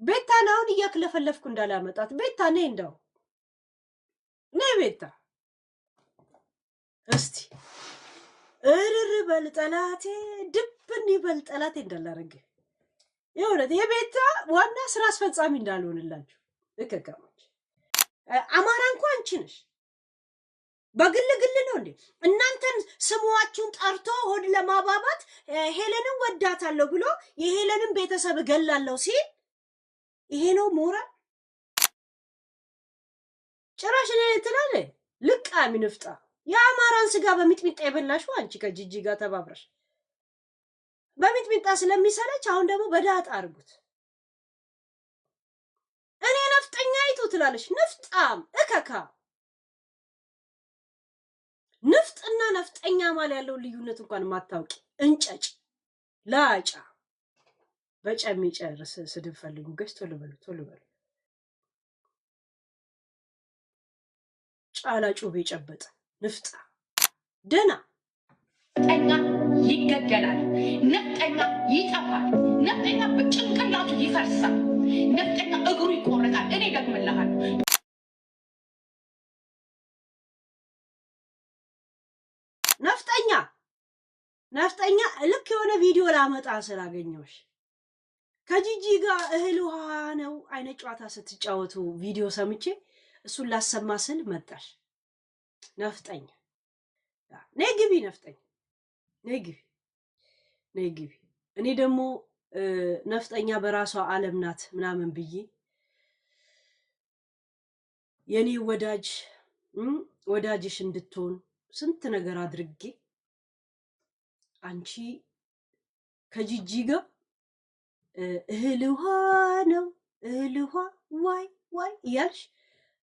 ቤታ ናውን እያክለፈለፍኩ እንዳላመጣት ቤታ ነይ እንደው ነይ ቤታ እስቲ እርር በል ጠላቴ ድብን ይበል ጠላቴ እንዳላረገ የሆነ የቤታ ዋና ስራ አስፈጻሚ እንዳልሆንላችሁ እከካሞች አማራ እንኳን አንቺ ነሽ በግል ነው እንዴ እናንተን ስሙዋችሁን ጠርቶ ሆድ ለማባባት ሄለንን ወዳታለሁ ብሎ የሄለንን ቤተሰብ ገላለሁ ሲል ይሄ ነው ሞራል ጭራሽ ነው ትላለ ልቃሚ ንፍጣ የአማራን ስጋ በሚጥሚጣ የበላሽው አንቺ ከጂጂ ጋር ተባብረሽ በሚጥሚጣ ስለሚሰለች አሁን ደግሞ በዳጣ አርጉት እኔ ነፍጠኛ አይቱ ትላለሽ ነፍጣም እከካ ነፍጥና ነፍጠኛ ማለት ያለው ልዩነት እንኳን ማታውቂ እንጨጭ ላጫ በጨሚ ጨርስ ስድብ ፈልጉ ገሽ ቶሎ በሉ ጫላ ጩቤ ጨበጠ ንፍጣ ደና ነፍጠኛ ይገደላል ነፍጠኛ ይጠፋል ነፍጠኛ በጭንቅላቱ ይፈርሳል ነፍጠኛ እግሩ ይቆረጣል እኔ ደግምልሃል ነፍጠኛ ልክ የሆነ ቪዲዮ ላመጣ ስላገኘሁሽ ከጂጂ ጋር እህል ውሃ ነው አይነ ጨዋታ ስትጫወቱ ቪዲዮ ሰምቼ እሱን ላሰማ ስል መጣሽ ነፍጠኛ ነይ ግቢ ነፍጠኛ ነይ ግቢ እኔ ደግሞ ነፍጠኛ በራሷ ዓለም ናት ምናምን ብዬ የኔ ወዳጅሽ እንድትሆን ስንት ነገር አድርጌ አንቺ ከጂጂ ጋር እህል ውሃ ነው እህል ውሃ ዋይ እያልሽ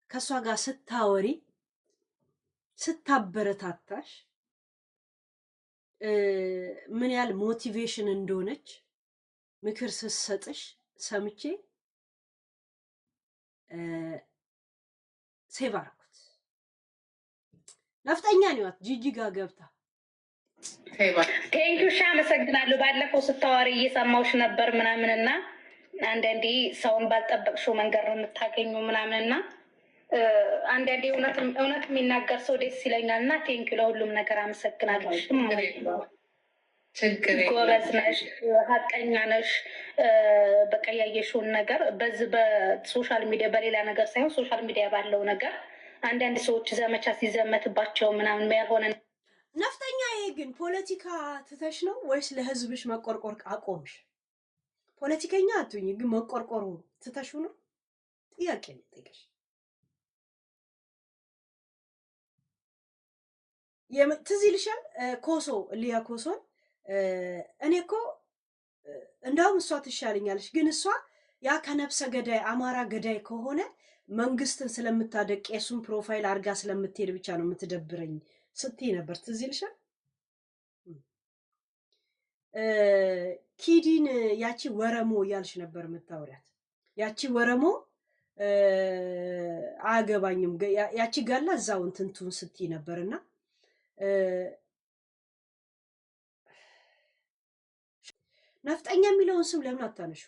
ከሷ ጋር ስታወሪ ስታበረታታሽ ምን ያህል ሞቲቬሽን እንደሆነች ምክር ስትሰጥሽ ሰምቼ ሴቭ አደረኩት ነፍጠኛ ነው ጂጂ ጋር ገብታ ቴንኪው አመሰግናለሁ ባለፈው ስታወሪ እየሰማሁሽ ነበር ምናምንና አንዳንዴ ሰውን ባልጠበቅሽው መንገድ ነው የምታገኙ ምናምንና አንዳንዴ እውነት የሚናገር ሰው ደስ ይለኛልና ቴንኪው ለሁሉም ነገር አመሰግናለሁ ጎበዝ ነሽ ሀቀኛ ነሽ በቃ ያየሽውን ነገር በዚህ በሶሻል ሚዲያ በሌላ ነገር ሳይሆን ሶሻል ሚዲያ ባለው ነገር አንዳንድ ሰዎች ዘመቻ ሲዘመትባቸው ምናምን ያልሆነ ነፍጠኛ ይሄ ግን ፖለቲካ ትተሽ ነው ወይስ ለህዝብሽ መቆርቆር አቆምሽ? ፖለቲከኛ አትሁኝ ግን መቆርቆሩ ትተሽ ነው? ጥያቄ ነው ጠይቀሽ። ትዝ ይልሻል ኮሶ ሊያ ኮሶን እኔ እኮ እንደውም እሷ ትሻለኛለሽ ግን እሷ ያ ከነፍሰ ገዳይ አማራ ገዳይ ከሆነ መንግስትን ስለምታደቅ የሱን ፕሮፋይል አርጋ ስለምትሄድ ብቻ ነው የምትደብረኝ ስትይ ነበር ትዝ ይልሻል ኪዲን ያቺ ወረሞ ያልሽ ነበር የምታወሪያት ያቺ ወረሞ አገባኝም ያቺ ጋላ እዛው እንትንቱን ስትይ ነበርና ነፍጠኛ የሚለውን ስም ለምን አታነሹ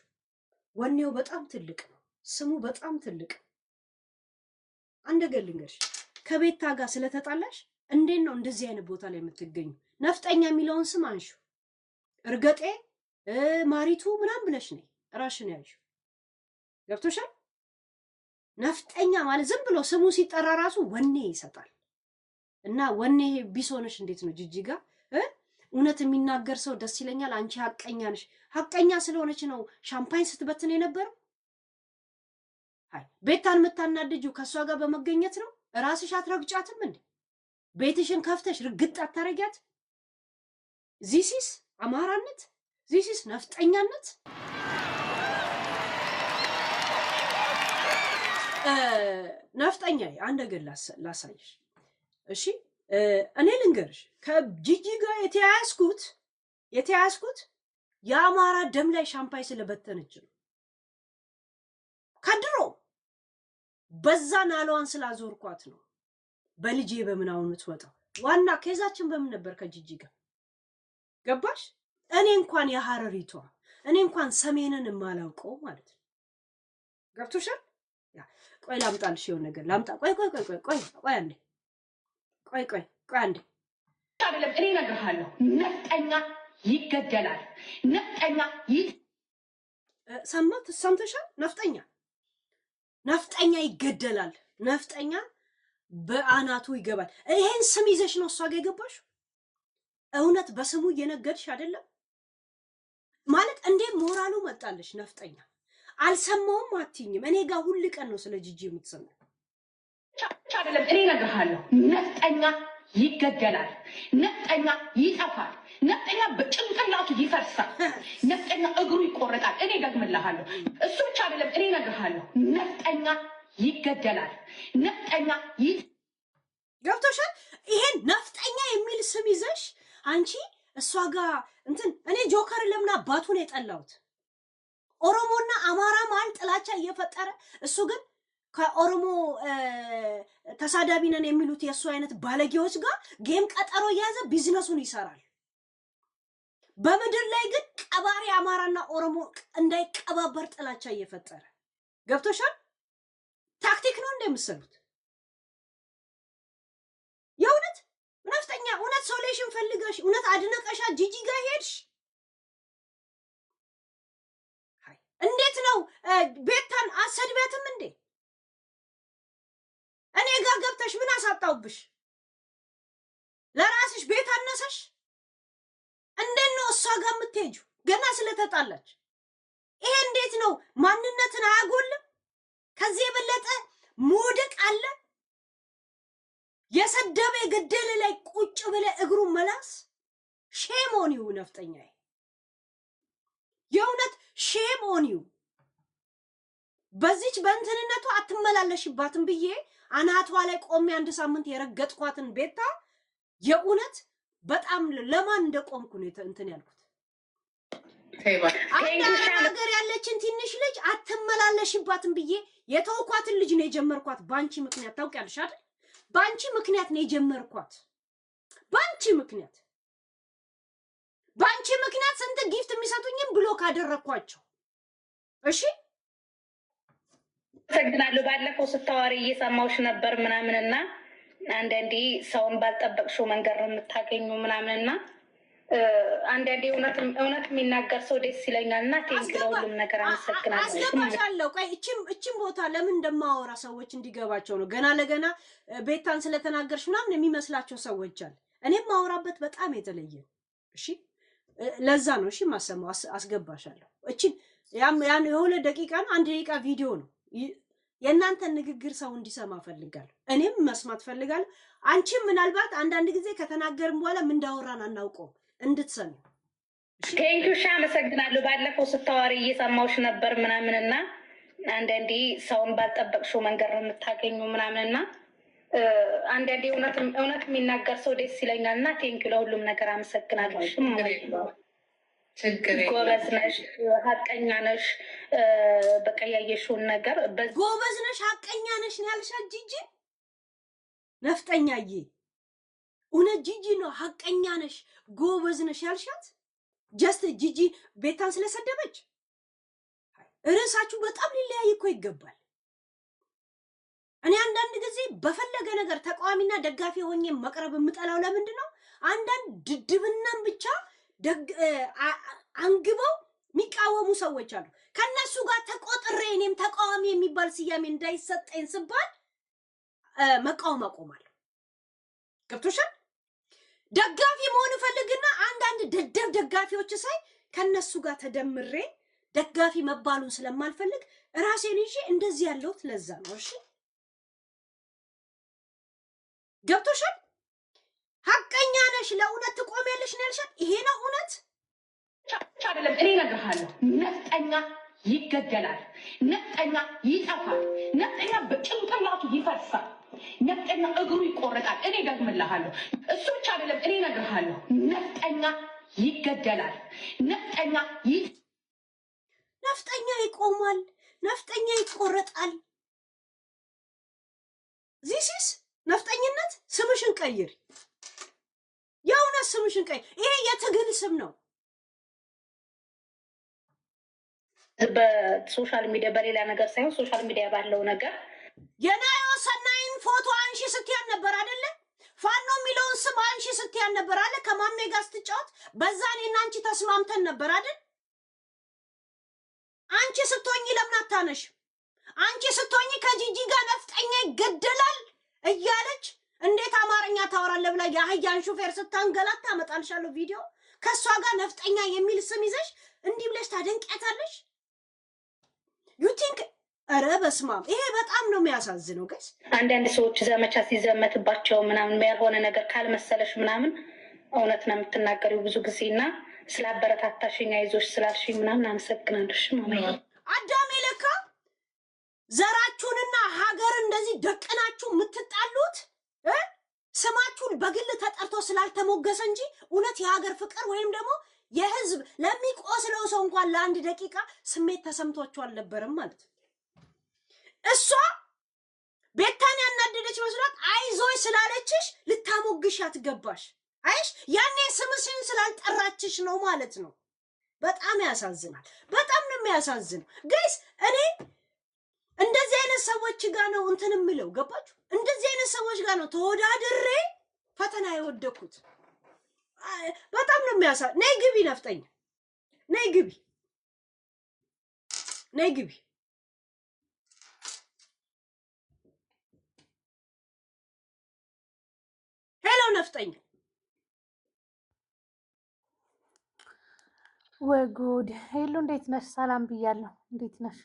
ወኔው በጣም ትልቅ ነው ስሙ በጣም ትልቅ አንድ ገልንገርሽ ከቤታ ጋር ስለተጣላሽ እንዴት ነው እንደዚህ አይነት ቦታ ላይ የምትገኙ ነፍጠኛ የሚለውን ስም አንሹ እርገጤ ማሪቱ ምናምን ብለሽ ነይ ራሽን ያልሽ ገብቶሻል ነፍጠኛ ማለት ዝም ብሎ ስሙ ሲጠራ ራሱ ወኔ ይሰጣል እና ወኔ ቢሶነሽ እንዴት ነው ጂጂ ጋር እውነት የሚናገር ሰው ደስ ይለኛል አንቺ ሀቀኛ ነሽ ሀቀኛ ስለሆነች ነው ሻምፓኝ ስትበትን የነበረው አይ ቤታን መታናድጁ ከሷ ጋር በመገኘት ነው ራስሽ አትረግጫትም እንዴ ቤትሽን ከፍተሽ ርግጥ አታረጊያት ዚሲስ አማራነት ዚሲስ ነፍጠኛነት ነፍጠኛ አንድ ነገር ላሳይሽ እሺ እኔ ልንገርሽ ከጂጂ ጋር የተያያዝኩት የአማራ ደም ላይ ሻምፓኝ ስለበተነች ነው ከድሮ በዛ ናሏን ስላዞርኳት ነው በልጄ በምናው የምትወጣው ዋና ከዛችን በምን ነበር ከጂጂ ጋር ገባሽ እኔ እንኳን የሐረሪቷ እኔ እንኳን ሰሜንን ማላውቀው ማለት ነው ገብቶሻል? ያ ቆይ ላምጣልሽ የሆነ ነገር ላምጣ። ቆይ አንዴ ቆይ አንዴ አይደለም እኔ እነግርሃለሁ፣ ነፍጠኛ ይገደላል። ነፍጠኛ ሰምተሻል? ነፍጠኛ ይገደላል። ነፍጠኛ በአናቱ ይገባል። ይሄን ስም ይዘሽ ነው እሷ ጋር የገባሽ? እውነት በስሙ እየነገድሽ አይደለም ማለት እንዴ? ሞራሉ መጣለሽ። ነፍጠኛ አልሰማውም አትይኝም። እኔ ጋር ሁል ቀን ነው ስለ ጂጂ የምትሰማው። አይደለም እኔ እነግርሃለሁ፣ ነፍጠኛ ይገደላል። ነፍጠኛ ይጠፋል። ነፍጠኛ በጭንቅላቱ ይፈርሳል። ነፍጠኛ እግሩ ይቆረጣል። እኔ ደግምልሃለሁ። እሱ ብቻ አይደለም እኔ እነግርሃለሁ፣ ነፍጠኛ ይገደላል። ነፍጠኛ ገብቶሻል? ይሄን ነፍጠኛ የሚል ስም ይዘሽ አንቺ እሷ ጋር እንትን እኔ ጆከር ለምን አባቱን የጠላሁት ኦሮሞና አማራ መሀል ጥላቻ እየፈጠረ እሱ ግን ከኦሮሞ ተሳዳቢ ነን የሚሉት የእሱ አይነት ባለጌዎች ጋር ጌም ቀጠሮ እየያዘ ቢዝነሱን ይሰራል። በምድር ላይ ግን ቀባሪ አማራና ኦሮሞ እንዳይቀባበር ጥላቻ እየፈጠረ ገብቶሻል? ታክቲክ ነው እንደምትሰሩት። የእውነት ነፍጠኛ እውነት ሶሉሽን ፈልገሽ እውነት አድነቀሻ ጂጂ ጋር ሄድሽ? እንዴት ነው ቤታን አሰድቢያትም እንዴ? እኔ ጋር ገብተሽ ምን አሳጣውብሽ? ለራስሽ ቤት አነሰሽ? እንዴት ነው እሷ ጋር የምትሄጂው? ገና ስለተጣላች ይሄ እንዴት ነው? ማንነትን አያጎልም? ከዚህ የበለጠ መውደቅ አለ? የሰደበ የገደለ ላይ ቁጭ ብለ እግሩን መላስ ሼም ኦን ዩ ነፍጠኛ። የእውነት ሼም ኦን ዩ። በዚች በእንትንነቷ አትመላለሽባትም ብዬ አናቷ ላይ ቆሜ አንድ ሳምንት የረገጥኳትን ቤታ የእውነት በጣም ለማን እንደቆምኩ ነው እንትን ያልኩት። አንድ ሀገር ያለችን ትንሽ ልጅ አትመላለሽባትም ብዬ የተውኳትን ልጅ ነው የጀመርኳት። ባንቺ ምክንያት ታውቂያለሽ አይደል? ባንቺ ምክንያት ነው የጀመርኳት። ባንቺ ምክንያት ስንት ጊፍት የሚሰጡኝም ብሎ ካደረኳቸው። እሺ ሰግናለሁ። ባለፈው ስታወሪ እየሰማሁሽ ነበር ምናምንና አንዳንዴ ሰውን ባልጠበቅሽው መንገድ ነው የምታገኙ ምናምንና አንዳንዴ እውነት የሚናገር ሰው ደስ ይለኛል። እና ቴንክ ለሁሉም ነገር አመሰግናለሁ። አስገባሻለሁ። ቆይ እቺም ቦታ ለምን እንደማወራ ሰዎች እንዲገባቸው ነው። ገና ለገና ቤታን ስለተናገርሽ ምናምን የሚመስላቸው ሰዎች አለ። እኔም ማወራበት በጣም የተለየ። እሺ ለዛ ነው እሺ ማሰማው። አስገባሻለሁ። እቺን ያን የሁለት ደቂቃ ነው 1 ደቂቃ ቪዲዮ ነው። የእናንተን ንግግር ሰው እንዲሰማ ፈልጋለሁ። እኔም መስማት ፈልጋለሁ። አንቺም ምናልባት አንዳንድ ጊዜ ከተናገርን በኋላ ምን እንዳወራን አናውቀውም እንድትሰሚ። ቴንኪው ሻ አመሰግናለሁ። ባለፈው ስታወሪ እየሰማሁሽ ነበር ምናምንና አንዳንዴ ሰውን ባልጠበቅሽው መንገድ ነው የምታገኙ ምናምንና አንዳንዴ እውነት የሚናገር ሰው ደስ ይለኛል። እና ቴንኪው ለሁሉም ነገር አመሰግናለሁ። ጎበዝ ነሽ፣ ሀቀኛ ነሽ። በቃ ያየሽውን ነገር ጎበዝ ነሽ፣ ሀቀኛ ነሽ ነው ያልሻት ጂጂ ነፍጠኛዬ። እውነት ጂጂ ነው ሀቀኛ ነሽ ጎበዝ ነሽ ያልሻት? ጀስት ጂጂ ቤታን ስለሰደበች? ርዕሳችሁ በጣም ሊለያይ እኮ ይገባል። እኔ አንዳንድ ጊዜ በፈለገ ነገር ተቃዋሚና ደጋፊ ሆኜ መቅረብ የምጠላው ለምንድን ነው? አንዳንድ ድድብናን ብቻ አንግበው የሚቃወሙ ሰዎች አሉ። ከነሱ ጋር ተቆጥሬ እኔም ተቃዋሚ የሚባል ስያሜ እንዳይሰጠኝ ስባል መቃወም አቆማለሁ። ገብቶሻል? ደጋፊ መሆን ፈልግና አንዳንድ ደደብ ደጋፊዎች ሳይ ከነሱ ጋር ተደምሬ ደጋፊ መባሉን ስለማልፈልግ ራሴን ይዤ እንደዚህ ያለሁት ለዛ ነው። እሺ ገብቶሻል? ሀቀኛ ነሽ፣ ለእውነት ትቆሚያለሽ ነው ያልሻት። ይሄ ነው እውነት አይደለም። እኔ እነግርሃለሁ፣ ነፍጠኛ ይገደላል። ነፍጠኛ ይጠፋል። ነፍጠኛ በጭንቅላቱ ይፈርሳል። ነፍጠኛ እግሩ ይቆረጣል። እኔ ደግምልሃለሁ። እሱ ብቻ አይደለም። እኔ እነግርሃለሁ፣ ነፍጠኛ ይገደላል። ነፍጠኛ ይቆማል። ነፍጠኛ ይቆረጣል። ዚሲስ ነፍጠኝነት። ስምሽን ቀይር፣ የእውነት ስምሽን ቀይር። ይሄ የትግል ስም ነው። በሶሻል ሚዲያ በሌላ ነገር ሳይሆን ሶሻል ሚዲያ ባለው ነገር የናዮ ሰናይን ፎቶ አንሺ ስትያን ነበር አይደለ? ፋኖ የሚለውን ስም አንሺ ስትያን ነበር አለ። ከማሜ ጋር ስትጫወት በዛ እኔና አንቺ ተስማምተን ነበር አይደል? አንቺ ስትሆኚ ለምን አታነሽ? አንቺ ስትሆኚ ከጂጂ ጋር ነፍጠኛ ይገደላል እያለች እንዴት አማርኛ ታወራለህ ብላ የአህያን ሹፌር ስታንገላት ታመጣልሻለሁ ቪዲዮ። ከእሷ ጋር ነፍጠኛ የሚል ስም ይዘሽ እንዲህ ብለሽ ታደንቂያታለሽ? ዩ ቲንክ ኧረ በስመ አብ! ይሄ በጣም ነው የሚያሳዝነው። ገስ አንዳንድ ሰዎች ዘመቻ ሲዘመትባቸው ምናምን ያልሆነ ነገር ካልመሰለሽ ምናምን እውነት ነው የምትናገሪው ብዙ ጊዜ እና ስላበረታታሽኝ አይዞሽ ስላልሽኝ ምናምን አመሰግናለሽ። አዳሜ ለካ ዘራችሁንና ሀገር እንደዚህ ደቅናችሁ የምትጣሉት ስማችሁን በግል ተጠርቶ ስላልተሞገሰ እንጂ እውነት የሀገር ፍቅር ወይም ደግሞ የህዝብ ለሚቆስለው ሰው እንኳን ለአንድ ደቂቃ ስሜት ተሰምቷችሁ አልነበረም ማለት ነው። እሷ ቤታን ያናደደች መስሏት አይዞሽ ስላለችሽ ልታሞግሽ ያትገባሽ። አይሽ ያኔ ስምሽን ስላልጠራችሽ ነው ማለት ነው። በጣም ያሳዝናል። በጣም ነው የሚያሳዝነው። ጋይስ እኔ እንደዚህ አይነት ሰዎች ጋር ነው እንትን የምለው ገባችሁ? እንደዚህ አይነት ሰዎች ጋር ነው ተወዳድሬ ፈተና የወደኩት። በጣም ነው ነይ ግቢ ነፍጠኛ፣ ነይ ግቢ፣ ነይ ግቢ። ሄሎ ነፍጠኛ። ወይ ጉድ! ሄሎ እንዴት ነሽ? ሰላም ብያለሁ። እንዴት ነሽ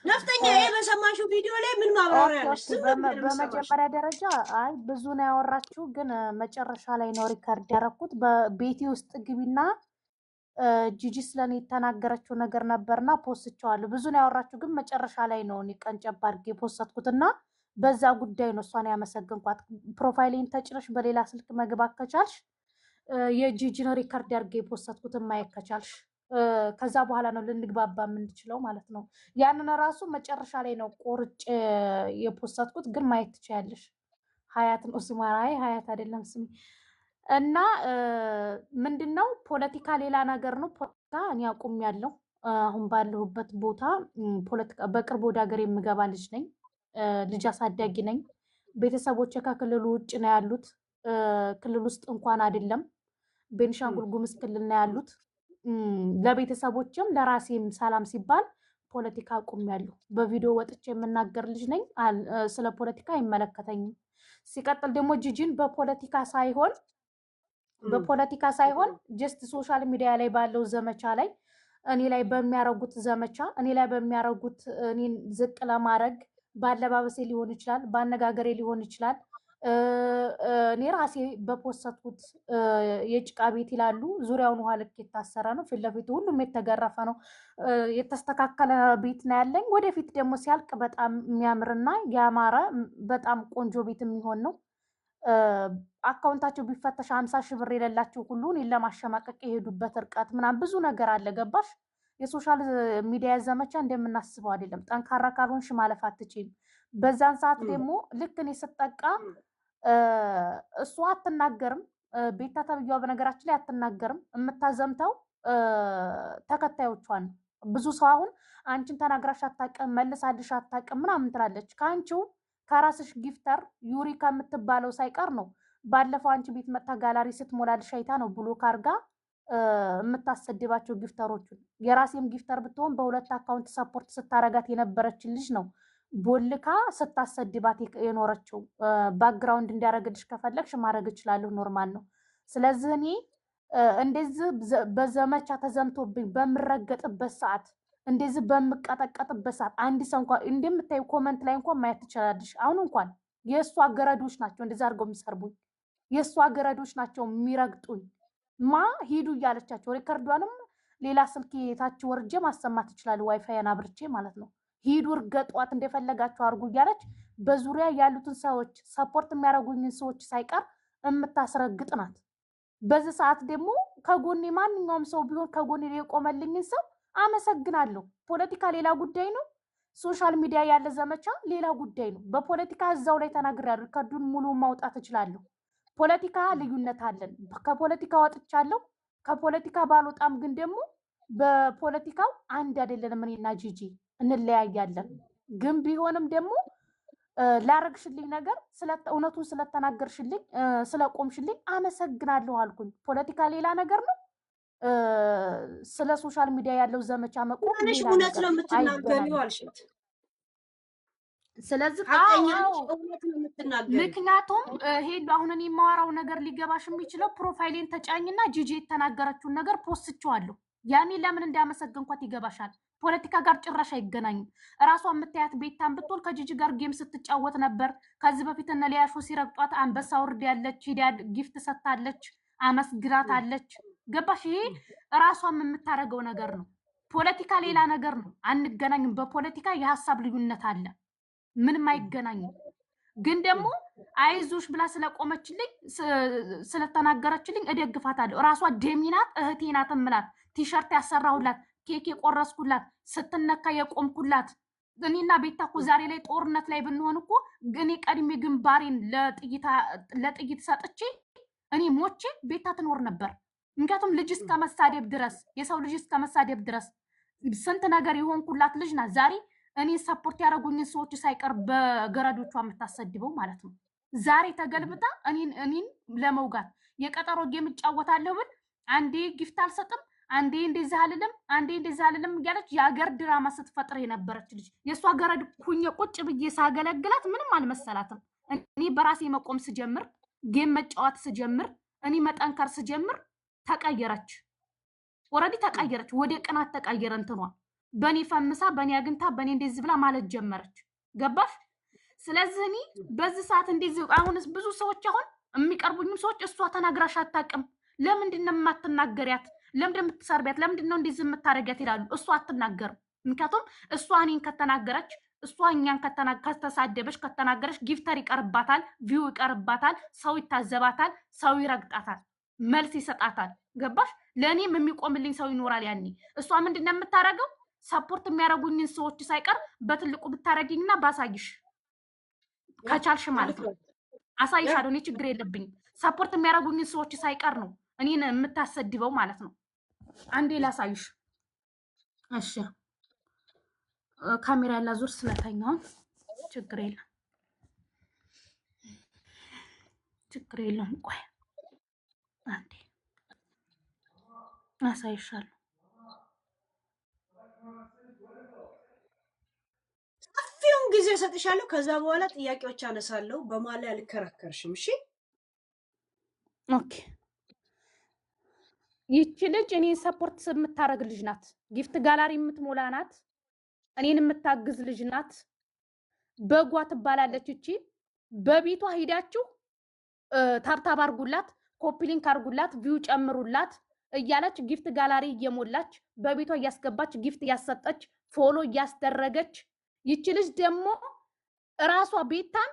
ነፍጠኛ? ይሄ በሰማሽው ቪዲዮ ላይ ምን ማብራሪያ አለሽ? በመጀመሪያ ደረጃ አይ ብዙ ነው ያወራችሁ፣ ግን መጨረሻ ላይ ነው ሪካርድ ያደረኩት። በቤቴ ውስጥ ግቢና ጂጂ ስለኔ የተናገረችው ነገር ነበርና ፖስትቸዋለሁ። ብዙ ነው ያወራችሁ፣ ግን መጨረሻ ላይ ነው እኔ ቀንጨብ አድርጌ ፖስትኩትና በዛ ጉዳይ ነው እሷን ያመሰግንኳት። ፕሮፋይሌን ተጭረሽ በሌላ ስልክ መግባት ከቻልሽ የጂጂን ሪካርድ አድርጌ የፖስትኩትን ማየት ከቻልሽ ከዛ በኋላ ነው ልንግባባ የምንችለው ማለት ነው። ያንን ራሱ መጨረሻ ላይ ነው ቆርጬ የፖስትኩት፣ ግን ማየት ትችያለሽ። ሀያት ነው ስሟ። አይ ሀያት አይደለም ስሜ። እና ምንድነው ፖለቲካ ሌላ ነገር ነው። ፖለቲካ እኔ አቁሜያለሁ። አሁን ባለሁበት ቦታ ፖለቲካ በቅርብ ወደ ሀገር የምገባ ልጅ ነኝ። ልጅ አሳዳጊ ነኝ። ቤተሰቦቼ ከክልሉ ውጭ ነው ያሉት። ክልል ውስጥ እንኳን አይደለም ቤንሻንጉል ጉሙዝ ክልል ነው ያሉት። ለቤተሰቦችም ለራሴም ሰላም ሲባል ፖለቲካ አቁሜያለሁ። በቪዲዮ ወጥቼ የምናገር ልጅ ነኝ። ስለ ፖለቲካ አይመለከተኝም። ሲቀጥል ደግሞ ጂጂን በፖለቲካ ሳይሆን ጀስት ሶሻል ሚዲያ ላይ ባለው ዘመቻ ላይ እኔ ላይ በሚያረጉት ዘመቻ እኔ ላይ በሚያረጉት እኔን ዝቅ ለማድረግ ባለባበሴ ሊሆን ይችላል፣ ባነጋገሬ ሊሆን ይችላል። እኔ ራሴ በፖስትኩት የጭቃ ቤት ይላሉ። ዙሪያውን ውሃ ልክ የታሰረ ነው። ፊት ለፊቱ ሁሉም የተገረፈ ነው። የተስተካከለ ቤት ነው ያለኝ። ወደፊት ደግሞ ሲያልቅ በጣም የሚያምርና ያማረ በጣም ቆንጆ ቤት የሚሆን ነው። አካውንታቸው ቢፈተሽ 50 ሺህ ብር የሌላቸው ሁሉ እኔን ለማሸማቀቅ የሄዱበት እርቀት ምናምን ብዙ ነገር አለ። ገባሽ? የሶሻል ሚዲያ ዘመቻ እንደምናስበው አይደለም። ጠንካራ ካልሆንሽ ማለፍ አትችይም። በዛን ሰዓት ደግሞ ልክ እኔ ስጠቃ እሷ አትናገርም። ቤታ ተብያዋ በነገራችን ላይ አትናገርም። የምታዘምተው ተከታዮቿን። ብዙ ሰው አሁን አንቺን ተናግራሽ አታውቅም፣ መልሳልሽ አታውቅም ምናምን ትላለች። ከአንቺው ከራስሽ ጊፍተር ዩሪ ከምትባለው ሳይቀር ነው ባለፈው አንቺ ቤት መታ ጋላሪ ስትሞላልሽ አይታ ነው ብሎክ አድርጋ የምታሰድባቸው ጊፍተሮቹን። የራሴም ጊፍተር ብትሆን በሁለት አካውንት ሰፖርት ስታረጋት የነበረችን ልጅ ነው ቦልካ ስታሰድባት የኖረችው። ባክግራውንድ እንዲያደርግልሽ ከፈለግሽ ማድረግ እችላለሁ፣ ኖርማል ነው። ስለዚህ እኔ እንደዚህ በዘመቻ ተዘምቶብኝ በምረገጥበት ሰዓት፣ እንደዚህ በምቀጠቀጥበት ሰዓት አንድ ሰው እንኳን እንደምታዩ ኮመንት ላይ እንኳን ማየት ትችላለሽ። አሁን እንኳን የእሷ ገረዶች ናቸው እንደዚህ አድርገው የሚሰርቡኝ፣ የእሷ ገረዶች ናቸው የሚረግጡኝ። ሂዱ እያለቻቸው ሪከርዷንም ሌላ ስልክ ታች ወርጄ ማሰማት ይችላል፣ ዋይፋይን አብርቼ ማለት ነው። ሂዱ እርገጧት፣ እንደፈለጋቸው አድርጉ እያለች በዙሪያ ያሉትን ሰዎች ሰፖርት የሚያደርጉኝን ሰዎች ሳይቀር የምታስረግጥ ናት። በዚህ ሰዓት ደግሞ ከጎኔ ማንኛውም ሰው ቢሆን ከጎኔ የቆመልኝን ሰው አመሰግናለሁ። ፖለቲካ ሌላ ጉዳይ ነው። ሶሻል ሚዲያ ያለ ዘመቻ ሌላ ጉዳይ ነው። በፖለቲካ እዛው ላይ ተናግሬያለሁ። ሪከርዱን ሙሉ ማውጣት እችላለሁ። ፖለቲካ ልዩነት አለን። ከፖለቲካ ወጥቻለሁ። ከፖለቲካ ባልወጣም ግን ደግሞ በፖለቲካው አንድ አይደለንም። እኔና ጂጂ እንለያያለን። ግን ቢሆንም ደግሞ ላረግሽልኝ ነገር እውነቱን ስለተናገርሽልኝ ስለቆምሽልኝ አመሰግናለሁ አልኩኝ። ፖለቲካ ሌላ ነገር ነው። ስለ ሶሻል ሚዲያ ያለው ዘመቻ መቆም ትንሽ ሌላ እውነት ነገር ነው የምትናገሪው አይገናኝም። አልሽት። ስለዚህ ሀቀኛ አዎ ነሽ፣ እውነት ነው የምትናገሪው። ምክንያቱም ሄሉ አሁን እኔ የማወራው ነገር ሊገባሽ የሚችለው ፕሮፋይሌን ተጫኝና ጂጂ የተናገረችውን ነገር ፖስትቸዋለሁ። ያኔ ለምን እንዳመሰገንኳት ይገባሻል። ፖለቲካ ጋር ጭራሽ አይገናኝም። እራሷ የምታያት ቤታን ብትሆን ከጂጂ ጋር ጌም ስትጫወት ነበር። ከዚህ በፊት እነ ሊያሾ ሲረግጧት አንበሳ ውርድ ያለች ሂዳ ጊፍት ሰጥታለች፣ አመስግናት አለች። ገባሽ? ይሄ እራሷም የምታደርገው ነገር ነው። ፖለቲካ ሌላ ነገር ነው። አንገናኝም። በፖለቲካ የሀሳብ ልዩነት አለ፣ ምንም አይገናኝም። ግን ደግሞ አይዞሽ ብላ ስለቆመችልኝ ስለተናገረችልኝ እደግፋታለሁ። እራሷ ደሚናት እህቴ ናት እምላት ቲሸርት ያሰራሁላት ኬክ የቆረስኩላት ስትነካ የቆምኩላት እኔና ቤታ እኮ ዛሬ ላይ ጦርነት ላይ ብንሆን እኮ እኔ ቀድሜ ግንባሬን ለጥይት ሰጥቼ እኔ ሞቼ ቤታ ትኖር ነበር። ምክንያቱም ልጅ እስከ መሳደብ ድረስ የሰው ልጅ እስከ መሳደብ ድረስ ስንት ነገር የሆንኩላት ልጅ ናት። ዛሬ እኔ ሰፖርት ያደረጉኝን ሰዎች ሳይቀር በገረዶቿ የምታሰድበው ማለት ነው። ዛሬ ተገልብጣ እኔን ለመውጋት የቀጠሮ ጌም እጫወታለሁ ብል አንዴ ጊፍት አልሰጥም፣ አንዴ እንደዚህ አልልም፣ አንዴ እንደዚህ አልልም እያለች የሀገር ድራማ ስትፈጥር የነበረች ልጅ የእሷ ገረድ ኩኝ ቁጭ ብዬ ሳገለግላት ምንም አልመሰላትም። እኔ በራሴ መቆም ስጀምር፣ ጌም መጫወት ስጀምር፣ እኔ መጠንከር ስጀምር ተቀየረች። ኦልሬዲ ተቀየረች። ወደ ቅናት ተቀየረ እንትኗ በእኔ ፈምሳ በእኔ አግኝታ በእኔ እንደዚህ ብላ ማለት ጀመረች። ገባሽ? ስለዚህ እኔ በዚህ ሰዓት እንደዚህ አሁንስ ብዙ ሰዎች አሁን የሚቀርቡኝም ሰዎች እሷ ተናግራሽ አታውቅም፣ ለምንድን ነው የማትናገሪያት? ለምንድን ነው የምትሰርቢያት? ለምንድን ነው እንደዚህ የምታደርጊያት ይላሉ። እሷ አትናገርም። ምክንያቱም እሷ እኔን ከተናገረች እሷ እኛን ከተሳደበች ከተናገረች ጊፍተር ይቀርባታል፣ ቪው ይቀርባታል፣ ሰው ይታዘባታል፣ ሰው ይረግጣታል፣ መልስ ይሰጣታል። ገባሽ? ለእኔም የሚቆምልኝ ሰው ይኖራል። ያኔ እሷ ምንድን ነው የምታደርገው? ሰፖርት የሚያደርጉኝን ሰዎች ሳይቀር በትልቁ ብታደርጊኝና ባሳይሽ ከቻልሽ ማለት ነው አሳይሻለሁ። እኔ ችግር የለብኝም። ሰፖርት የሚያደርጉኝን ሰዎች ሳይቀር ነው እኔን የምታሰድበው ማለት ነው። አንዴ ላሳይሽ። እሺ ካሜራ ያላዙር ስለተኛውን ችግር የለም ችግር የለም። ቆይ አንዴ አሳይሻለሁ። ሰፊውን ጊዜ ሰጥሻለሁ። ከዛ በኋላ ጥያቄዎች አነሳለሁ። በማለ አልከራከርሽም። እሺ ኦኬ። ይቺ ልጅ እኔ ሰፖርት የምታረግ ልጅ ናት። ጊፍት ጋላሪ የምትሞላ ናት። እኔን የምታግዝ ልጅ ናት። በጓ ትባላለች። እቺ በቤቷ ሂዳችሁ ታብታብ አርጉላት፣ ኮፒ ሊንክ አርጉላት፣ ቪው ጨምሩላት እያለች ጊፍት ጋላሪ እየሞላች በቤቷ እያስገባች ጊፍት እያሰጠች ፎሎ እያስደረገች ይቺ ልጅ ደግሞ እራሷ ቤታን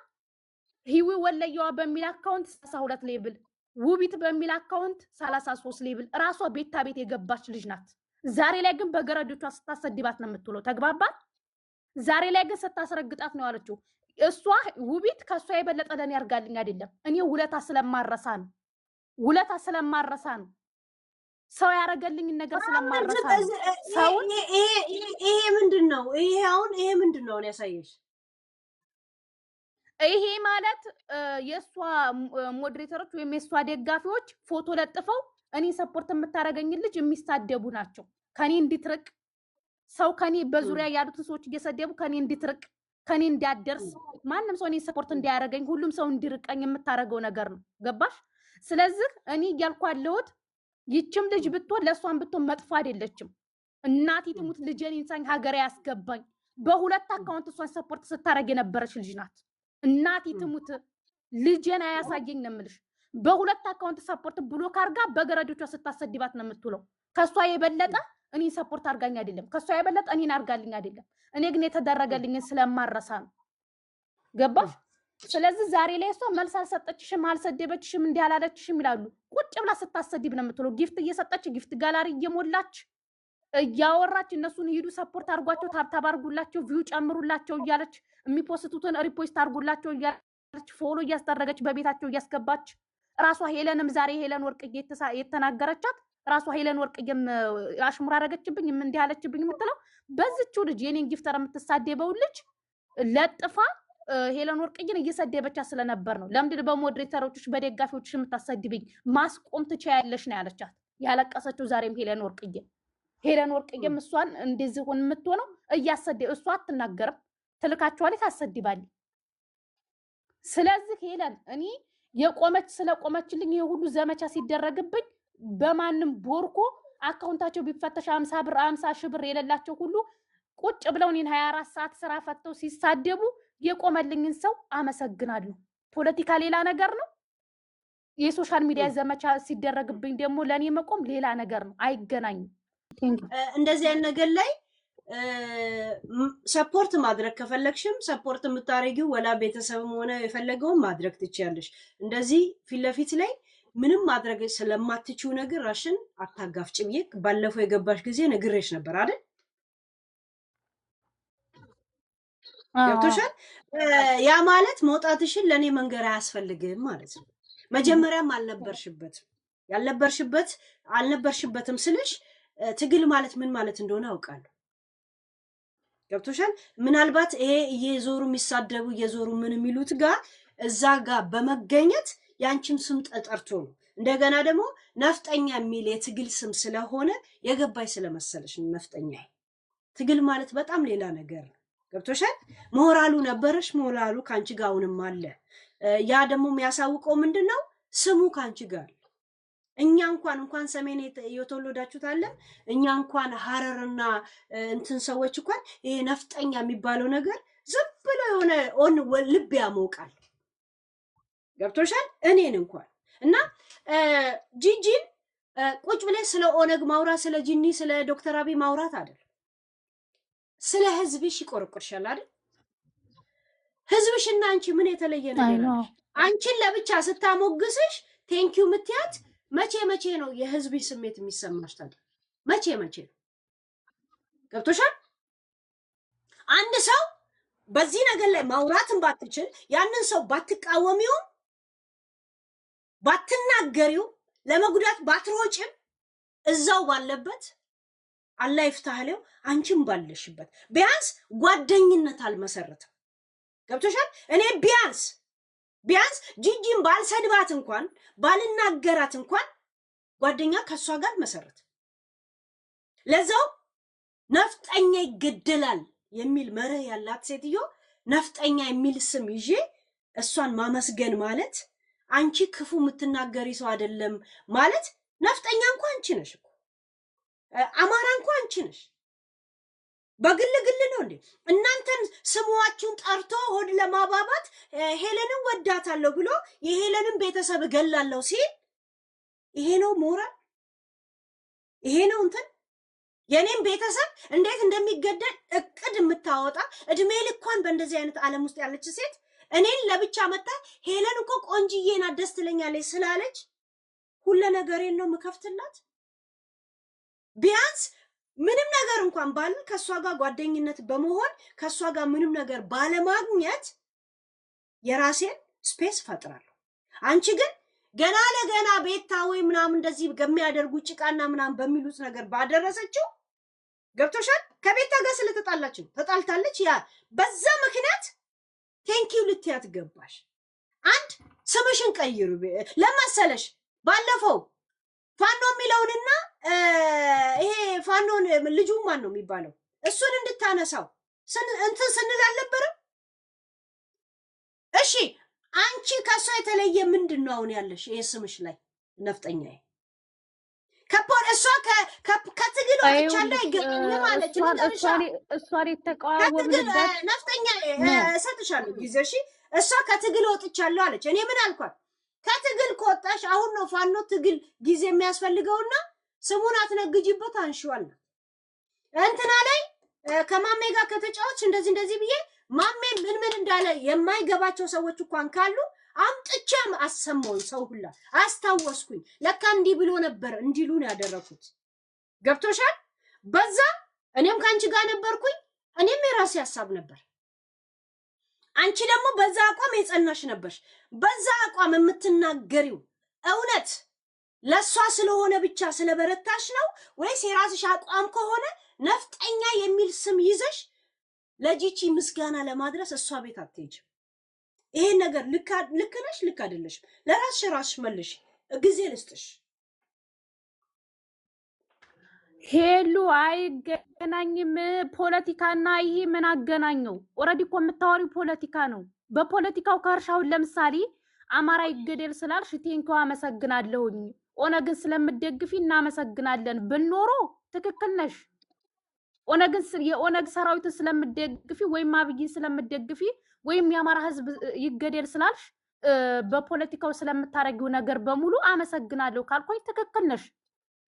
ሂዊ ወለየዋ በሚል አካውንት 32 ሌብል ውቢት በሚል አካውንት 33 ሌብል እራሷ ቤታ ቤት የገባች ልጅ ናት። ዛሬ ላይ ግን በገረዶቿ ስታሰድባት ነው የምትውለው። ተግባባን? ዛሬ ላይ ግን ስታስረግጣት ነው ያለችው። እሷ ውቢት ከእሷ የበለጠ ለኔ ያርጋልኝ አይደለም። እኔ ውለታ ስለማረሳ ነው። ውለታ ስለማረሳ ነው። ሰው ያረገልኝ ነገር ስለማረሳ ነው። ሰውን ይሄ ምንድነው? ይሄ ምንድነው ነው ያሳየሽ? ይሄ ማለት የእሷ ሞዴሬተሮች ወይም የእሷ ደጋፊዎች ፎቶ ለጥፈው እኔ ሰፖርት የምታረገኝ ልጅ የሚሳደቡ ናቸው። ከኔ እንድትርቅ ሰው ከኔ በዙሪያ ያሉትን ሰዎች እየሰደቡ ከኔ እንድትርቅ ከኔ እንዳደርስ ማንም ሰው እኔ ሰፖርት እንዲያረገኝ ሁሉም ሰው እንዲርቀኝ የምታረገው ነገር ነው። ገባሽ? ስለዚህ እኔ እያልኩ ያለሁት ይችም ልጅ ብትሆን ለእሷን ብትሆን መጥፎ አይደለችም። እናቴ ትሙት ልጄን ኢንሳኝ ሀገሬ ያስገባኝ በሁለት አካውንት እሷን ሰፖርት ስታረግ የነበረች ልጅ ናት። እናቴ ትሙት ልጄን አያሳየኝ ነው የምልሽ። በሁለት አካውንት ሰፖርት ብሎክ አርጋ በገረዶቿ ስታሰድባት ነው የምትውለው። ከሷ የበለጠ እኔ ሰፖርት አርጋኝ አይደለም፣ ከሷ የበለጠ እኔን አርጋልኝ አይደለም። እኔ ግን የተደረገልኝን ስለማረሳ ነው። ገባሽ? ስለዚህ ዛሬ ላይ እሷ መልስ አልሰጠችሽም፣ አልሰደበችሽም፣ እንዲህ አላለችሽም ይላሉ። ቁጭ ብላ ስታሰድብ ነው የምትውለው። ጊፍት እየሰጠች ጊፍት ጋላሪ እየሞላች እያወራች እነሱን ሂዱ ሰፖርት አርጓቸው፣ ታብታብ አርጉላቸው፣ ቪው ጨምሩላቸው እያለች የሚፖስቱትን ሪፖስት አርጉላቸው እያለች ፎሎ እያስደረገች በቤታቸው እያስገባች ራሷ ሄለንም ዛሬ ሄለን ወርቅዬ የተናገረቻት ራሱ ሄለን ወርቅዬም አሽሙራ አረገችብኝ ምን እንዲህ አለችብኝ የምትለው በዚችው ልጅ የኔን ጊፍተር የምትሳደበው ልጅ ለጥፋ ሄለን ወርቅዬን እየሰደበቻ ስለነበር ነው። ለምንድን በሞዴሬተሮችሽ በደጋፊዎችሽ የምታሰድብኝ ማስቆም ትችያለሽ ነው ያለቻት። ያለቀሰችው ዛሬም ሄለን ወርቅዬም እሷን እንደዚህ ሆን የምትሆነው እያሰደበ እሷ አትናገርም፣ ትልካቸዋለች፣ ታሰድባለች። ስለዚህ ሄለን እኔ የቆመች ስለቆመችልኝ ይሄ ሁሉ ዘመቻ ሲደረግብኝ በማንም ቦርኮ አካውንታቸው ቢፈተሽ 50 ብር 50 ሺህ ብር የሌላቸው ሁሉ ቁጭ ብለው እኔን 24 ሰዓት ስራ ፈተው ሲሳደቡ የቆመልኝን ሰው አመሰግናለሁ። ፖለቲካ ሌላ ነገር ነው። የሶሻል ሚዲያ ዘመቻ ሲደረግብኝ ደግሞ ለኔ መቆም ሌላ ነገር ነው። አይገናኙም። እንደዚህ አይነት ነገር ላይ ሰፖርት ማድረግ ከፈለግሽም ሰፖርት የምታረጊው ወላ ቤተሰብም ሆነ የፈለገውን ማድረግ ትችያለሽ። እንደዚህ ፊት ለፊት ላይ ምንም ማድረግ ስለማትችው ነገር ራሽን አታጋፍጭ ብዬ ባለፈው የገባሽ ጊዜ ነግሬሽ ነበር አይደል? ገብቶሻል? ያ ማለት መውጣትሽን ለኔ መንገር አያስፈልግም ማለት ነው። መጀመሪያም አልነበርሽበትም ስልሽ ትግል ማለት ምን ማለት እንደሆነ አውቃለሁ። ገብቶሻል? ምናልባት ይሄ እየዞሩ የሚሳደቡ እየዞሩ ምን የሚሉት ጋር እዛ ጋር በመገኘት ያንቺም ስም ተጠርቶ ነው። እንደገና ደግሞ ነፍጠኛ የሚል የትግል ስም ስለሆነ የገባይ ስለመሰለሽ ነፍጠኛ። ትግል ማለት በጣም ሌላ ነገር ነው። ገብቶሻል? ሞራሉ ነበረሽ፣ ሞራሉ ካንቺ ጋር አሁንም አለ። ያ ደግሞ የሚያሳውቀው ምንድነው? ስሙ ካንቺ ጋር እኛ እንኳን ሰሜን የተወለዳችሁት አለ እኛ እንኳን ሀረርና እንትን ሰዎች እንኳን ይሄ ነፍጠኛ የሚባለው ነገር ዝም ብሎ የሆነ ልብ ያሞቃል። ገብቶሻል? እኔን እንኳን እና ጂጂን ቁጭ ብለሽ ስለ ኦነግ ማውራት ስለ ጂኒ ስለ ዶክተር አብይ ማውራት አይደል፣ ስለ ህዝብሽ ይቆርቁርሻል አይደል? ህዝብሽና አንቺ ምን የተለየ ነገር አለ? አንቺን ለብቻ ስታሞግስሽ ቴንኪው ምትያት መቼ ነው የህዝብሽ ስሜት የሚሰማሽ ታዲያ? መቼ ነው? ገብቶሻል? አንድ ሰው በዚህ ነገር ላይ ማውራትን ባትችል ያንን ሰው ባትቃወሚው ባትናገሪው ለመጉዳት ባትሮጭም እዛው ባለበት አላህ ይፍታህለው አንቺም ባለሽበት ቢያንስ ጓደኝነት አልመሰረተም። ገብቶሻል? እኔ ቢያንስ ጂጂን ባልሰድባት እንኳን ባልናገራት እንኳን ጓደኛ ከሷ ጋር መሰረት ለዛው ነፍጠኛ ይገደላል የሚል መርህ ያላት ሴትዮ ነፍጠኛ የሚል ስም ይዤ እሷን ማመስገን ማለት አንቺ ክፉ የምትናገሪ ሰው አይደለም ማለት ነፍጠኛ እንኳን አንቺ ነሽ እኮ አማራ እንኳን አንቺ ነሽ። በግል ነው እንዴ እናንተን ስሙዋችሁን ጠርቶ ሆድ ለማባባት ሄለንን ወዳታለሁ ብሎ የሄለንን ቤተሰብ እገላለሁ ሲል ይሄ ነው ሞራል? ይሄ ነው እንትን የኔን ቤተሰብ እንዴት እንደሚገደል እቅድ የምታወጣ እድሜ ልኳን በእንደዚህ አይነት ዓለም ውስጥ ያለች ሴት እኔን ለብቻ መጣ ሄለን እኮ ቆንጂዬና ደስ ትለኛለች ስላለች ሁሉ ነገሬን ነው መከፍትላት። ቢያንስ ምንም ነገር እንኳን ባል ከሷ ጋር ጓደኝነት በመሆን ከሷ ጋር ምንም ነገር ባለማግኘት የራሴን ስፔስ ፈጥራለሁ። አንቺ ግን ገና ለገና ቤታ ወይ ምናምን እንደዚህ ገሚያደርጉ ጭቃና ምናምን በሚሉት ነገር ባደረሰችው ገብቶሻል? ከቤታ ጋር ተጣልታለች። ያ በዛ ምክንያት ቴንኪው ልትያት ገባሽ። አንድ ስምሽን ቀይሩ ለመሰለሽ ባለፈው ፋኖ የሚለውንና ይሄ ፋኖን ልጁ ማን ነው የሚባለው እሱን እንድታነሳው እንትን ስንል አልነበረም? እሺ አንቺ ከሷ የተለየ ምንድነው አሁን ያለሽ? ይሄ ስምሽ ላይ ነፍጠኛ እሷ ከትግል ወጥቻለሁ አይገባኝም ማለት ነው። እሷ የተቃወመበት ነፍጠኛ እሰጥሻለሁ ጊዜ። እሺ እሷ ከትግል ወጥቻለሁ አለች። እኔ ምን አልኳት? ከትግል ከወጣሽ አሁን ነው ፋኖ ትግል ጊዜ የሚያስፈልገውና ስሙን አትነግጂበት አንሺዋል። እንትና ላይ ከማሜ ጋር ከተጫወች እንደዚህ ብዬ ማሜ ምን እንዳለ የማይገባቸው ሰዎች እንኳን ካሉ አምጥቻም አሰማውን ሰው ሁላ አስታወስኩኝ። ለካ እንዲህ ብሎ ነበር እንዲሉን ያደረኩት። ገብቶሻል? በዛ እኔም ካንቺ ጋር ነበርኩኝ። እኔም የራሴ ሐሳብ ነበር። አንቺ ደግሞ በዛ አቋም የጸናሽ ነበርሽ። በዛ አቋም የምትናገሪው እውነት ለሷ ስለሆነ ብቻ ስለበረታሽ ነው ወይስ የራስሽ አቋም ከሆነ ነፍጠኛ የሚል ስም ይዘሽ ለጂጂ ምስጋና ለማድረስ እሷ ቤት አትሄጂም? ይሄን ነገር ልክ ነሽ ልክ አይደለሽም? ለራስሽ መልሽ፣ ጊዜ ልስጥሽ። ሄሉ አይገናኝም። ፖለቲካና ይሄ ምን አገናኘው? ኦልሬዲ እኮ የምታወሪው ፖለቲካ ነው። በፖለቲካው ከርሻውን ለምሳሌ አማራ ይገደል ስላልሽ ቴንኪው አመሰግናለሁኝ፣ ኦነግን ስለምትደግፊ እናመሰግናለን ብንኖሮ ትክክል ነሽ። ኦነግን የኦነግ ሰራዊትን ስለምትደግፊ ወይም አብይን ስለምትደግፊ ወይም የአማራ ህዝብ ይገደል ስላልሽ በፖለቲካው ስለምታረጊው ነገር በሙሉ አመሰግናለሁ ካልኩኝ ትክክል ነሽ።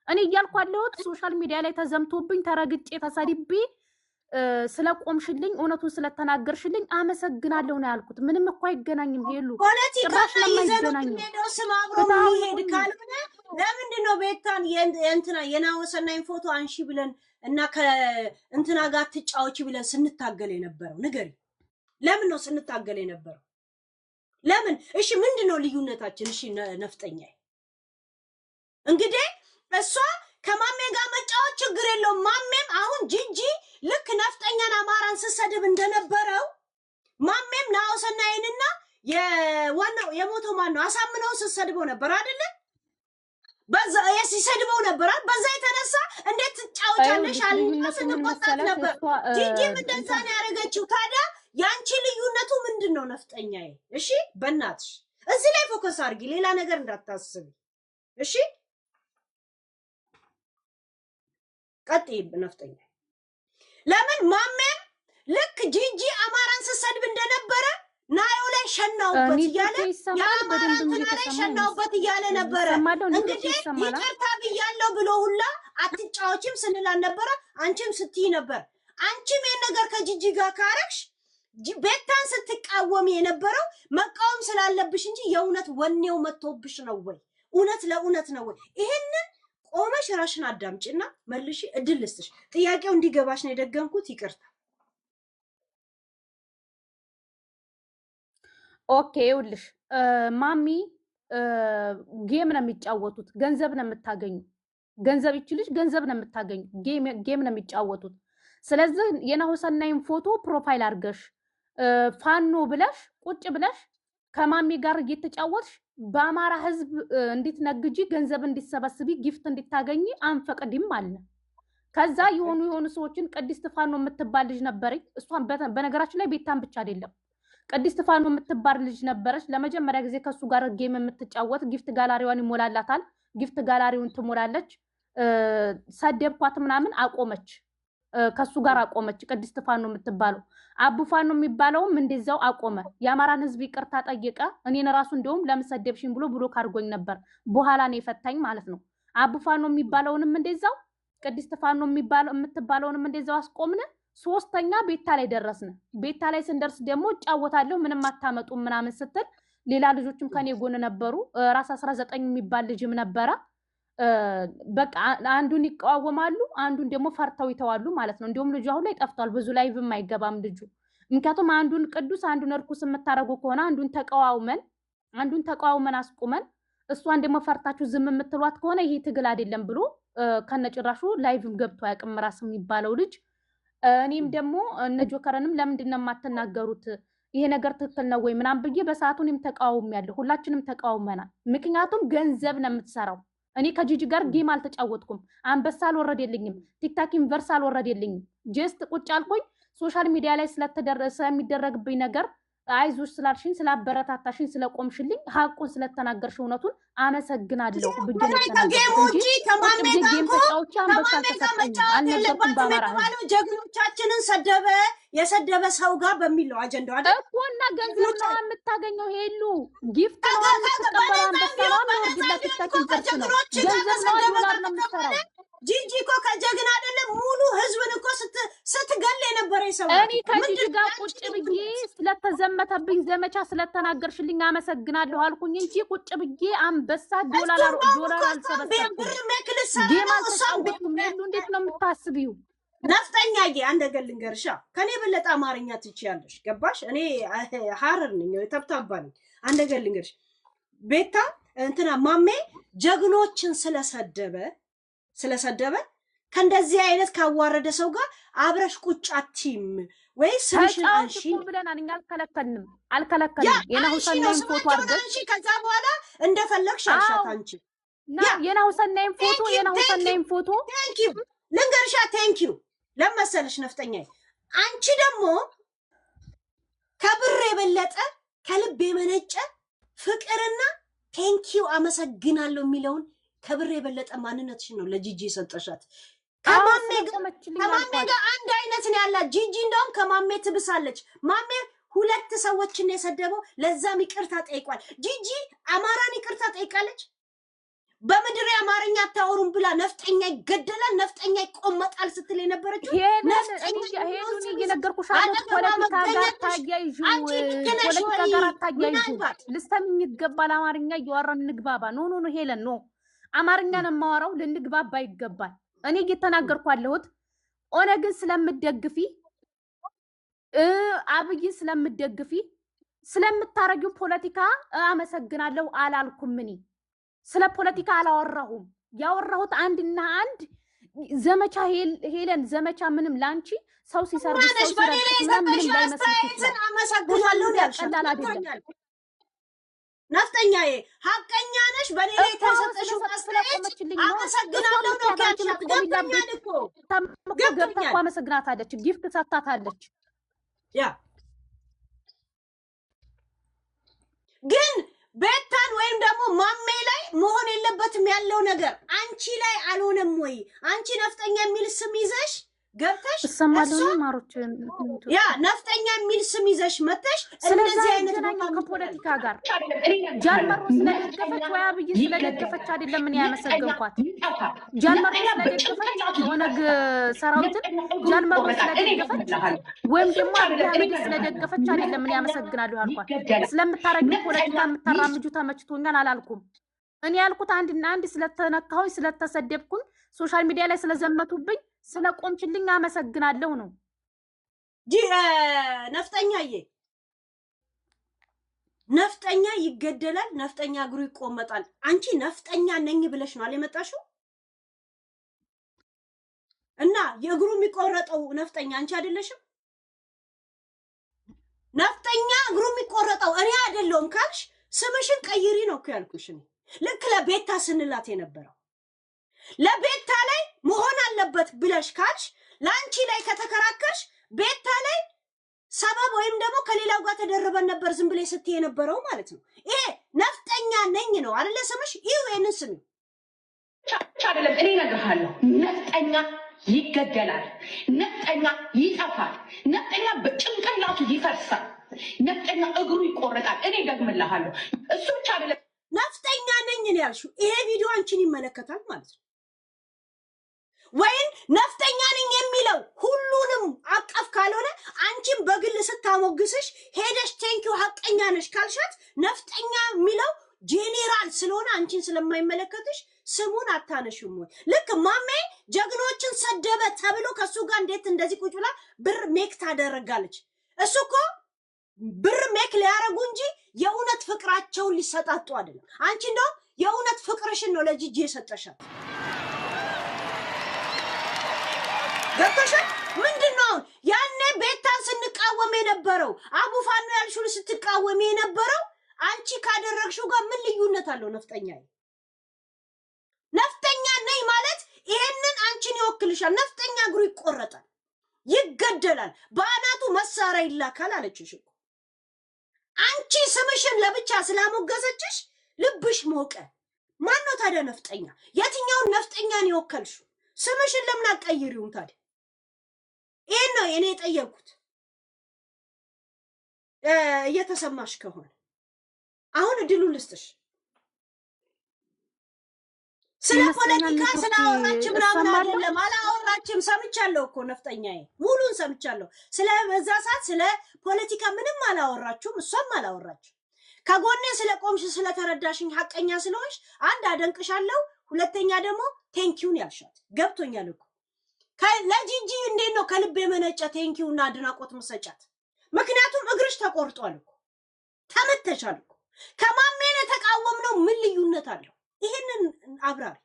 እኔ እያልኩ ያለሁት ሶሻል ሚዲያ ላይ ተዘምቶብኝ ተረግጬ ተሰድቤ ስለቆምሽልኝ እውነቱን ስለተናገርሽልኝ አመሰግናለሁ ነው ያልኩት። ምንም እኮ አይገናኝም። ሄሉ ፖለቲካ ይዘናኝ ስም አብሮ የሚሄድ ካልሆነ ለምንድን ነው ቤታን የእንትና የናወሰናይን ፎቶ አንሺ ብለን እና ከእንትና ጋር ትጫወቺ ብለን ስንታገል የነበረው? ንገሪ። ለምን ነው ስንታገል የነበረው? ለምን? እሺ ምንድነው ልዩነታችን? እሺ ነፍጠኛ እንግዲህ እሷ ከማሜ ጋር መጫወት ችግር የለውም። ማሜም አሁን ጂጂ ልክ ነፍጠኛን አማራን ስሰድብ እንደነበረው ማሜም ናወሰናይንና የዋናው የሞተው ማን ነው አሳምነው ስሰድበው ነበር አይደለ? በዛ ሲሰድበው ነበር። በዛ የተነሳ እንዴት ትጫወቻለሽ አልና ስንቆጣት ነበር። ጂጂ እንደዛ ነው ያደረገችው። ታዲያ ያንቺ ልዩነቱ ምንድነው ነፍጠኛዬ? እሺ በእናትሽ እዚህ ላይ ፎከስ አድርጊ፣ ሌላ ነገር እንዳታስቢ እሺ። ቀጥይ ነፍጠኛ። ለምን ማሜም ልክ ጂጂ አማራን ስሰድብ እንደነበረ ናዮ ላይ ሸናውበት እያለ የአማራን ላይ ሸናውበት እያለ ነበረ። እንግዲህ ይቅርታ ብያለሁ ብሎ ሁላ አትጫወችም ስንላል ነበረ። አንቺም ስትይ ነበር። አንቺም ይሄን ነገር ከጂጂ ጋር ካረክሽ ቤታን ስትቃወም የነበረው መቃወም ስላለብሽ እንጂ የእውነት ወኔው መጥቶብሽ ነው ወይ? እውነት ለእውነት ነው ወይ? ይሄንን ቆመሽ ራሽን አዳምጪና መልሺ። እድል ልስጥሽ። ጥያቄው እንዲገባሽ ነው የደገምኩት። ይቅርታ። ኦኬ ይኸውልሽ ማሚ ጌም ነው የሚጫወቱት፣ ገንዘብ ነው የምታገኙ። ገንዘብ ይችልሽ ገንዘብ ነው የምታገኙ። ጌም ነው የሚጫወቱት። ስለዚህ የናሁሰናይን ፎቶ ፕሮፋይል አድርገሽ ፋኖ ብለሽ ቁጭ ብለሽ ከማሚ ጋር እየተጫወትሽ በአማራ ህዝብ እንድትነግጂ ገንዘብ እንድትሰበስቢ ጊፍት እንድታገኝ አንፈቅድም አለ። ከዛ የሆኑ ሰዎችን ቅድስት ፋኖ የምትባል ልጅ ነበረች። እሷን በነገራችን ላይ ቤታን ብቻ አይደለም ቅድስት ፋኖ የምትባል ልጅ ነበረች። ለመጀመሪያ ጊዜ ከሱ ጋር ጌም የምትጫወት ጊፍት ጋላሪዋን ይሞላላታል። ጊፍት ጋላሪውን ትሞላለች። ሰደብኳት ምናምን አቆመች። ከሱ ጋር አቆመች። ቅድስት ፋኖ የምትባለው አቡ ፋኖ የሚባለውም እንደዛው አቆመ። የአማራን ህዝብ ይቅርታ ጠየቀ። እኔን ራሱ እንደውም ለምሰደብሽኝ ብሎ ብሎክ አድርጎኝ ነበር። በኋላ ነው የፈታኝ ማለት ነው። አቡ ፋኖ የሚባለውንም እንደዛው ቅድስት ፋኖ የምትባለውንም እንደዛው አስቆምን። ሶስተኛ ቤታ ላይ ደረስን። ቤታ ላይ ስንደርስ ደግሞ እጫወታለሁ ምንም አታመጡም ምናምን ስትል ሌላ ልጆችም ከኔ ጎን ነበሩ። ራስ 19 የሚባል ልጅም ነበረ። በቃ አንዱን ይቃወማሉ፣ አንዱን ደግሞ ፈርተው ይተዋሉ ማለት ነው። እንዲሁም ልጁ አሁን ላይ ጠፍቷል። ብዙ ላይቭም አይገባም ልጁ። ምክንያቱም አንዱን ቅዱስ አንዱን እርኩስ የምታረጉ ከሆነ አንዱን ተቃውመን አስቁመን እሷን ደግሞ ፈርታችሁ ዝም የምትሏት ከሆነ ይሄ ትግል አይደለም ብሎ ከነጭራሹ ላይቭም ገብቶ አያውቅም ራስ የሚባለው ልጅ። እኔም ደግሞ እነ ጆከረንም ለምንድን ነው የማትናገሩት ይሄ ነገር ትክክል ነው ወይ ምናምን ብዬ በሰዓቱ እኔም ተቃውሜያለሁ። ሁላችንም ተቃውመናል። ምክንያቱም ገንዘብ ነው የምትሰራው። እኔ ከጂጂ ጋር ጌም አልተጫወትኩም። አንበሳ አልወረደልኝም። ቲክታክ ዩኒቨርስ አልወረደልኝም። ጀስት ቁጭ አልኩኝ። ሶሻል ሚዲያ ላይ ስለሚደረግብኝ ነገር አይዞሽ ስላልሽኝ፣ ስላበረታታሽኝ፣ ስለቆምሽልኝ፣ ሀቁን ስለተናገርሽ እውነቱን አመሰግናለሁ ብዬ ነው እንጂ ጌም ተጫውቼ አንበሳ አልተሰጠኝም አልነበርኩም። በአማራ ጀግኖቻችንን የሰደበ ሰው ጋር በሚል ነው አጀንዳው አይደል እኮ። እና ገንዘብ ነው የምታገኘው። ሄሉ ጊፍት ነው የምትቀበለው። አንበሳ ነው የሚወርድላት። ቲክታክ ዩኒቨርስ ነው ገንዘብ ነው ዶላር ነው የምትሰራው። ጂጂ እኮ ከጀግና አይደለም ሙሉ ህዝብን እኮ ስትገል የነበረ ሰው። እኔ ከጂጂ ጋር ቁጭ ብዬ ስለተዘመተብኝ ዘመቻ ስለተናገርሽልኝ አመሰግናለሁ አልኩኝ እንጂ ቁጭ ብዬ አንበሳ ዶላር አልሰበሰብኩም። ጌም አልተጫወትኩም። ሄሉ እንዴት ነው የምታስቢው? ነፍጠኛዬ አንድ ነገር ልንገርሻ፣ ከኔ በለጠ አማርኛ ትችያለሽ። ገባሽ? እኔ ሀረር ነኝ፣ ተብታባ ነኝ። አንድ ነገር ልንገርሽ ቤታ፣ እንትና ማሜ ጀግኖችን ስለሰደበ ከእንደዚህ አይነት ካዋረደ ሰው ጋር አብረሽ ቁጭ አትይም ወይ ስምሽን አንሺ ብለናል። እኛ አልከለከልንም። የናሁሰናይን ፎቶ አድርገሽ ከዛ በኋላ እንደፈለግሽ አልሻት አንቺ የናሁሰናይን ፎቶ ቴንኪው ልንገርሻ ቴንኪው ለመሰለሽ ነፍጠኛዬ አንቺ ደግሞ ከብር የበለጠ ከልብ የመነጨ ፍቅርና ቴንኪው አመሰግናለሁ የሚለውን ከብር የበለጠ ማንነትሽ ነው ለጂጂ የሰጠሻት። ከማሜ ጋር አንድ አይነት ነው ያላት ጂጂ። እንደውም ከማሜ ትብሳለች። ማሜ 2 ሰዎችን የሰደበው ለዛም ይቅርታ ጠይቋል። ጂጂ አማራን ይቅርታ ጠይቃለች። በምድር አማርኛ አታወሩም ብላ ነፍጠኛ ይገደላል፣ ነፍጠኛ ይቆመጣል ስትል የነበረችው ሄዱን እየነገርኩሽ ፖለቲካ ጋር ታያይዡ ልስተምኝ ይገባል። አማርኛ እያወራን እንግባባ። ኖ ሄለን ኖ አማርኛን የማወራው ልንግባባ ይገባል። እኔ እየተናገርኩ ያለሁት ኦነግን ስለምደግፊ አብይን ስለምደግፊ ስለምታረጊው ፖለቲካ አመሰግናለሁ አላልኩም። እኔ ስለ ፖለቲካ አላወራሁም። ያወራሁት አንድና አንድ ዘመቻ ሄለን ዘመቻ ምንም ላንቺ ሰው ሲሰርብሽ ሰው ሲሰርብሽ ምንም ላይመስልሽ ይችላል። አመሰግናለሁ ያልቀላል አይደለም። ነፍጠኛዬ ሀቀኛ ነሽ። በኔ ላይ ተሰጠሽው አስተያየት አመሰግናለሁ ነው ያልሻት። ገብቶኛል እኮ ገብታ እኮ አመሰግናታለች። ጊፍት ሰጥታታለች። ያ ግን ቤታን ወይም ደግሞ ማሜ ላይ መሆን የለበትም ያለው ነገር አንቺ ላይ አልሆነም ወይ? አንቺ ነፍጠኛ የሚል ስም ይዘሽ ገብተሽ እሰማለሁ ማሮች ያ ነፍጠኛ የሚል ስም ይዘሽ መተሽ እንደዚህ አይነት ነው ከፖለቲካ ጋር ጃልመሮ ስለደገፈች ወይ አብይ ስለደገፈች አይደለም ምን ያመሰግንኳት። ጃልመሮ ስለደገፈች ኦነግ ሰራዊትን ጃልመሮ ስለደገፈች ወይም ደግሞ አብይ አህመድ ስለደገፈች አይደለም ምን ያመሰግናለሁ አልኳት። ስለምታረጊው ፖለቲካ የምታራምጁ ተመችቶኛል አላልኩም። እኔ ያልኩት አንድና አንድ ስለተነካሁኝ ስለተሰደብኩኝ ሶሻል ሚዲያ ላይ ስለዘመቱብኝ ስለቆምችልኝ አመሰግናለሁ ነው። ነፍጠኛዬ ነፍጠኛ ይገደላል፣ ነፍጠኛ እግሩ ይቆመጣል። አንቺ ነፍጠኛ ነኝ ብለሽ ነው አልመጣሽው እና የእግሩ የሚቆረጠው ነፍጠኛ አንቺ አይደለሽም። ነፍጠኛ እግሩ የሚቆረጠው እኔ አይደለሁም ካልሽ ስምሽን ቀይሪ ነው እኮ ያልኩሽ። ልክ ለቤታ ስንላት የነበረው ለቤታ ላይ መሆን አለበት ብለሽ ካልሽ ለአንቺ ላይ ከተከራከርሽ ቤታ ላይ ሰበብ ወይም ደግሞ ከሌላው ጋር ተደርበን ነበር ዝም ብለሽ ስትይ የነበረው ማለት ነው። ይሄ ነፍጠኛ ነኝ ነው አይደለ ስምሽ? ይሄንን ስሚ አይደለም እኔ እነግርሃለሁ። ነፍጠኛ ይገደላል፣ ነፍጠኛ ይጠፋል፣ ነፍጠኛ በጭንቅላቱ ይፈርሳል፣ ነፍጠኛ እግሩ ይቆረጣል። እኔ ደግምልሃለሁ። እሱ ብቻ አይደለም ነፍጠኛ ነኝ ነው ያልሽው። ይሄ ቪዲዮ አንቺን ይመለከታል ማለት ነው። ወይን ነፍጠኛ ነኝ የሚለው ሁሉንም አቀፍ ካልሆነ አንቺን በግል ስታሞግስሽ ሄደሽ ቴንኪው ሀቀኛ ነሽ ካልሻት ነፍጠኛ የሚለው ጄኔራል ስለሆነ አንቺን ስለማይመለከትሽ ስሙን አታነሽም ወይ? ልክ ማሜ ጀግኖችን ሰደበ ተብሎ ከሱ ጋር እንዴት እንደዚህ ቁጭ ብላ ብር ሜክ ታደረጋለች? እሱ እኮ ብር ሜክ ሊያረጉ እንጂ የእውነት ፍቅራቸውን ሊሰጣጡ አይደለም። አንቺ እንደው የእውነት ፍቅርሽን ነው ለጂጂ የሰጠሻት። ገብቶሻል? ምንድነው ያኔ ቤታን ስንቃወም የነበረው አቡፋኖ ያልሽውን ስትቃወም የነበረው አንቺ ካደረግሽው ጋር ምን ልዩነት አለው? ነፍጠኛ ነኝ ማለት ይሄንን አንቺን ይወክልሻል። ነፍጠኛ እግሩ ይቆረጣል፣ ይገደላል፣ በአናቱ መሳሪያ ይላካል አለችሽ እኮ። አንቺ ስምሽን ለብቻ ስላሞገሰችሽ ልብሽ ሞቀ። ማን ነው ታዲያ ነፍጠኛ? የትኛውን ነፍጠኛን ይወከልሽው? ስምሽን ለምን አትቀይሪውም ታዲያ? ይሄን ነው እኔ የጠየቅኩት። እየተሰማሽ ከሆነ አሁን እድሉን ልስጥሽ። ስለ ፖለቲካ ስላወራች ምናምን አይደለም፣ አላወራችም። ሰምቻለሁ እኮ ነፍጠኛዬ፣ ሙሉን ሰምቻለሁ። ስለ በዛ ሰዓት ስለ ፖለቲካ ምንም አላወራችሁም፣ እሷም አላወራችም። ከጎኔ ስለቆምሽ ስለተረዳሽኝ ሀቀኛ ስለሆንሽ አንድ አደንቅሻለሁ፣ ሁለተኛ ደግሞ ቴንኪውን ያልሻት ገብቶኛል እኮ። ለጂጂ እንዴት ነው ከልብ የመነጨ ቴንኪውና አድናቆት መሰጫት? ምክንያቱም እግርሽ ተቆርጧል እኮ ተመተሻል እኮ። ከማሜ ነው ከተቃወምነው ምን ልዩነት አለው? ይሄንን አብራር።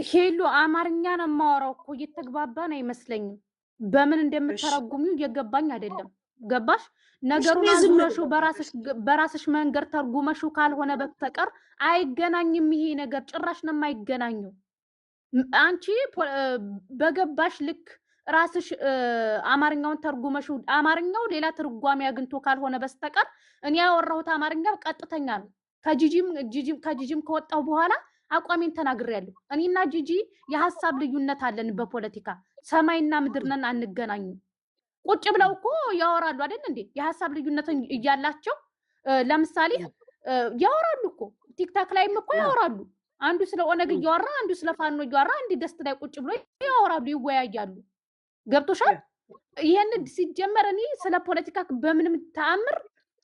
ሄሎ አማርኛ ነው የማወራው እኮ እየተግባባን አይመስለኝም። በምን እንደምትተረጉሚው እየገባኝ አይደለም። ገባሽ? ነገሩን አዙረሽው በራስሽ መንገድ ተርጉመሽው ካልሆነ በስተቀር አይገናኝም። ይሄ ነገር ጭራሽ ነው የማይገናኘው። አንቺ በገባሽ ልክ ራስሽ አማርኛውን ተርጉመሽው አማርኛው ሌላ ትርጓሜ አግኝቶ ካልሆነ በስተቀር እኔ ያወራሁት አማርኛ ቀጥተኛ ነው። ከጂጂም ከወጣው በኋላ አቋሜን ተናግሬያለሁ። እኔና ጂጂ የሐሳብ ልዩነት አለን በፖለቲካ ሰማይና ምድር ነን፣ አንገናኙም። ቁጭ ብለው እኮ ያወራሉ አይደል እንዴ? የሐሳብ ልዩነት እያላቸው ለምሳሌ ያወራሉ እኮ ቲክታክ ላይም እኮ ያወራሉ። አንዱ ስለ ኦነግ እያወራ አንዱ ስለ ፋኖ እያወራ አንድ ደስት ላይ ቁጭ ብሎ ያወራሉ፣ ይወያያሉ። ገብቶሻል? ይሄን ሲጀመር እኔ ስለ ፖለቲካ በምንም ተአምር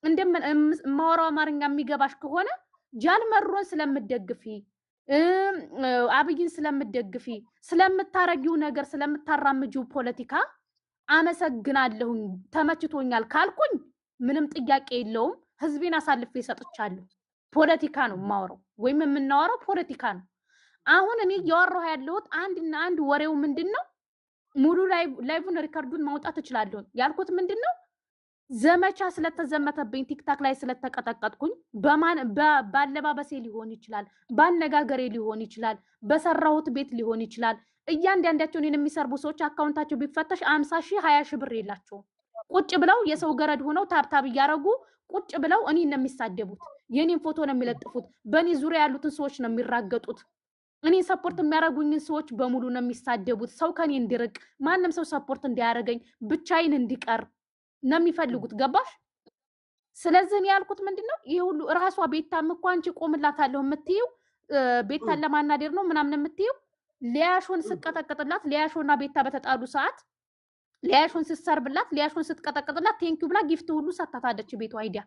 እንደማወራው አማርኛ የሚገባሽ ከሆነ ጃልመሮን ስለምደግፊ አብይን ስለምደግፊ ስለምታረጊው ነገር ስለምታራምጂው ፖለቲካ አመሰግናለሁኝ ተመችቶኛል ካልኩኝ ምንም ጥያቄ የለውም። ህዝቤን አሳልፌ ሰጥቻለሁ። ፖለቲካ ነው የማወራው ወይም የምናወራው ፖለቲካ ነው። አሁን እኔ እያወራሁ ያለሁት አንድና አንድ ወሬው ምንድነው? ሙሉ ላይቭን ሪከርዱን ማውጣት እችላለሁ። ያልኩት ምንድነው? ዘመቻ ስለተዘመተብኝ ቲክታክ ላይ ስለተቀጠቀጥኩኝ ባለባበሴ ሊሆን ይችላል፣ ባነጋገሬ ሊሆን ይችላል፣ በሰራሁት ቤት ሊሆን ይችላል። እያንዳንዳቸው እኔን የሚሰርቡ ሰዎች አካውንታቸው ቢፈተሽ 50 ሺህ 20 ሺህ ብር የላቸውም። ቁጭ ብለው የሰው ገረድ ሆነው ታብታብ እያረጉ ቁጭ ብለው እኔን ነው የሚሳደቡት፣ የኔን ፎቶ ነው የሚለጥፉት፣ በእኔ ዙሪያ ያሉትን ሰዎች ነው የሚራገጡት። እኔን ሰፖርት የሚያደርጉኝን ሰዎች በሙሉ ነው የሚሳደቡት። ሰው ከኔ እንዲርቅ፣ ማንም ሰው ሰፖርት እንዲያደርገኝ፣ ብቻዬን እንዲቀር ነው የሚፈልጉት። ገባሽ? ስለዚህ እኔ ያልኩት ምንድነው ይሄ ሁሉ ራሷ ቤታም እኮ አንቺ ቆምላታለሁ የምትይው ቤታን ለማናደር ነው ምናምን የምትይው ሊያሾን ስቀጠቅጥላት ሊያሾና ቤታ በተጣሉ ሰዓት ሊያሾን ስትሰርብላት ሊያሾን ስትቀጠቅጥላት ቴንኪው ብላ ጊፍት ሁሉ ሰጣታለች። ቤቷ አይዲያ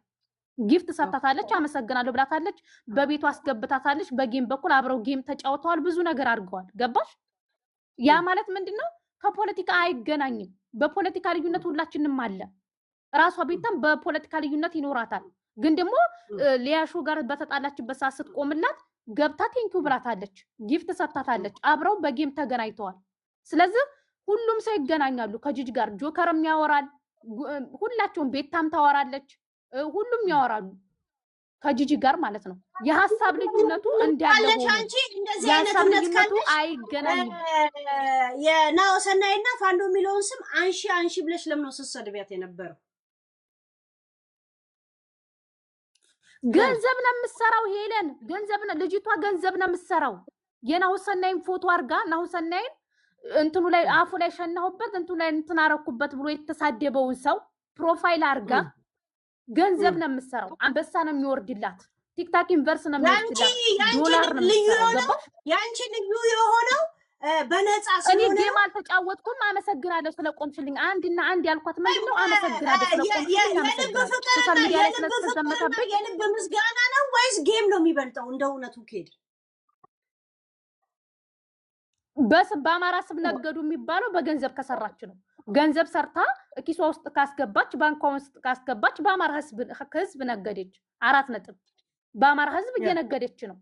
ጊፍት ሰጣታለች። አመሰግናለሁ ብላታለች። በቤቷ አስገብታታለች። በጌም በኩል አብረው ጌም ተጫውተዋል። ብዙ ነገር አድርገዋል። ገባሽ? ያ ማለት ምንድነው ከፖለቲካ አይገናኝም። በፖለቲካ ልዩነት ሁላችንም አለ። ራሷ ቤታም በፖለቲካ ልዩነት ይኖራታል። ግን ደግሞ ሊያሾ ጋር በተጣላችበት ሰዓት ስትቆምላት ገብታ ቴንኪው ብላታለች። ጊፍት ሰጣታለች። አብረው በጌም ተገናኝተዋል። ስለዚህ ሁሉም ሰው ይገናኛሉ ከጂጂ ጋር። ጆከርም ያወራል፣ ሁላቸውም ቤታም ታወራለች፣ ሁሉም ያወራሉ ከጂጂ ጋር ማለት ነው። የሐሳብ ልዩነቱ እንዳለ ሆኖ አንቺ እንደዚህ አይነት የሐሳብ እምነት ልዩነቱ ካለሽ አይገናኝም። የናኦሰናይና ፋንዶ የሚለውን ስም አንሺ ብለሽ ለምን ነው ስትሰድቢያት የነበረው? ገንዘብ ነው የምትሰራው ሄለን፣ ገንዘብ ነው ልጅቷ፣ ገንዘብ ነው የምትሰራው። የናኦሰናይን ፎቶ አርጋ ናኦሰናይን እንትኑ ላይ አፉ ላይ ሸናሁበት እንትኑ ላይ እንትን አረኩበት ብሎ የተሳደበውን ሰው ፕሮፋይል አርጋ ገንዘብ ነው የምትሰራው። አንበሳ ነው የሚወርድላት፣ ቲክታክ ዩኒቨርስ ነው የሚወርድላት፣ ዶላር ነው የምትሰራው። ያንቺ ልዩ የሆነው በነፃ እኔ ስለሆነ ጌም አልተጫወትኩም። አመሰግናለሁ ስለቆምሽልኝ። አንድና አንድ ያልኳት ምንድነው አመሰግናለሁ ስለቆምሽልኝ። የልብ ፍቅር የልብ ምስጋና ነው ወይስ ጌም ነው የሚበልጠው? እንደ እውነቱ ከሄድ በአማራ ስም ነገዱ የሚባለው በገንዘብ ከሰራች ነው። ገንዘብ ሰርታ ኪሷ ውስጥ ካስገባች፣ ባንኳ ውስጥ ካስገባች በአማራ ህዝብ ነገደች። 4 ነጥብ። በአማራ ህዝብ እየነገደች ነው።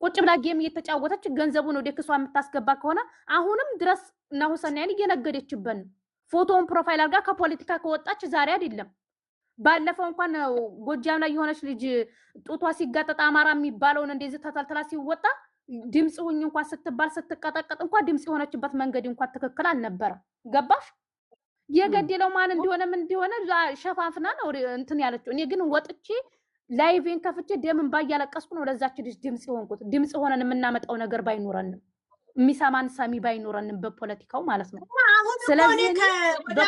ቁጭ ብላ ጌም እየተጫወተች ገንዘቡን ወደ ኪሷ የምታስገባ ከሆነ አሁንም ድረስ ናኦሰናይን እየነገደችበት ነው። ፎቶውን ፕሮፋይል አድርጋ ከፖለቲካ ከወጣች ዛሬ አይደለም። ባለፈው እንኳን ጎጃም ላይ የሆነች ልጅ ጡቷ ሲጋጠጥ አማራ የሚባለውን እንደዚህ ተተልተላ ሲወጣ ድምጽ ሁኝ እንኳን ስትባል ስትቀጠቀጥ እንኳን ድምጽ የሆነችበት መንገድ እንኳን ትክክል አልነበረ። ገባሽ? የገደለው ማን እንደሆነ ምን እንደሆነ ሸፋፍና ነው እንትን ያለችው። እኔ ግን ወጥቼ ላይቬን ከፍቼ ደምን ባያለቀስኩ ነው ለዛች ልጅ ድምጽ ሆንኩት። ድምጽ ሆነን የምናመጣው ነገር ባይኖረንም የሚሰማን ሰሚ ባይኖረንም በፖለቲካው ማለት ነው። ስለዚህ ወደ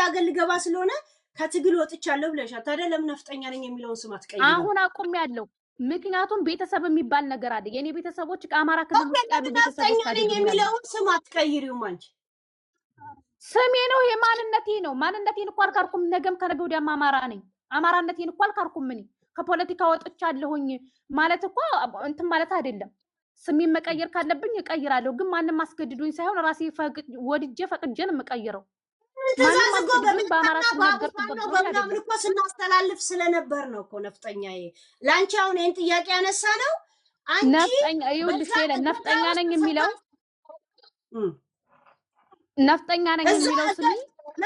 አገር ልገባ ስለሆነ ከትግል ወጥቻለሁ ብለሻል። ታዲያ ለምን ነፍጠኛ ነኝ የሚለውን ስም አትቀይሪም? አሁን አቁሜያለሁ። ምክንያቱም ቤተሰብ የሚባል ነገር አለ። የኔ ቤተሰቦች ከአማራ ክልል ውስጥ ያሉ ቤተሰቦች አሉ። የሚለውን ስም አትቀይሪውም አንቺ። ስሜ ነው፣ የማንነቴ ነው። ማንነቴን እኮ አልካርኩም። ነገም ከነገ ወዲያም አማራ ነኝ። አማራነቴን እኮ አልካርኩም። እኔ ከፖለቲካ ወጥቻለሁኝ ማለት እኮ እንትን ማለት አይደለም። ስሜን መቀየር ካለብኝ እቀይራለሁ። ግን ማንም አስገድዶኝ ሳይሆን ራሴ ወድጄ ፈቅጄ ነው የምቀይረው። ትእዛዝ እኮ በአማራ በመጣና ሲነገርበት ነው በምናምን እኮ ስናስተላልፍ ስለነበር ነው እኮ ነፍጠኛዬ። ላንቺ አሁን ይሄን ጥያቄ ያነሳ ነው አንቺ ነፍጠኛ ይኸውልሽ፣ ነፍጠኛ ነኝ የሚለው ነፍጠኛ ነኝ የሚለው ስሚ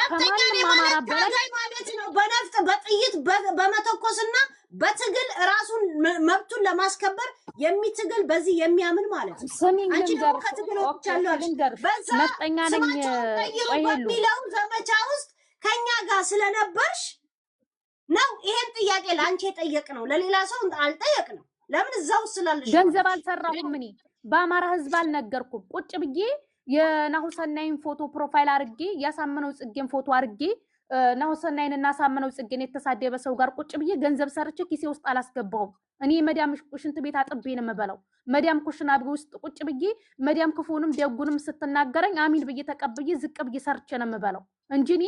ከማንም አማራ በላይ ማለት ነው። በነፍጥ በጥይት በመተኮስና በትግል ራሱን መብቱን ለማስከበር የሚትግል በዚህ የሚያምን ማለት ነው። ስሚኝ አንቺ ደግሞ ልንገርሽ፣ ከትግል ኦኬ ወጥቻለሁ ልንገርሽ፣ በዛ ነፍጠኛ ነኝ በሚለው ዘመቻ ውስጥ ከኛ ጋር ስለነበርሽ ነው ይሄን ጥያቄ ለአንቺ የጠየቅ ነው። ለሌላ ሰው አልጠየቅ ነው። ለምን እዛው ስላለሽ ገንዘብ አልሰራሁም። እኔ በአማራ ህዝብ አልነገርኩም። ቁጭ ብዬ የናሁሰናይን ፎቶ ፕሮፋይል አርጌ ያሳመነው ጽጌን ፎቶ አርጌ ናሁሰናይን እና ሳመነው ጽጌን የተሳደበ ሰው ጋር ቁጭ ብዬ ገንዘብ ሰርቼ ኪሴ ውስጥ አላስገባሁም። እኔ መዳም ሽንት ቤት አጥቤ ነው የምበላው። መዳም ኩሽና ውስጥ ቁጭ ብዬ መዳም ክፉንም ደጉንም ስትናገረኝ አሚን ብዬ ተቀብዬ ዝቅ ብዬ ሰርቼ ነው የምበላው እንጂ እኔ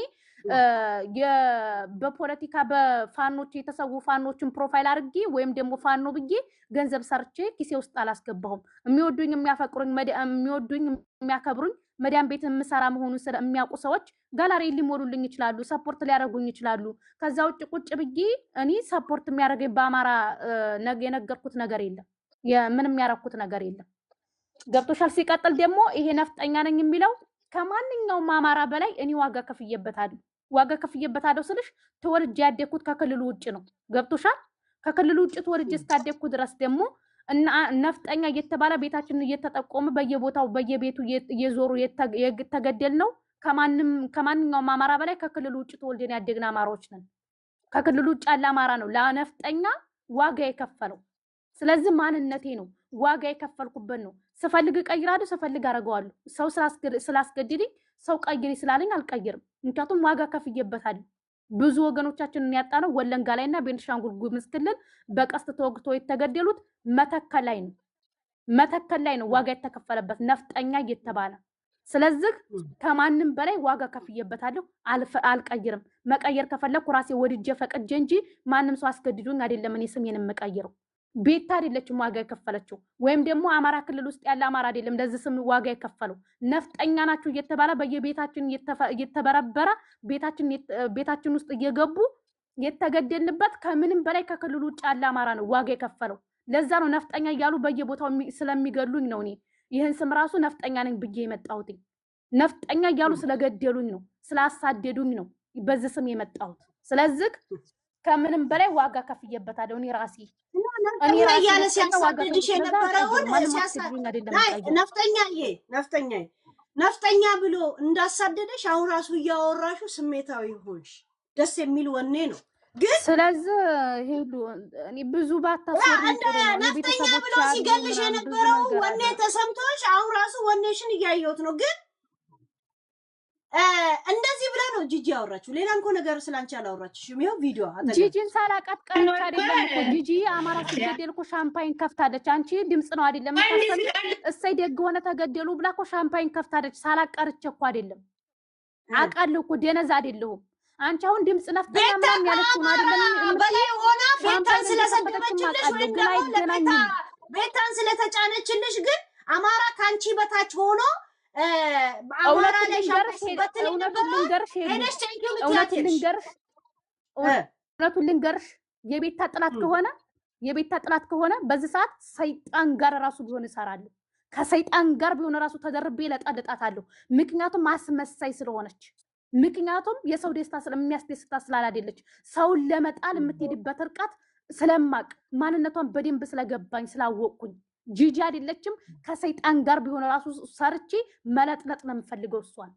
በፖለቲካ በፋኖች የተሰዉ ፋኖችን ፕሮፋይል አድርጌ ወይም ደግሞ ፋኖ ብዬ ገንዘብ ሰርቼ ኪሴ ውስጥ አላስገባሁም። የሚወዱኝ የሚያፈቅሩኝ የሚወዱኝ የሚያከብሩኝ መዳም ቤት የምሰራ መሆኑን ስለሚያውቁ ሰዎች ጋላሪ ሊሞሉልኝ ይችላሉ፣ ሰፖርት ሊያደርጉኝ ይችላሉ። ከዛ ውጭ ቁጭ ብዬ እኔ ሰፖርት የሚያደርገኝ በአማራ የነገርኩት ነገር የለም፣ ምንም ያደረኩት ነገር የለም። ገብቶሻል? ሲቀጥል ደግሞ ይሄ ነፍጠኛ ነኝ የሚለው ከማንኛውም አማራ በላይ እኔ ዋጋ ከፍዬበታለሁ። ዋጋ ከፍዬበታለሁ ስልሽ ተወልጄ ያደግኩት ከክልሉ ውጭ ነው። ገብቶሻል? ከክልሉ ውጭ ተወልጄ እስካደግኩ ድረስ ደግሞ እና ነፍጠኛ እየተባለ ቤታችንን እየተጠቆመ በየቦታው በየቤቱ እየዞሩ የተገደል ነው። ከማንኛውም አማራ በላይ ከክልሉ ውጭ ተወልደን ያደግን አማራዎች ነን። ከክልሉ ውጭ ያለ አማራ ነው ለነፍጠኛ ዋጋ የከፈለው። ስለዚህ ማንነቴ ነው ዋጋ የከፈልኩበት ነው። ስፈልግ እቀይራለሁ፣ ስፈልግ አደርገዋለሁ። ሰው ስላስገድልኝ ሰው ቀይሪ ስላለኝ አልቀይርም። ምክንያቱም ዋጋ ከፍዬበታለሁ። ብዙ ወገኖቻችንን ያጣነው ወለንጋ ላይና ቤንሻንጉል ጉሙዝ ክልል በቀስት ተወግቶ የተገደሉት መተከል ላይ ነው። መተከል ላይ ነው ዋጋ የተከፈለበት ነፍጠኛ እየተባለ። ስለዚህ ከማንም በላይ ዋጋ ከፍዬበታለሁ፣ አልቀይርም። መቀየር ከፈለኩ ራሴ ወድጄ ፈቅጄ እንጂ ማንም ሰው አስገድዶኝ አይደለም እኔ ስሜን የምቀይረው። ቤት አይደለችም ዋጋ የከፈለችው፣ ወይም ደግሞ አማራ ክልል ውስጥ ያለ አማራ አይደለም ለዚህ ስም ዋጋ የከፈለው። ነፍጠኛ ናችሁ እየተባለ በየቤታችን እየተበረበረ ቤታችን ውስጥ እየገቡ የተገደልንበት ከምንም በላይ ከክልሉ ውጭ ያለ አማራ ነው ዋጋ የከፈለው። ለዛ ነው ነፍጠኛ እያሉ በየቦታው ስለሚገሉኝ ነው እኔ ይህን ስም ራሱ ነፍጠኛ ነኝ ብዬ የመጣሁት። ነፍጠኛ እያሉ ስለገደሉኝ ነው፣ ስላሳደዱኝ ነው በዚህ ስም የመጣሁት። ስለዚህ ከምንም በላይ ዋጋ ከፍዬበታለሁ እኔ ራሴ እያለ ሲያሳድድሽ የነበረውን ነፍጠኛ ብሎ እንዳሳደደሽ አሁን ራሱ እያወራሹ ስሜታዊ ሆንሽ። ደስ የሚል ወኔ ነው ግን ስለዚህ ሄዱ እኔ ብዙ ባታስወሪ ነፍጠኛ ብሎ ሲገልሽ የነበረው ወኔ ተሰምቶሽ አሁን ራሱ ወኔሽን እያየሁት ነው ግን እንደዚህ ብላ ነው ጂጂ ያወራችሁ። ሌላ እንኳን ነገር ስላንቺ አላወራችሽም። ይሄው ቪዲዮ አጠገብ ጂጂን ሳላቀት ቀርቻ አይደለም እኮ ጂጂ አማራ ሲገደል እኮ ሻምፓኝ ከፍታለች። አንቺ ድምጽ ነው አይደለም ታሰሚ እሰይ ደግ ሆነ ተገደሉ ብላ እኮ ሻምፓኝ ከፍታለች። ሳላቀርቼ እኮ አይደለም አውቃለሁ እኮ ደነዝ አይደለሁም። አንቺ አሁን ድምጽ ነፍጠኛ ምናምን ያለችው ነው አይደለም በላይ ሆና ቤታን ስለሰደበችልሽ ወይ ደግሞ ቤታን ስለተጫነችልሽ ግን አማራ ካንቺ በታች ሆኖ እውነቱን ልንገርሽ የቤታ ጥላት ከሆነ በዚህ ሰዓት ሰይጣን ጋር ራሱ ቢሆን እሰራለሁ። ከሰይጣን ጋር ቢሆን ራሱ ተደርቤ ለጣልጣታለሁ። ምክንያቱም አስመሳይ ስለሆነች፣ ምክንያቱም የሰው ደስታ ስለሚያስደስታ ስላላደለች፣ ሰውን ለመጣል የምትሄድበት ርቀት ስለማቅ ማንነቷን በደንብ ስለገባኝ ስላወቅኩኝ ጂጂ አይደለችም። ከሰይጣን ጋር ቢሆን ራሱ ሰርቼ መለጥለጥ ነው የምፈልገው። እሷን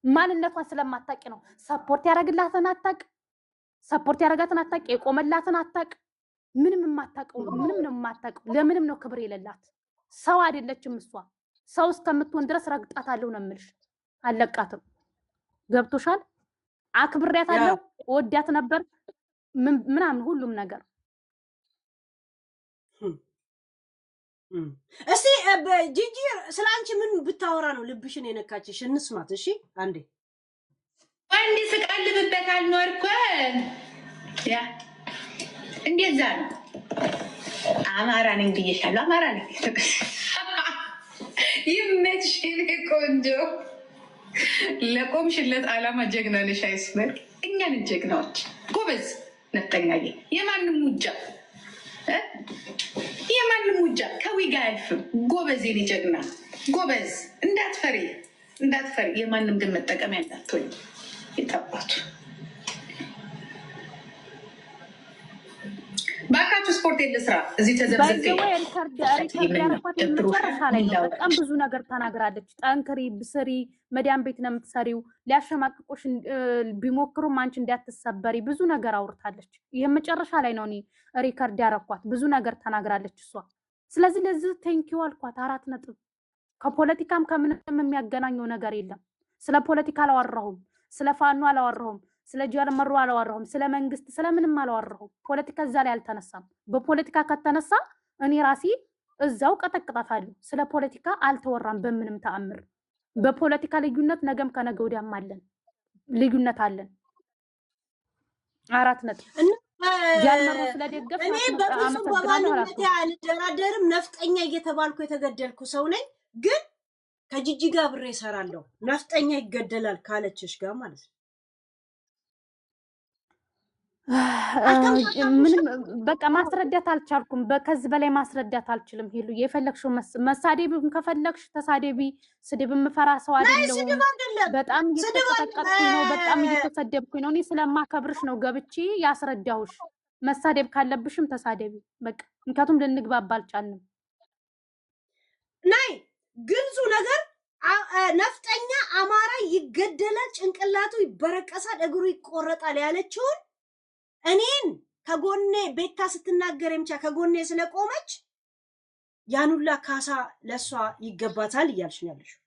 ማንነቷን ስለማታውቂ ነው። ሰፖርት ያደርግላትን አታውቅ፣ ሰፖርት ያደርጋትን አታውቅ፣ የቆመላትን አታውቅ። ምንም የማታውቀው ምንም ነው የማታውቀው። ለምንም ነው ክብር የሌላት ሰው አይደለችም። እሷ ሰው እስከምትሆን ድረስ ረግጣታለሁ ነው የምልሽ። አለቃትም። ገብቶሻል? አክብሬያታለሁ፣ ወዳት ነበር ምናምን ሁሉም ነገር። እስቲ ጂጂ ስላንቺ ምን ብታወራ ነው ልብሽን የነካችሽ? እንስማት። እሺ አንዴ አንዴ ስቀልብበት አልኖርኩን ያ እንደዛ ነው። አማራ ነኝ ብዬሻለሁ። አማራ ነኝ። ይመችሽ ቆንጆ ለቆምሽለት ዓላማ ጀግና ነሽ። አይስበር እኛን ጀግናዎች ጎበዝ ነፍጠኛዬ። የማንም ውጃ ከዊጋ አያልፍም። ጎበዝ የኔ ጀግና ጎበዝ። እንዳትፈሪ። የማንም ግን መጠቀሚያ እንዳትሆኝ። የታባቱ ባካችሁ ስፖርት የለስራ እዚህ ተዘብዘብ። ሪከርድ ያረኳት መጨረሻ ላይ ነው። በጣም ብዙ ነገር ተናግራለች። ጠንክሪ ብስሪ፣ መዳም ቤት ነው የምትሰሪው፣ ሊያሸማቅቆሽ ቢሞክሩም አንቺ እንዳትሰበሪ ብዙ ነገር አውርታለች። ይህ መጨረሻ ላይ ነው እኔ ሪከርድ ያረኳት። ብዙ ነገር ተናግራለች እሷ። ስለዚህ ለዚህ ቴንኪው አልኳት። 4 ነጥብ። ከፖለቲካም ከምንም የሚያገናኘው ነገር የለም። ስለ ፖለቲካ አላወራሁም፣ ስለ ፋኖ አላወራሁም፣ ስለ ጀርመሩ አላወራሁም፣ ስለ መንግስት ስለምንም አላወራሁም። ፖለቲካ እዛ ላይ አልተነሳም። በፖለቲካ ከተነሳ እኔ ራሴ እዛው ቀጠቅጣታለሁ። ስለ ፖለቲካ አልተወራም በምንም ተአምር። በፖለቲካ ልዩነት ነገም ከነገ ወዲያም አለን፣ ልዩነት አለን። 4 ነጥብ። ጀርመሩ ስለደገፍ እኔ በፍጹም በማንነቴ አልደራደርም። ነፍጠኛ እየተባልኩ የተገደልኩ ሰው ነኝ። ግን ከጂጂ ጋር ብሬ እሰራለሁ። ነፍጠኛ ይገደላል ካለችሽ ጋር ማለት ነው። ምንም በቃ ማስረዳት አልቻልኩም። ከዚህ በላይ ማስረዳት አልችልም። ሄሉ የፈለግሽው መሳደብም ከፈለግሽ ተሳደቢ። ስድብ የምፈራ ሰው አይደለሁም። በጣም እየተጠቀጥኩኝ ነው። በጣም እየተሰደብኩኝ ነው። እኔ ስለማከብርሽ ነው ገብቼ ያስረዳሁሽ። መሳደብ ካለብሽም ተሳደቢ በቃ። ምክንያቱም ልንግባባ አልቻልንም። ናይ ግልጹ ነገር ነፍጠኛ አማራ ይገደላል፣ ጭንቅላቱ ይበረቀሳል፣ እግሩ ይቆረጣል ያለችውን እኔን ከጎኔ ቤታ ስትናገር የምቻ ከጎኔ ስለቆመች ያኑላ ካሳ ለሷ ይገባታል እያልሽ ነው ያለሽው።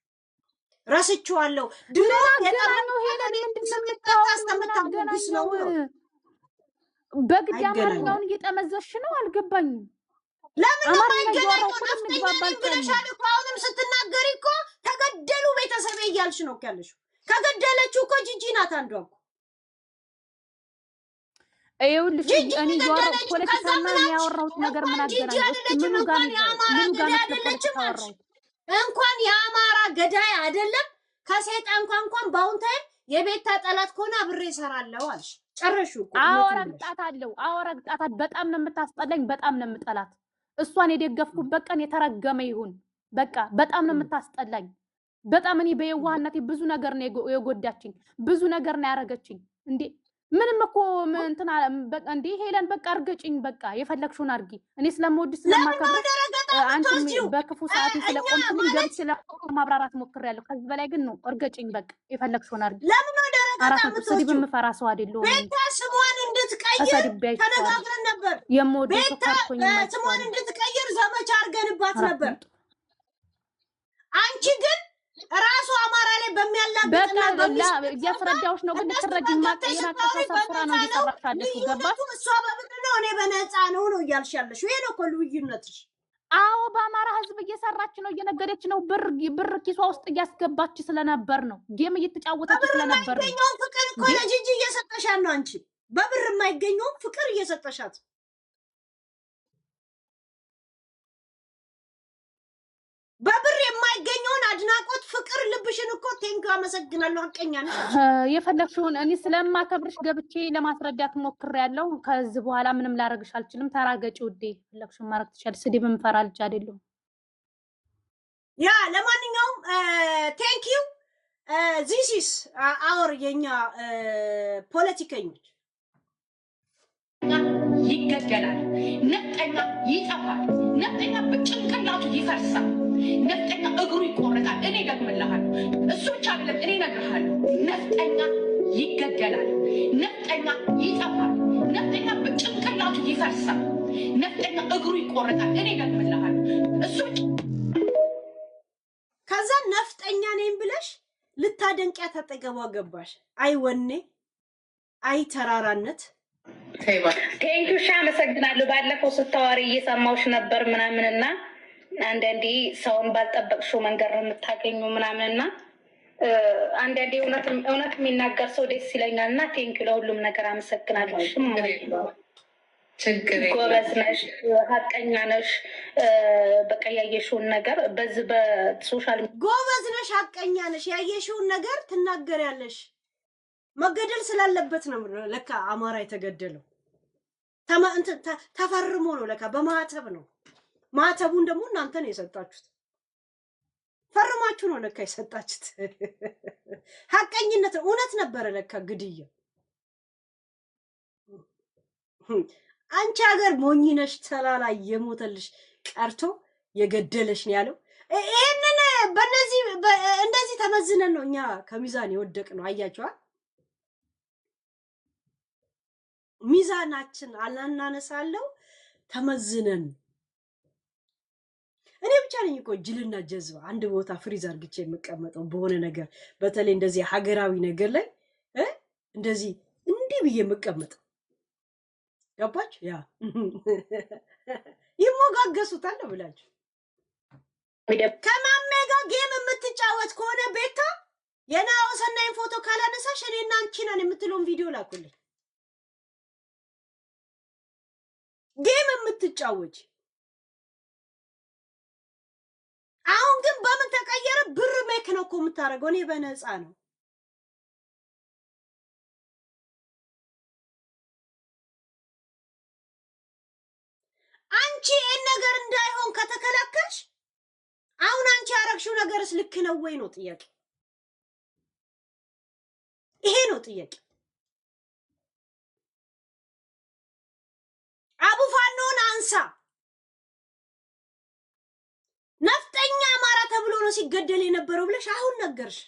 ረስቼዋለሁ። ድሮ ነው ሄለን ምንድነው ነው በግድ አማርኛውን እየጠመዘሽ ነው። አልገባኝም። ለምን ነው ማይገናኘው? ነፍጠኛ ብለሻል እኮ አሁንም ስትናገሪ እኮ ተገደሉ ቤተሰቤ እያልሽ ነው ያለሽው። ከገደለችው እኮ ጂጂ ናት አንዷ እኮ። ይኸውልሽ እኔ ያወራው ፖለቲካና ያወራሁት ነገር ምን አገናኘው? ምን ጋር እንኳን የአማራ ገዳይ አይደለም ከሰይጣን እንኳን ባሁን ታይም የቤታ ጠላት ከሆነ አብሬ እሰራለሁ አልሽ። ጨረሹ እኮ። አወረግጣታለሁ። በጣም ነው የምታስጠላኝ። በጣም ነው የምጠላት። እሷን የደገፍኩበት ቀን የተረገመ ይሁን። በቃ በጣም ነው የምታስጠላኝ። በጣም እኔ በየዋህነቴ ብዙ ነገር ነው የጎዳችኝ። ብዙ ነገር ነው ያረገችኝ። እንዴ ምንም እኮ እንትና በቃ እንዴ ሄለን በቃ አርገጭኝ። በቃ የፈለግሽውን አርጊ። እኔ ስለምወድ ስለማከብር አንቺ በክፉ ሰዓት ስለቆምኩኝ ገብቼ ለማብራራት ሞክሬያለሁ። ከዚህ በላይ ግን ነው እርገጭኝ። በቃ የፈለግሽውን አርጊ። ለምን ነው ደረጋታ? ስድብ የምፈራ ሰው አይደለሁም። ቤታ ስሟን እንድትቀይር ተነጋግረን ነበር። የምወደው ሰው ካርቶኝ ስሟን እንድትቀይር ዘመቻ አርገንባት ነበር። አንቺ ግን ራሱ አማራ ላይ በሚያላግጥና እያስረዳሁሽ ነው። ግን ትረጂኝ ማቀየና ከሰፈራ ነው እየሰራሻለሽ። ገባሽ? እሷ በምንድን ነው እኔ በነፃ ነው እያልሽ ያለሽ? ይሄ ነው እኮ ልዩነትሽ። አዎ በአማራ ህዝብ እየሰራች ነው፣ እየነገደች ነው። ብር ኪሷ ውስጥ እያስገባች ስለነበር ነው። ጌም እየተጫወተች ስለነበር ነው። የማይገኘውን ፍቅር እኮ ለጂጂ እየሰጠሻት ነው። አንቺ በብር የማይገኘውን ፍቅር እየሰጠሻት፣ በብር የማይገኘውን አድናቆት ፍቅር ልብሽን እኮ ቴንኪው አመሰግናለሁ። ሀቀኛ ነሽ። የፈለግሽውን እኔ ስለማከብርሽ ገብቼ ለማስረዳት ሞክሬያለሁ። ከዚህ በኋላ ምንም ላረግሽ አልችልም። ተራገጪ ውዴ። የፈለግሽውን ማድረግ ትችያለሽ። ስድብ የምፈራ ልጅ አይደለሁም። ያ ለማንኛውም ቴንኪው ዚስ አወር የኛ ፖለቲከኞች ይገደላል፣ ነፍጠኛ ይጠፋል፣ ነፍጠኛ በጭንቅላቱ ይፈርሳል፣ ነፍጠኛ እግሩ ይቆረጣል። እኔ ደግምልሃለሁ። እሱ ብቻ አይደለም፣ እኔ እነግርሃለሁ። ነፍጠኛ ይገደላል፣ ነፍጠኛ ይጠፋል፣ ነፍጠኛ በጭንቅላቱ ይፈርሳል፣ ነፍጠኛ እግሩ ይቆረጣል። እኔ ደግምልሃለሁ። እሱ ከዛ ነፍጠኛ ነኝ ብለሽ ልታደንቂያት አጠገቧ ገባሽ። አይ ወኔ፣ አይ ተራራነት። ቴንኪው ሻ አመሰግናለሁ። ባለፈው ስታወሪ እየሰማሁሽ ነበር ምናምንና አንዳንዴ ሰውን ባልጠበቅሽው መንገድ ነው የምታገኙ ምናምንና አንዳንዴ እውነት የሚናገር ሰው ደስ ይለኛል። እና ቴንኪው ለሁሉም ነገር አመሰግናለሁ። ችግር ጎበዝ ነሽ፣ ሀቀኛ ነሽ። በቃ ያየሽውን ነገር በዚህ በሶሻል ጎበዝ ነሽ፣ ሀቀኛ ነሽ፣ ያየሽውን ነገር ትናገሪያለሽ። መገደል ስላለበት ነው ለካ አማራ የተገደለው። ተፈርሞ ነው ለካ በማህተብ ነው። ማህተቡን ደግሞ እናንተ ነው የሰጣችሁት። ፈርማችሁ ነው ለካ የሰጣችሁት። ሀቀኝነት እውነት ነበረ ለካ ግድያ። አንቺ ሀገር ሞኝ ነሽ፣ ተላላ የሞተልሽ ቀርቶ የገደለሽ ነው ያለው። ይሄንን በእነዚህ እንደዚህ ተመዝነን ነው እኛ ከሚዛን የወደቅ ነው። አያችኋል? ሚዛናችን አላናነሳለው ተመዝነን። እኔ ብቻ ነኝ እኮ ጅልና ጀዝባ አንድ ቦታ ፍሪዝ አርግቼ የምቀመጠው በሆነ ነገር፣ በተለይ እንደዚህ ሀገራዊ ነገር ላይ እንደዚህ እንዲህ ብዬ የምቀመጠው። ገባች? ያ ይሞጋገሱታል ብላችሁ ከማሜ ጋር ጌም የምትጫወት ከሆነ ቤታ የናኦሰናይን ፎቶ ካላነሳሽ እኔና አንቺ ነን የምትለውን ቪዲዮ ላኩልኝ። ጌም የምትጫወች አሁን ግን በምን ተቀየረ? ብር ሜክ ነው እኮ የምታደርገው። እኔ በነፃ ነው። አንቺ ይሄን ነገር እንዳይሆን ከተከለከልሽ አሁን አንቺ ያረግሽው ነገርስ ልክ ነው ወይ ነው ጥያቄ። ይሄ ነው ጥያቄ። አቡፋኖን አንሳ። ነፍጠኛ አማራ ተብሎ ነው ሲገደል የነበረው ብለሽ አሁን ነገርሽ።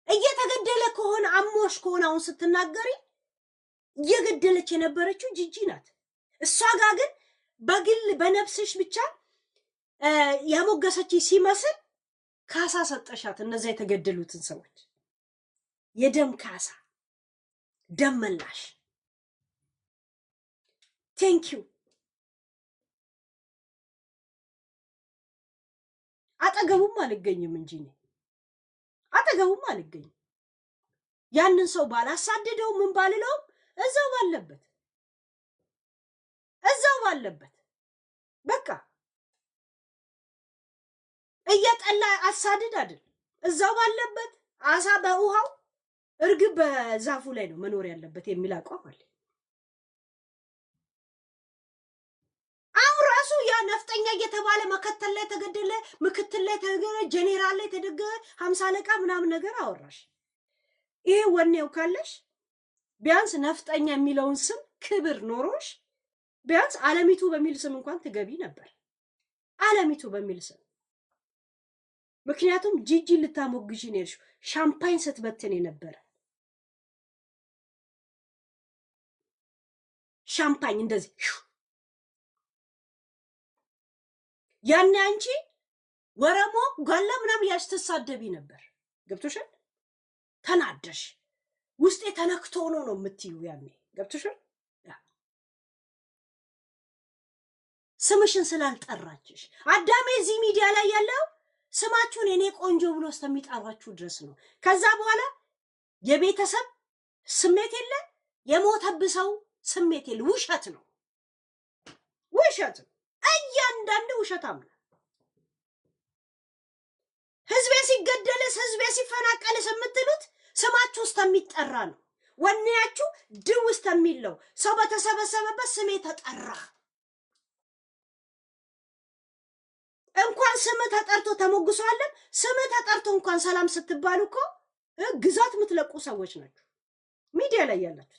እየተገደለ ከሆነ አሞሽ ከሆነ አሁን ስትናገሪ እየገደለች የነበረችው ጂጂ ናት። እሷ ጋር ግን በግል በነፍስሽ ብቻ ያሞገሰች ሲመስል ካሳ ሰጠሻት። እነዛ የተገደሉትን ሰዎች የደም ካሳ፣ ደም መላሽ። ቴንኪዩ። አጠገቡም አልገኝም እንጂ እኔ አጠገቡም አልገኝም። ያንን ሰው ባላሳደደው ምን ባልለው እዛው ባለበት በቃ እየጠላ አሳድድ አይደል? እዛው ባለበት አሳ በውሃው እርግብ በዛፉ ላይ ነው መኖር ያለበት የሚል አቋም አለ። አሁን ራሱ ያ ነፍጠኛ እየተባለ መከተል ላይ ተገደለ፣ ምክትል ላይ ተገደለ፣ ጄኔራል ላይ ተደገለ፣ 50 አለቃ ምናምን ነገር አወራሽ። ይሄ ወኔው ካለሽ ቢያንስ ነፍጠኛ የሚለውን ስም ክብር ኖሮሽ ቢያንስ አለሚቱ በሚል ስም እንኳን ትገቢ ነበር። አለሚቱ በሚል ስም። ምክንያቱም ጂጂ ልታሞግዢ ነው ያልሽው ሻምፓኝ ስትበትን የነበረ ሻምፓኝ እንደዚህ ያኔ አንቺ ወረሞ ጋላ ምናምን ያሽ ተሳደቢ ነበር። ገብቶሻል? ተናደሽ ውስጤ ተነክቶ ነው የምትዩ ያኔ። ገብቶሻል? ስምሽን ስላልጠራችሽ አዳሜ እዚህ ሚዲያ ላይ ያለው ስማችሁን የኔ ቆንጆ ብሎ እስከሚጠራችሁ ድረስ ነው። ከዛ በኋላ የቤተሰብ ስሜት የለ፣ የሞተብሰው ስሜት የለ። ውሸት ነው፣ ውሸት ነው። እያንዳንዱ ውሸታም ነው። ህዝቤ ሲገደልስ ህዝቤ ሲፈናቀልስ የምትሉት ስማችሁ እስከሚጠራ ነው። ወኔያችሁ ድው እስከሚለው ሰው በተሰበሰበበት ስሜ ተጠራ። እንኳን ስም ተጠርቶ ተሞግሷለን። ስም ተጠርቶ እንኳን ሰላም ስትባሉ እኮ ግዛት የምትለቁ ሰዎች ናችሁ ሚዲያ ላይ ያላችሁት።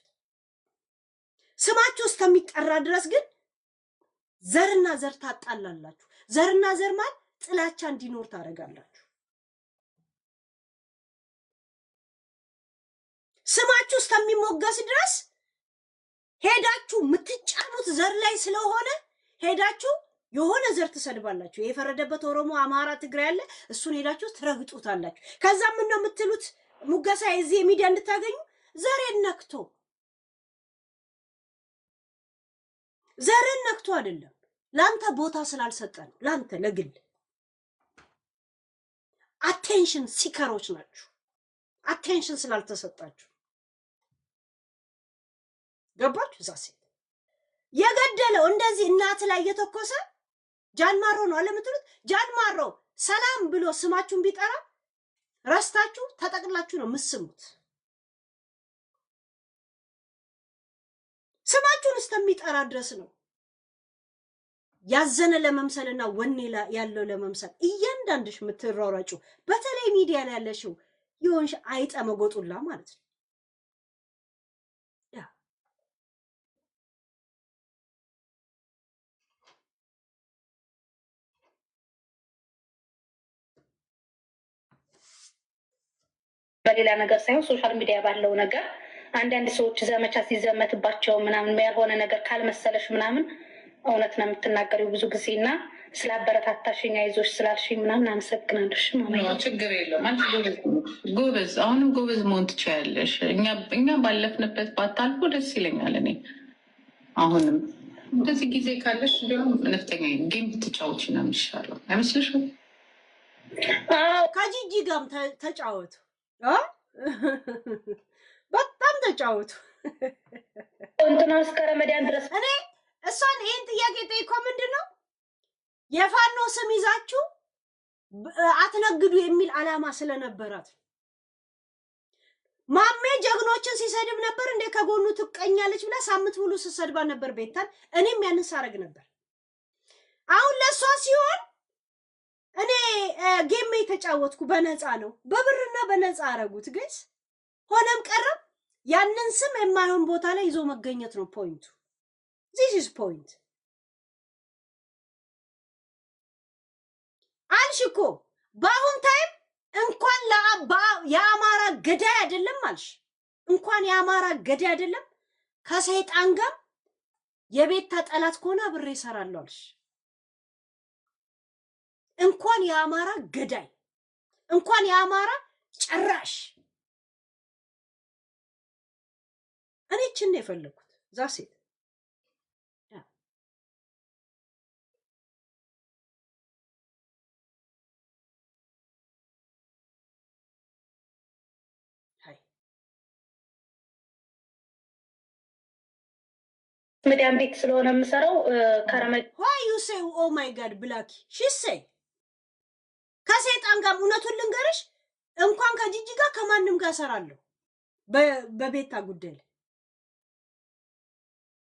ስማችሁ እስከሚጠራ ድረስ ግን ዘርና ዘር ታጣላላችሁ። ዘርና ዘር ማለት ጥላቻ እንዲኖር ታደርጋላችሁ። ስማችሁ እስከሚሞገስ ድረስ ሄዳችሁ የምትጫኑት ዘር ላይ ስለሆነ ሄዳችሁ የሆነ ዘር ትሰድባላችሁ። የፈረደበት ኦሮሞ፣ አማራ፣ ትግራይ ያለ እሱን ሄዳችሁ ትረግጡታላችሁ። ከዛ ምን ነው የምትሉት? ሙገሳ የዚህ ሚዲያ እንድታገኙ ዘሬን ነክቶ አይደለም፣ ላንተ ቦታ ስላልሰጠን ላንተ ለግል አቴንሽን ሲከሮች ናችሁ። አቴንሽን ስላልተሰጣችሁ ገባችሁ? እዛ ሴት የገደለው እንደዚህ እናት ላይ የተኮሰ ጃልማሮ ነው አለ የምትሉት። ጃልማሮ ሰላም ብሎ ስማችሁን ቢጠራ ረስታችሁ ተጠቅላችሁ ነው የምትስሙት። ስማችሁን እስከሚጠራ ድረስ ነው ያዘነ ለመምሰልና ወኔ ያለው ለመምሰል እያንዳንድሽ የምትሯሯጩ። በተለይ ሚዲያ ላይ ያለሽው የሆንሽ አይጠ መጎጡላ ማለት ነው። በሌላ ነገር ሳይሆን ሶሻል ሚዲያ ባለው ነገር አንዳንድ ሰዎች ዘመቻ ሲዘመትባቸው ምናምን ያልሆነ ነገር ካልመሰለሽ ምናምን እውነት ነው የምትናገሪው ብዙ ጊዜ እና ስላበረታታሽኝ አይዞሽ ስላልሽኝ ምናምን አመሰግናለሽ። ችግር የለውም። አንቺ ጎበዝ፣ አሁንም ጎበዝ መሆን ትችያለሽ። እኛ ባለፍንበት ባታልፎ ደስ ይለኛል። እኔ አሁንም እንደዚህ ጊዜ ካለሽ እንዲሁም ነፍጠኛ ጌም ብትጫወቺ ነው የሚሻለው አይመስልሽም? ከጂጂ ጋርም ተጫወቱ፣ በጣም ተጫወቱ። እንትና እስከ ረመዳን ድረስ እኔ እሷን ይህን ጥያቄ ጠይቆ ምንድን ነው የፋኖ ስም ይዛችሁ አትነግዱ የሚል አላማ ስለነበራት ማሜ ጀግኖችን ሲሰድብ ነበር እንደ ከጎኑ ትቀኛለች ብላ ሳምንት ሙሉ ስትሰድባ ነበር ቤታን። እኔም ያንን ሳረግ ነበር። አሁን ለሷ ሲሆን እኔ ጌም የተጫወትኩ በነፃ ነው፣ በብርና በነፃ አረጉት። ግን ሆነም ቀረም ያንን ስም የማይሆን ቦታ ላይ ይዞ መገኘት ነው ፖይንቱ። ዚስ ኢዝ ፖይንት። አልሽ እኮ በአሁን ታይም እንኳን የአማራ ገዳይ አይደለም አልሽ፣ እንኳን የአማራ ገዳይ አይደለም ከሰይጣን ጋር የቤታ ጠላት ከሆነ አብሬ እሰራለሁ አልሽ። እንኳን የአማራ ገዳይ እንኳን የአማራ ጭራሽ እኔ እችን ነው የፈለኩት። ዛሴት መዳም ቤት ስለሆነ የምሰራው ከረመድ why you say oh my god ብላኪ she say ከሰይጣን ጋር እውነቱን ልንገርሽ እንኳን ከጂጂ ጋር ከማንም ጋር እሰራለሁ በቤታ ጉዳይ ላይ።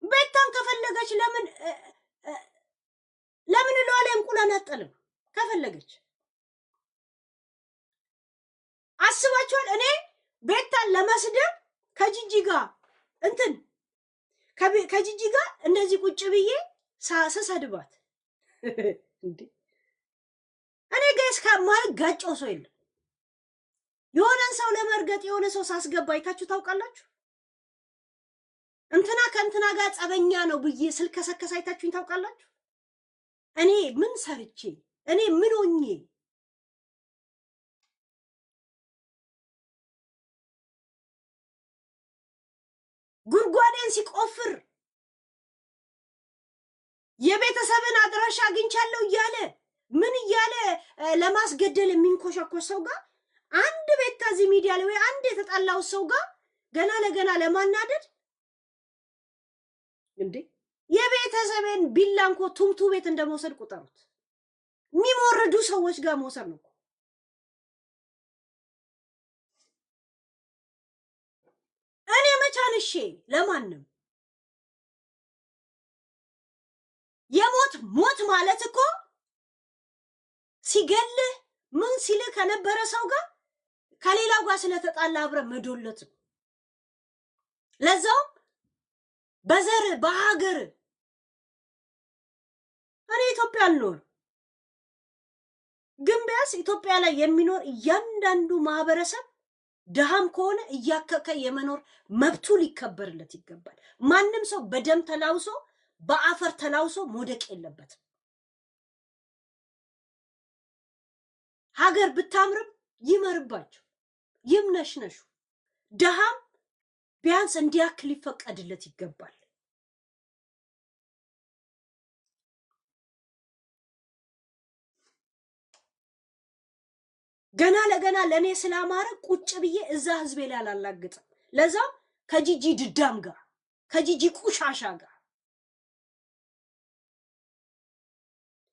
ቤታን ከፈለገች ለምን ለዋለ እንቁላል አጠልም ከፈለገች አስባችኋል? እኔ ቤታን ለመስደብ ከጂጂ ጋር እንትን ከጂጂ ጋር እንደዚህ ቁጭ ብዬ ሳሰድባት እንዴ እኔ ጋይስ ከማል ጋጨው ሰው የለም። የሆነን ሰው ለመርገጥ የሆነ ሰው ሳስገባ አይታችሁ ታውቃላችሁ? እንትና ከእንትና ጋር ጸበኛ ነው ብዬ ስልከሰከስ አይታችሁኝ ታውቃላችሁ? እኔ ምን ሰርቼ እኔ ምን ሆኜ ጉድጓዴን ሲቆፍር የቤተሰብን አድራሻ አግኝቻለሁ እያለ ምን እያለ ለማስገደል የሚንኮሻኮሽ ሰው ጋር አንድ ቤታ እዚህ ሚዲያ ላይ ወይ አንድ የተጣላው ሰው ጋር ገና ለገና ለማናደድ እንዴ የቤተሰብን ቢላንኮ ቱምቱ ቤት እንደመውሰድ ቁጠሩት። የሚሞርዱ ሰዎች ጋር መውሰድ ነው። እኔ መቻንሼ ለማንም ሞት ማለት እኮ ሲገልህ ምን ሲልህ ከነበረ ሰው ጋር ከሌላው ጋር ስለተጣላ አብረ መዶለት ነው። ለዛውም በዘር በሀገር እኔ ኢትዮጵያ አልኖር ግን ቢያንስ ኢትዮጵያ ላይ የሚኖር እያንዳንዱ ማህበረሰብ ደሃም ከሆነ እያከከ የመኖር መብቱ ሊከበርለት ይገባል። ማንም ሰው በደም ተላውሶ በአፈር ተላውሶ መውደቅ የለበትም። ሀገር ብታምርም ይመርባችሁ ይምነሽነሹ። ደሃም ቢያንስ እንዲያክል ሊፈቀድለት ይገባል። ገና ለገና ለኔ ስላማረ ቁጭ ብዬ እዛ ህዝቤ ላይ አላላግጥም። ለዛም ከጂጂ ድዳም ጋር ከጂጂ ቁሻሻ ጋር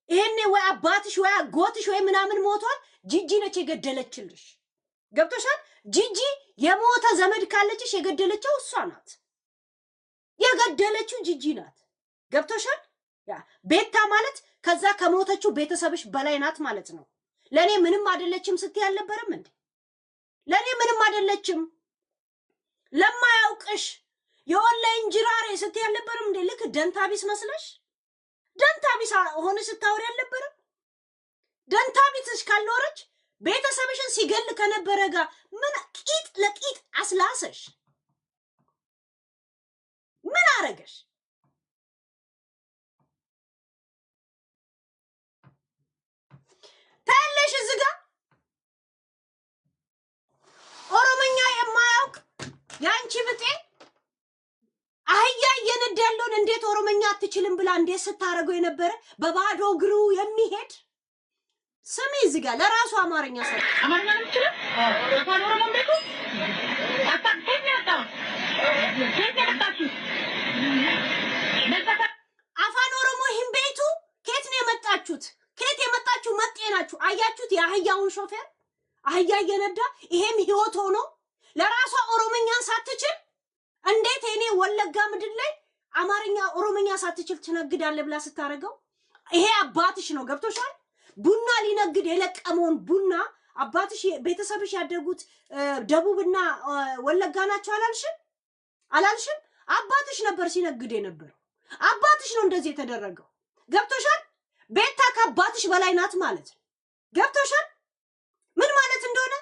ይሄኔ ወይ አባትሽ ወይ አጎትሽ ወይ ምናምን ሞቷል። ጂጂ ነች የገደለችልሽ። ገብቶሻል? ጂጂ የሞተ ዘመድ ካለችሽ የገደለችው እሷ ናት። የገደለችው ጂጂ ናት። ገብቶሻል? ያ ቤታ ማለት ከዛ ከሞተችው ቤተሰብሽ በላይ ናት ማለት ነው። ለኔ ምንም አይደለችም ስትይ አልነበረም እንዴ? ለኔ ምንም አይደለችም ለማያውቅሽ የኦንላይን ጅራሬ ስትይ አልነበረም እንዴ? ልክ ደንታቢስ መስለሽ ደንታቢስ ሆነ ስታወሪ አልነበረም? ደንታቢስሽ ካልኖረች ቤተሰብሽን ሲገል ከነበረ ጋር ምን ቂጥ ለቂጥ አስላሰሽ? ምን አረገሽ? ታለሽ እዚህ ጋር ኦሮምኛ የማያውቅ ያንቺ ብጤ አህያ እየነዳ ያለውን እንዴት ኦሮምኛ አትችልም ብላ እንዴት ስታረገው የነበረ በባዶ እግሩ የሚሄድ ስሚ፣ እዚህ ጋር ለራሱ አማርኛ ሰጥ አማርኛ ነው የምትችለው? አፋን ኦሮሞ ቤቱ አፋን ኦሮሞ ይህን ቤቱ ከየት ነው የመጣችሁት? ከየት የመጣችሁ መጤ ናችሁ? አያችሁት? የአህያውን ሾፌር አህያ እየነዳ ይሄም ህይወት ሆኖ ለራሷ ኦሮምኛን ሳትችል እንዴት እኔ ወለጋ ምድር ላይ አማርኛ ኦሮምኛ ሳትችል ትነግዳለህ ብላ ስታረገው ይሄ አባትሽ ነው። ገብቶሻል? ቡና ሊነግድ የለቀመውን ቡና አባትሽ ቤተሰብሽ ያደጉት ደቡብና ወለጋ ናቸው አላልሽም? አላልሽም? አባትሽ ነበር ሲነግድ የነበረው። አባትሽ ነው እንደዚህ የተደረገው። ገብቶሻል? ቤታ ከአባትሽ በላይ ናት ማለት ነው። ገብቶሻል? ምን ማለት እንደሆነ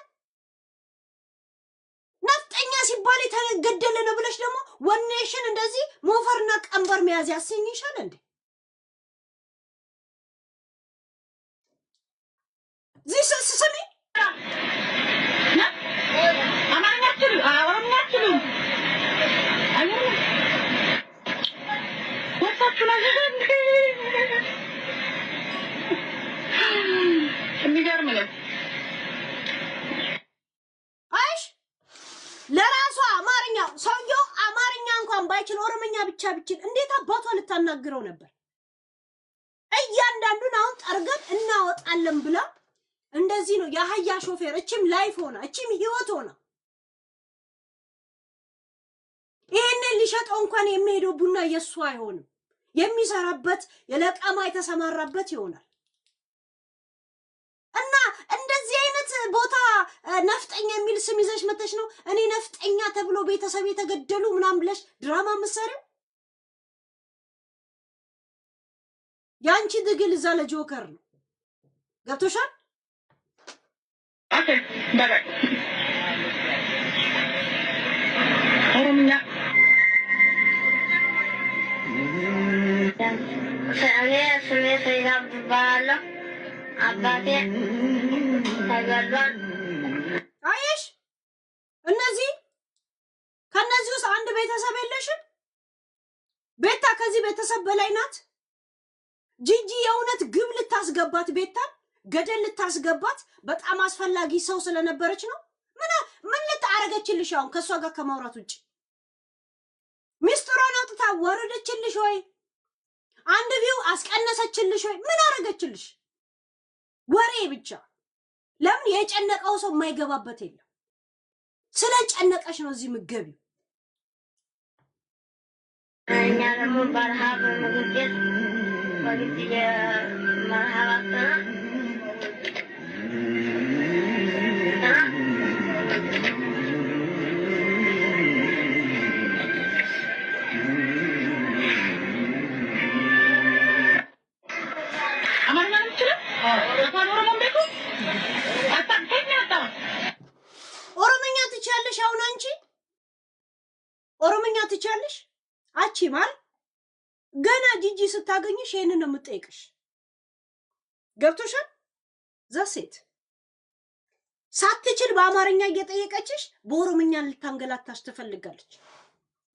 ነፍጠኛ ሲባል የተገደለ ነው ብለሽ ደግሞ ወኔሽን እንደዚህ ሞፈርና ቀንበር መያዝ ያሰኝሻል እንዴ? ዚስ ስሚ አማርኛ አትችልም፣ ኦሮምኛ አትችልም። ወጣችሁ ነው የሚገርም ነው። አይሽ ለራሷ አማርኛ ሰውየው አማርኛ እንኳን ባይችል ኦሮምኛ ብቻ ብችል እንዴት አባቷ ልታናግረው ነበር? እያንዳንዱን አሁን ጠርገን እናወጣለን ብላ እንደዚህ ነው የአህያ ሾፌር። እችም ላይፍ ሆና እችም ህይወት ሆና ይሄንን ሊሸጠው እንኳን የሚሄደው ቡና የሱ አይሆንም። የሚሰራበት የለቀማ የተሰማራበት ይሆናል። እና እንደዚህ አይነት ቦታ ነፍጠኛ የሚል ስም ይዘሽ መተሽ ነው እኔ ነፍጠኛ ተብሎ ቤተሰብ የተገደሉ ምናምን ብለሽ ድራማ መሰሪው። ያንቺ ትግል እዛ ለጆከር ነው። ገብቶሻል? ኦኬ በቃ ኦሮምኛ ስሜ ሰይናብ እባላለሁ። አባቴ ተገድሏል። አየሽ፣ እነዚህ ከነዚህ ውስጥ አንድ ቤተሰብ የለሽም። ቤታ ከዚህ ቤተሰብ በላይ ናት። ጂጂ የእውነት ግብ ልታስገባት ቤታን ገደል ልታስገባት በጣም አስፈላጊ ሰው ስለነበረች ነው። ምን ልታረገችልሽ? አሁን ከሷ ጋር ከማውራት ውጪ ሚስጥሯን አውጥታ ወረደችልሽ ወይ? አንድ ቪው አስቀነሰችልሽ ወይ? ምን አረገችልሽ? ወሬ ብቻ። ለምን የጨነቀው ሰው የማይገባበት የለም። ስለ ጨነቀሽ ነው እዚህ ምገቢው። እኛ ደግሞ በረሃብ ምግብ ቤት በጊዜ መርሃባት አማርኛ ነው የምትችለው? አፋን ኦሮሞ ቤቱ ኦሮምኛ ትችያለሽ? አሁን አንቺ ኦሮምኛ ትችያለሽ? አቺ ማለት ገና ጂጂ ስታገኝሽ ይሄንን ነው የምጠይቅሽ። ገብቶሻል? ዘሴት ሳትችል በአማርኛ እየጠየቀችሽ በኦሮምኛ ልታንገላታሽ ትፈልጋለች።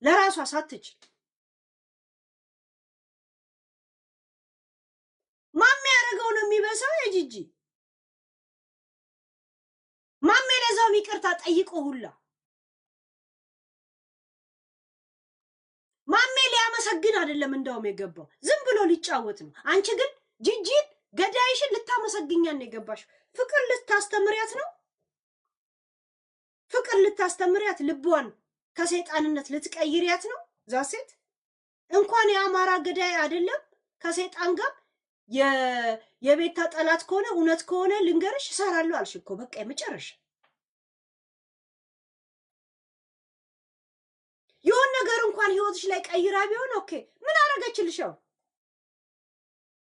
ለራሷ ሳትችል ማሜ ያደረገው ነው የሚበሳው። የጂጂ ማሜ ለዛው ይቅርታ ጠይቆ ሁላ ማሜ ሊያመሰግን አይደለም እንደውም የገባው ዝም ብሎ ሊጫወት ነው። አንቺ ግን ጂጂን ገዳይሽን ልታመሰግኛት ነው የገባሽው። ፍቅር ልታስተምሪያት ነው። ፍቅር ልታስተምሪያት፣ ልቧን ከሰይጣንነት ልትቀይሪያት ነው። ዛሴት እንኳን የአማራ ገዳይ አይደለም ከሰይጣን ጋር የቤታ ጠላት ከሆነ እውነት ከሆነ ልንገርሽ እሰራለሁ አልሽ እኮ በቃ የመጨረሻ የሆነ ነገር እንኳን ህይወትሽ ላይ ቀይራ ቢሆን ኦኬ። ምን አረገችልሽ?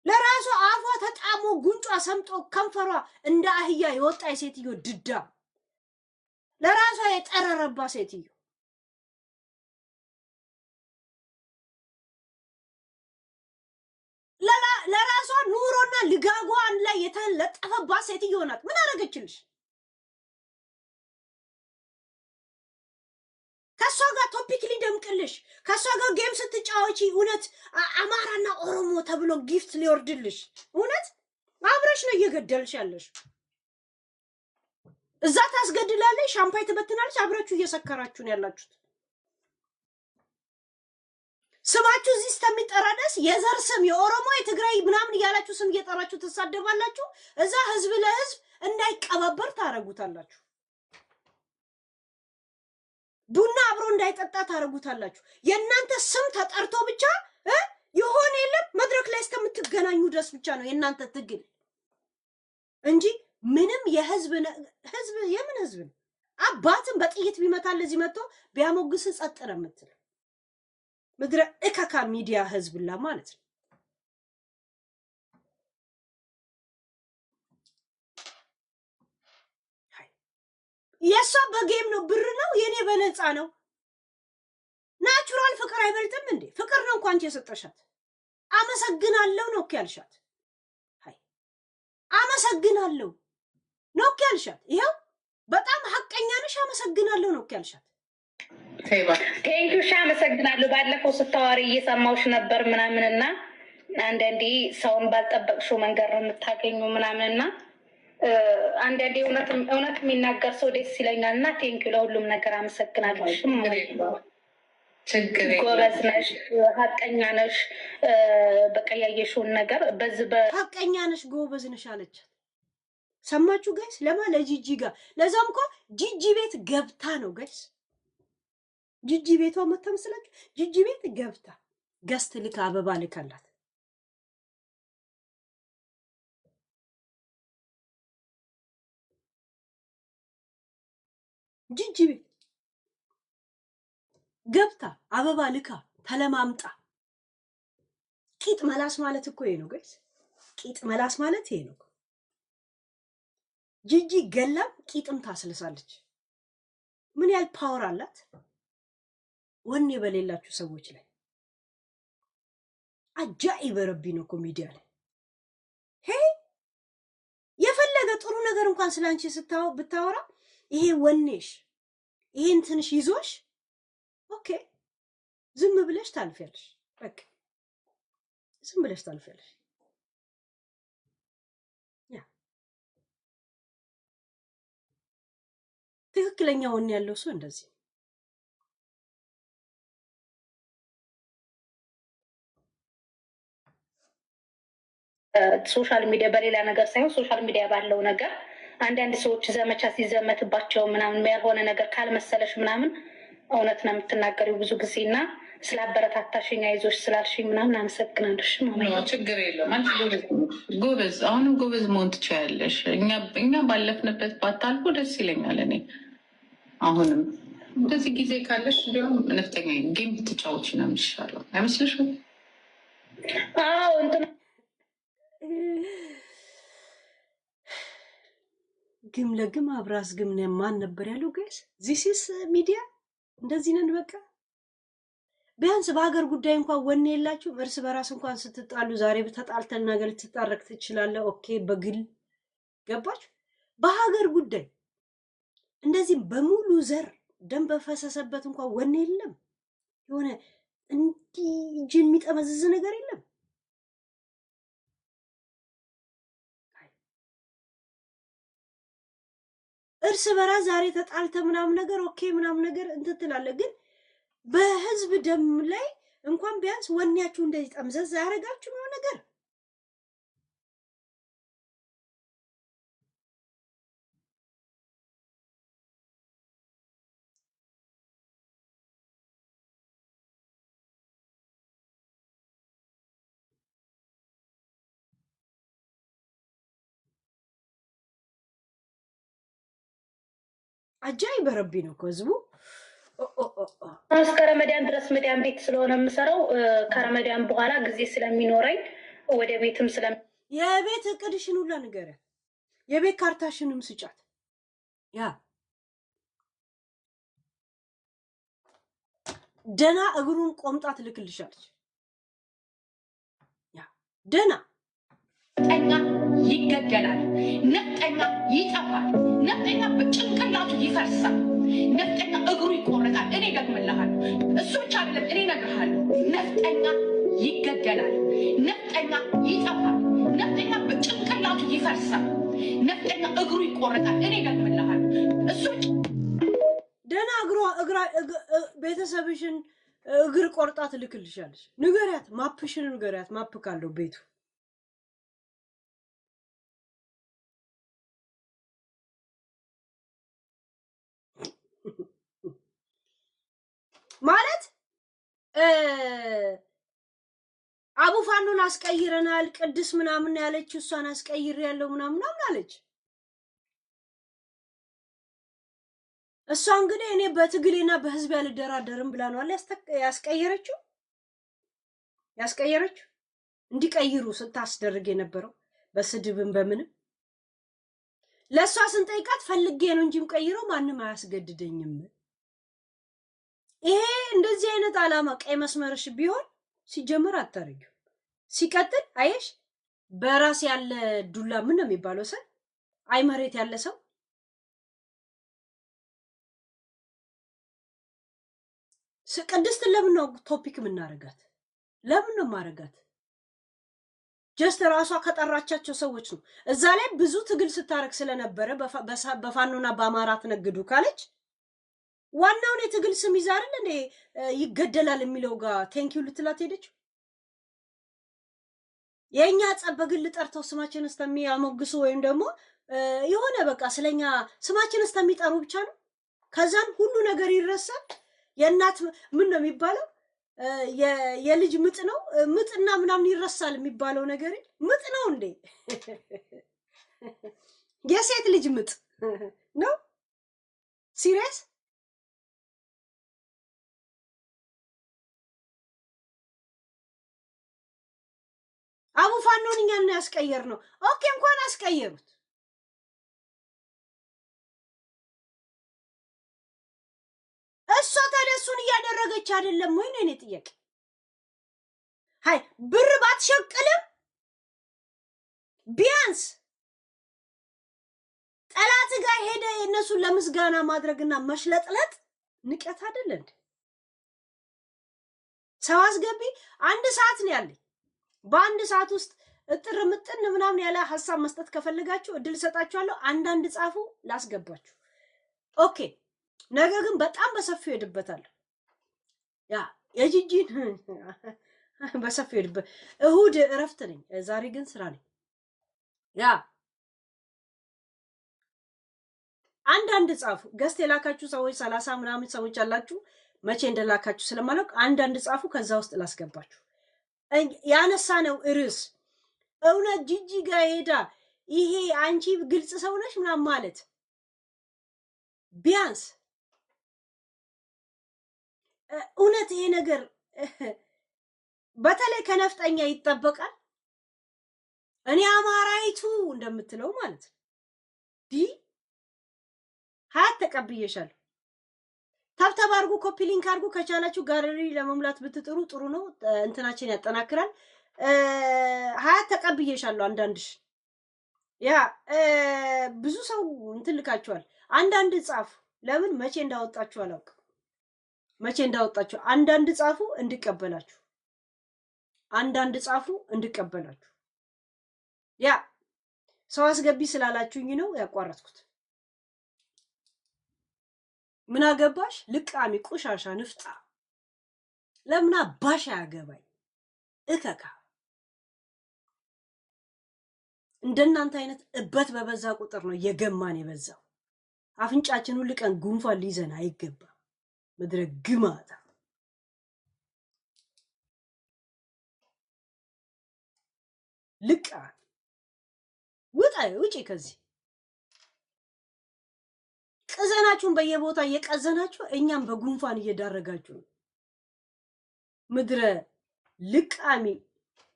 ለራሷ አፏ ተጣሞ ጉንጯ ሰምጦ ከንፈሯ እንደ አህያ የወጣ የሴትዮ ድዳ፣ ለራሷ የጠረረባ ሴትዮ ለራሷ ኑሮና ልጋጓ አንድ ላይ የተለጠፈባት ሴትዮ ናት። ምን አረገችልሽ? ከሷ ጋር ቶፒክ ሊደምቅልሽ፣ ከሷ ጋር ጌም ስትጫወቺ እውነት አማራና ኦሮሞ ተብሎ ጊፍት ሊወርድልሽ፣ እውነት አብረሽ ነው እየገደልሽ ያለሽ። እዛ ታስገድላለሽ፣ ሻምፓይ ትበትናለሽ፣ አብራችሁ እየሰከራችሁ ነው ያላችሁት። ስማችሁ እዚህ እስከሚጠራ ድረስ የዘር ስም የኦሮሞ የትግራይ ምናምን እያላችሁ ስም እየጠራችሁ ትሳደባላችሁ። እዛ ህዝብ ለህዝብ እንዳይቀባበር ታረጉታላችሁ። ቡና አብሮ እንዳይጠጣ ታረጉታላችሁ። የእናንተ ስም ተጠርቶ ብቻ የሆነ የለም መድረክ ላይ እስከምትገናኙ ድረስ ብቻ ነው የእናንተ ትግል እንጂ ምንም የህዝብ የምን ህዝብ ነው? አባትን በጥይት ቢመታል እዚህ መጥቶ ቢያሞግስ ጸጥ ነው የምትል ምድረ እከካ ሚዲያ ህዝብላ ማለት ነው። የሷ በጌም ነው ብር ነው፣ የኔ በነፃ ነው። ናቹራል ፍቅር አይበልጥም እንዴ? ፍቅር ነው እንኳን የሰጠሻት። አመሰግናለሁ ነው ያልሻት። ሃይ አመሰግናለሁ ነው ያልሻት። ይሄው በጣም ሐቀኛ ነሽ። አመሰግናለሁ ነው ያልሻት። ቴንኪው አመሰግናለሁ። ባለፈው ስታወሪ እየሰማሁሽ ነበር ምናምንና አንዳንዴ ሰውን ባልጠበቅሽው መንገድ ነው የምታገኙ ምናምንና አንዳንዴ እውነት የሚናገር ሰው ደስ ይለኛል እና ቴንኪው ለሁሉም ነገር አመሰግናለሁ። ጎበዝ ነሽ፣ ሀቀኛ ነሽ። በቃ ያየሽውን ነገር በዚህ ሀቀኛ ነሽ፣ ጎበዝ ነሽ አለች። ሰማችሁ ጋይስ? ለማ ለጂጂ ጋር ለዛም እኮ ጂጂ ቤት ገብታ ነው ጋይስ። ጂጂ ቤቷ መታ መስላችሁ? ጂጂ ቤት ገብታ ገስት ልካ አበባ ልካላት ጂጂ ቤት ገብታ አበባ ልካ ተለማምጣ። ቂጥ መላስ ማለት እኮ ይሄ ነው ጋይስ። ቂጥ መላስ ማለት ይሄ ነው። ጂጂ ገላም ቂጥም ታስልሳለች። ምን ያህል ፓወር አላት ወኔ በሌላችሁ ሰዎች ላይ። አጃኢብ ረቢ ነው እኮ ሚዲያ ላይ የፈለገ ጥሩ ነገር እንኳን ስላንቺ ብታወራ ይሄ ወኔሽ ይሄ እንትንሽ ይዞሽ ኦኬ ዝም ብለሽ ታልፊያለሽ። በቃ ዝም ብለሽ ታልፊያለሽ። ትክክለኛ ወኔ ያለው ሰው እንደዚህ ሶሻል ሚዲያ በሌላ ነገር ሳይሆን ሶሻል ሚዲያ ባለው ነገር አንዳንድ ሰዎች ዘመቻ ሲዘመትባቸው ምናምን ያልሆነ ነገር ካልመሰለሽ ምናምን እውነት ነው የምትናገሪው ብዙ ጊዜ እና ስላበረታታሽኝ አይዞሽ ስላልሽኝ ምናምን አመሰግናለሽ። ችግር የለም አንቺ ጎበዝ፣ አሁንም ጎበዝ መሆን ትችያለሽ። እኛ ባለፍንበት ባታልፎ ደስ ይለኛል። እኔ አሁንም እንደዚህ ጊዜ ካለሽ እንዲሁም ነፍጠኛ ጌም ብትጫወቺ ነው የሚሻለው አይመስልሽም? አዎ እንትን ግም ለግም አብራስ ግም ማን ነበር ያለው ጋይስ? ዚስ ሚዲያ እንደዚህ ነን በቃ። ቢያንስ በሀገር ጉዳይ እንኳን ወኔ የላችሁ። እርስ በራስ እንኳን ስትጣሉ ዛሬ ተጣልተን ነገር ልትታረቅ ትችላለህ። ኦኬ በግል ገባችሁ። በሀገር ጉዳይ እንደዚህ በሙሉ ዘር ደም በፈሰሰበት እንኳን ወኔ የለም። የሆነ እንዲህ እጅን የሚጠመዝዝ ነገር የለም። እርስ በራስ ዛሬ ተጣልተ ምናምን ነገር ኦኬ ምናምን ነገር እንትን ትላለህ። ግን በህዝብ ደም ላይ እንኳን ቢያንስ ወኔያችሁ እንደዚህ ጠምዘዝ ያደረጋችሁ ነው ነገር አጃይ በረቢ ነው ከዝቡ እስከ ረመዳን ድረስ መዳን ቤት ስለሆነ የምሰራው ከረመዳን በኋላ ጊዜ ስለሚኖረኝ ወደ ቤትም የቤት እቅድሽን ሁላ ንገሪያት። የቤት ካርታሽንም ስጫት። ያ ደና እግሩን ቆምጣት ልክልሻለች። ያ ደና ነፍጠኛ ይገደላል፣ ነፍጠኛ ይጠፋል፣ ነፍጠኛ በጭንቅላቱ ይፈርሳል፣ ነፍጠኛ እግሩ ይቆረጣል። እኔ ደግምልሃለሁ። እሱ ብቻ አይደለም፣ እኔ እነግርሃለሁ። ነፍጠኛ ይገደላል፣ ነፍጠኛ ይጠፋል፣ ነፍጠኛ በጭንቅላቱ ይፈርሳል፣ ነፍጠኛ እግሩ ይቆረጣል። እኔ ደግምልሃለሁ። እሱ ደና ቤተሰብሽን እግር ቆርጣት ልክልሻለች። ንገሪያት፣ ማፕሽን ንገሪያት። ማፕ ካለው ቤቱ ማለት አቡፋኑን አስቀይረናል ቅድስ ምናምን ያለች እሷን አስቀይር ያለው ምናምን አለች። እሷ እንግዲህ እኔ በትግሌና በህዝብ ያልደራደርም ብላ ነው ያስቀየረችው እንዲቀይሩ ስታስደርግ የነበረው በስድብም በምንም ለሷ ስንጠይቃት ፈልጌ ነው እንጂም ቀይረው ማንም አያስገድደኝም። ይሄ እንደዚህ አይነት አላማ ቀይ መስመርሽ ቢሆን ሲጀመር አታረጊው። ሲቀጥል አየሽ በራስ ያለ ዱላ ምን ነው የሚባለው? ሰው አይ መሬት ያለ ሰው ቅድስት ለምን ነው ቶፒክ የምናረጋት? ለምን ነው ማረጋት? ጀስት ራሷ ከጠራቻቸው ሰዎች ነው። እዛ ላይ ብዙ ትግል ስታረግ ስለነበረ በፋኖና በአማራት ነግዱ ካለች ዋናውን የትግል ስም ይዛ አይደል እንዴ ይገደላል የሚለው ጋር ቴንኪው ልትላት ሄደችው። የኛ ጸብ በግል ጠርተው ስማችን እስከሚያሞግሱ ወይም ደግሞ የሆነ በቃ ስለኛ ስማችን እስከሚጠሩ ብቻ ነው። ከዛን ሁሉ ነገር ይረሳል። የእናት ምን ነው የሚባለው? የልጅ ምጥ ነው ምጥና ምናምን ይረሳል የሚባለው ነገር ምጥ ነው እንዴ? የሴት ልጅ ምጥ ነው ሲሪየስ? አቡፋኖን እኛን ያስቀየር ነው። ኦኬ እንኳን አስቀየሩት። እሷ ተደሱን እያደረገች አይደለም ወይ ነው እኔ ጥያቄ። ሃይ ብር ባትሸቅልም ቢያንስ ጠላት ጋር ሄደ የነሱን ለምስጋና ማድረግና መሽለጥለጥ ንቀት አይደል እንዴ? ሰው አስገቢ 1 ሰዓት ነው ያለኝ። በአንድ ሰዓት ውስጥ እጥር ምጥን ምናምን ያለ ሐሳብ መስጠት ከፈለጋችሁ እድል ሰጣችኋለሁ። አንዳንድ ጻፉ ላስገባችሁ። ኦኬ ነገ ግን በጣም በሰፊው ሄድበታለሁ። ያ የጂጂን በሰፊው ሄድበት። እሁድ እረፍት ነኝ፣ ዛሬ ግን ስራ ነኝ። ያ አንዳንድ ጻፉ። ገስት የላካችሁ ሰዎች 30 ምናምን ሰዎች አላችሁ። መቼ እንደላካችሁ ስለማላውቅ አንዳንድ ጻፉ። ከዛ ውስጥ ላስገባችሁ። ያነሳነው ርዕስ እውነት ጂጂ ጋር ሄዳ ይሄ አንቺ ግልጽ ሰው ነሽ ምናምን ማለት ቢያንስ እውነት ይሄ ነገር በተለይ ከነፍጠኛ ይጠበቃል። እኔ አማራይቱ እንደምትለው ማለት ነው። ሀያት ተቀብዬሻለሁ። ታብታብ አድርጉ፣ ኮፒ ሊንክ አድርጉ። ከቻላችሁ ጋለሪ ለመሙላት ብትጥሩ ጥሩ ነው። እንትናችን ያጠናክራል። ሀያት ተቀብዬሻለሁ። አንዳንድሽ ያ ብዙ ሰው እንትን ልካችኋል። አንዳንድ ጻፉ። ለምን መቼ እንዳወጣችሁ አላውቅም። መቼ እንዳወጣችሁ አንዳንድ ጻፉ እንድቀበላችሁ፣ አንዳንድ ጻፉ እንድቀበላችሁ። ያ ሰው አስገቢ ስላላችሁኝ ነው ያቋረጥኩት። ምን አገባሽ ልቃሚ ቆሻሻ ንፍጣ ለምን አባሽ ያገባኝ እከካ። እንደናንተ አይነት እበት በበዛ ቁጥር ነው የገማን የበዛው። አፍንጫችን ሁሉ ቀን ጉንፋን ሊይዘን አይገባም። ምድረ ግማታ ልቃ ውጪ ከዚህ ቅዘና ሀዘናችሁን በየቦታ እየቀዘናችሁ እኛም በጉንፋን እየዳረጋችሁ ነው። ምድረ ልቃሚ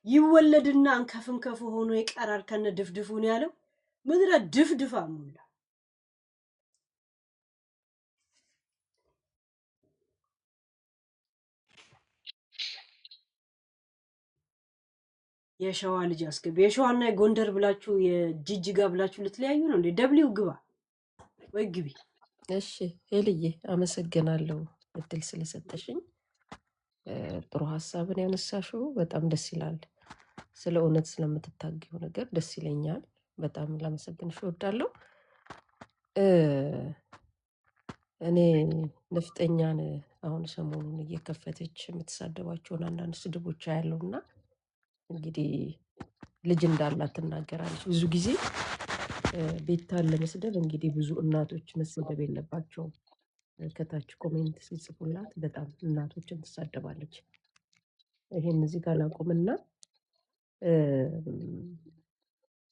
ይወለድና እንከፍንከፍ ሆኖ ይቀራል ከነ ድፍድፉ ነው ያለው። ምድረ ድፍድፋ ሙላ የሸዋ ልጅ አስገቢ። የሸዋና የጎንደር ብላችሁ የጅጅጋ ብላችሁ ልትለያዩ ነው እንዴ? ደብሊው ግባ ወይ ግቢ። እሺ ሄልዬ አመሰግናለሁ እድል ስለሰጠሽኝ። ጥሩ ሀሳብን ያነሳሽው በጣም ደስ ይላል። ስለ እውነት ስለምትታገው ነገር ደስ ይለኛል። በጣም ላመሰግንሽ እወዳለሁ። እኔ ነፍጠኛን አሁን ሰሞኑን እየከፈተች የምትሳደባቸውን አንዳንድ ስድቦች ያለውና እንግዲህ ልጅ እንዳላት ትናገራለች። ብዙ ጊዜ ቤታን ለመስደብ እንግዲህ ብዙ እናቶች መሰደብ የለባቸውም። ከታች ኮሜንት ሲጽፉላት በጣም እናቶችን ትሳደባለች። ይሄን እዚህ ጋር ላቁምና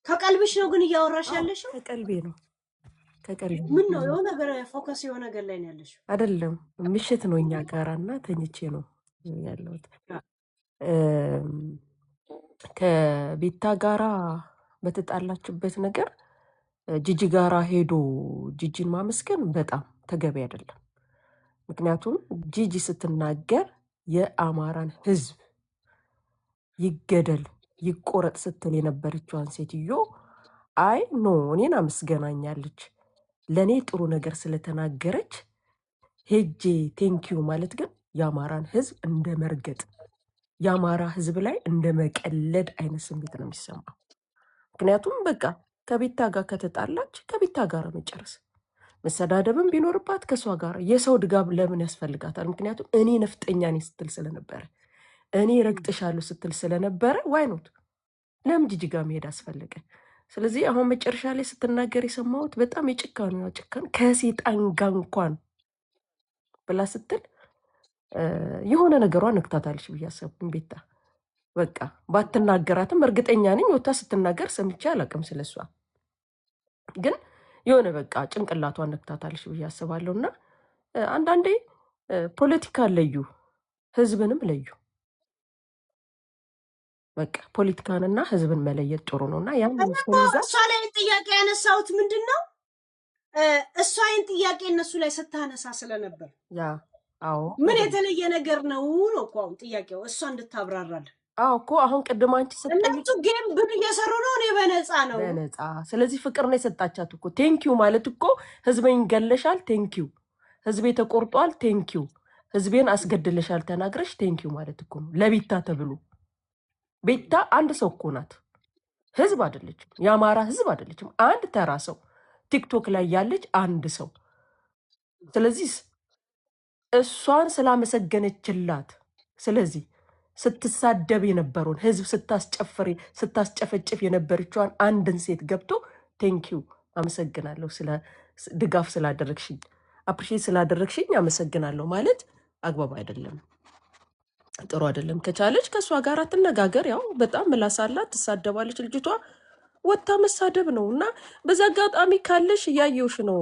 ከቀልብሽ ነው ግን እያወራሽ ያለሽው? ከቀልቤ ነው ከቀልቤ ምን ነው የሆነ ነገር ፎከስ የሆነ ነገር ላይ ነው ያለሽው? አይደለም። ምሽት ነው እኛ ጋራ እና ተኝቼ ነው ያለሁት። ከቤታ ጋራ በተጣላችበት ነገር ጂጂ ጋራ ሄዶ ጂጂን ማመስገን በጣም ተገቢ አይደለም። ምክንያቱም ጂጂ ስትናገር የአማራን ሕዝብ ይገደል ይቆረጥ ስትል የነበረችዋን ሴትዮ አይ ኖ እኔን አመስገናኛለች፣ ለእኔ ጥሩ ነገር ስለተናገረች ሄጄ ቴንኪዩ ማለት ግን የአማራን ሕዝብ እንደ መርገጥ የአማራ ሕዝብ ላይ እንደ መቀለድ አይነት ስሜት ነው የሚሰማው። ምክንያቱም በቃ ከቤታ ጋር ከተጣላች ከቤታ ጋር መጨረስ፣ መሰዳደብም ቢኖርባት ከሷ ጋር የሰው ድጋፍ ለምን ያስፈልጋታል? ምክንያቱም እኔ ነፍጠኛ ነኝ ስትል ስለነበረ እኔ ረግጥሻለሁ ስትል ስለነበረ ዋይኖት ለምን ጂጂ ጋር መሄድ አስፈለገ? ስለዚህ አሁን መጨረሻ ላይ ስትናገር የሰማሁት በጣም የጭካኔዋ ጭካኔ ከሴጣን ጋር እንኳን ብላ ስትል የሆነ ነገሯ ነክታታለች ብዬ አሰብኩኝ። ቤታ በቃ ባትናገራትም እርግጠኛ ነኝ ወታ ስትናገር ሰምቼ አላውቅም ስለሷ፣ ግን የሆነ በቃ ጭንቅላቷን ነክታታለች ብዬ አስባለሁ። እና አንዳንዴ ፖለቲካ ለዩ፣ ህዝብንም ለዩ። በቃ ፖለቲካንና ህዝብን መለየት ጥሩ ነው። እና ያን ይዛ እሷ ላይ ጥያቄ ያነሳሁት ምንድን ነው? እሷ ይህን ጥያቄ እነሱ ላይ ስታነሳ ስለነበር ያ አዎ ምን የተለየ ነገር ነው ነው እኮ አሁን ጥያቄው እሷ እንድታብራራል። አዎ እኮ አሁን ቅድም አንቺ እነሱ ጌም ብን እየሰሩ ነው፣ እኔ በነፃ ነው በነፃ። ስለዚህ ፍቅር ነው የሰጣቻት እኮ። ቴንኪዩ ማለት እኮ ህዝቤን ገለሻል፣ ቴንኪዩ። ህዝቤ ተቆርጧል፣ ቴንኪዩ። ህዝቤን አስገድለሻል ተናግረሽ ቴንኪዩ ማለት እኮ ነው ለቤታ ተብሎ። ቤታ አንድ ሰው እኮ ናት፣ ህዝብ አይደለችም። የአማራ ህዝብ አይደለችም። አንድ ተራ ሰው ቲክቶክ ላይ ያለች አንድ ሰው። ስለዚህ እሷን ስላመሰገነችላት፣ ስለዚህ ስትሳደብ የነበረውን ህዝብ ስታስጨፈጭፍ የነበረችዋን አንድን ሴት ገብቶ ቴንኪዩ አመሰግናለሁ፣ ድጋፍ ስላደረግሽኝ፣ አፕሪሼት ስላደረግሽኝ አመሰግናለሁ ማለት አግባብ አይደለም፣ ጥሩ አይደለም። ከቻለች ከእሷ ጋር ትነጋገር። ያው በጣም ምላስ አላት፣ ትሳደባለች ልጅቷ። ወታ መሳደብ ነው እና በዛ አጋጣሚ ካለሽ እያየውሽ ነው።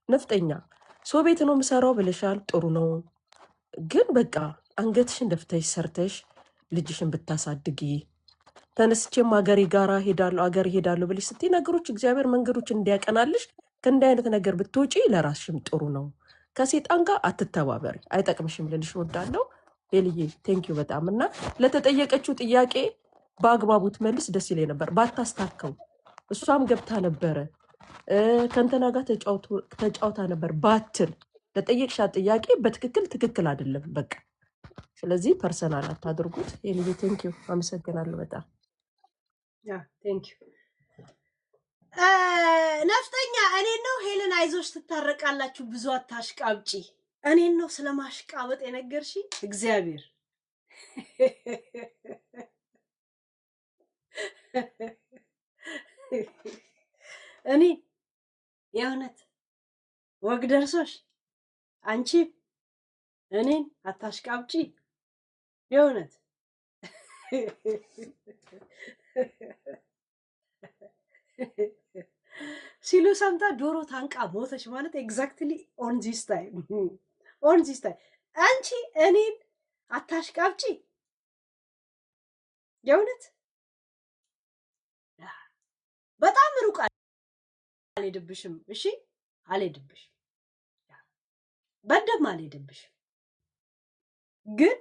ነፍጠኛ ሰው ቤት ነው የምሰራው ብለሻል፣ ጥሩ ነው። ግን በቃ አንገትሽን ደፍተሽ ሰርተሽ ልጅሽን ብታሳድጊ፣ ተነስቼም አገሬ ጋራ ሄዳለሁ አገሬ ሄዳለሁ ብለሽ ስትይ ነገሮች እግዚአብሔር መንገዶችን እንዲያቀናልሽ ከእንዲህ አይነት ነገር ብትወጪ ለራስሽም ጥሩ ነው። ከሴጣን ጋር አትተባበሪ፣ አይጠቅምሽም ልልሽ እወዳለሁ። ሄልዬ ቴንኪዩ በጣም። እና ለተጠየቀችው ጥያቄ በአግባቡ ትመልስ ደስ ይለኝ ነበር፣ ባታስታከው። እሷም ገብታ ነበረ ከእንትና ጋር ተጫውታ ነበር ባትል፣ ለጠየቅሻት ጥያቄ በትክክል ትክክል አይደለም በቃ። ስለዚህ ፐርሰናል አታድርጉት። ሄልዬ ቴንኪዩ አመሰግናለሁ በጣም። ቴንኪዩ ነፍጠኛ። እኔን ነው ሄልን አይዞሽ ትታረቃላችሁ፣ ብዙ አታሽቃብጪ። እኔን ነው ስለማሽቃበጥ የነገርሽ እግዚአብሔር። እኔ የእውነት ወግ ደርሶሽ አንቺ እኔን አታሽቃብጪ የእውነት። ሲሉ ሰምታ ዶሮ ታንቃ ሞተች ማለት ኤግዛክትሊ ኦን ዚስ ታይም ኦን ዚስ ታይም። አንቺ እኔን አታሽቃብጪ። የእውነት በጣም ሩቅ አልሄድብሽም። እሺ አልሄድብሽም፣ በደም አልሄድብሽም። ግን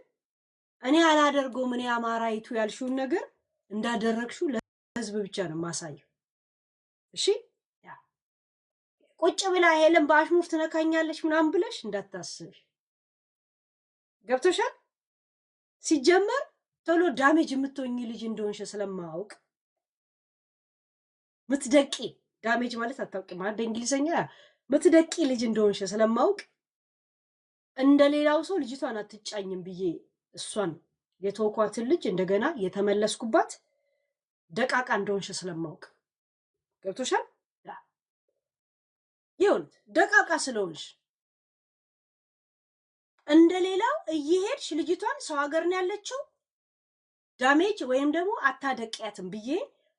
እኔ አላደርገውም። እኔ አማራይቱ ያልሽውን ነገር እንዳደረግሽው ለህዝብ ብቻ ነው ማሳየው። እሺ ቁጭ ብላ ሄለን በአሽሙር ትነካኛለች ምናምን ብለሽ እንዳታስብ። ገብቶሻል? ሲጀመር ቶሎ ዳሜጅ የምትሆኝ ልጅ እንደሆንሽ ስለማውቅ ምትደቂ ዳሜጅ ማለት አታውቂም ማለት በእንግሊዘኛ ምትደቂ ልጅ እንደሆንሽ ስለማውቅ እንደሌላው ሰው ልጅቷን አትጫኝም ብዬ እሷን የተወኳትን ልጅ እንደገና የተመለስኩባት ደቃቃ እንደሆንሽ ስለማውቅ ገብቶሻል? ይሁን ደቃቃ ስለሆንሽ እንደሌላው እየሄድሽ ልጅቷን ሰው ሀገር ነው ያለችው ዳሜጅ ወይም ደግሞ አታደቂያትም ብዬ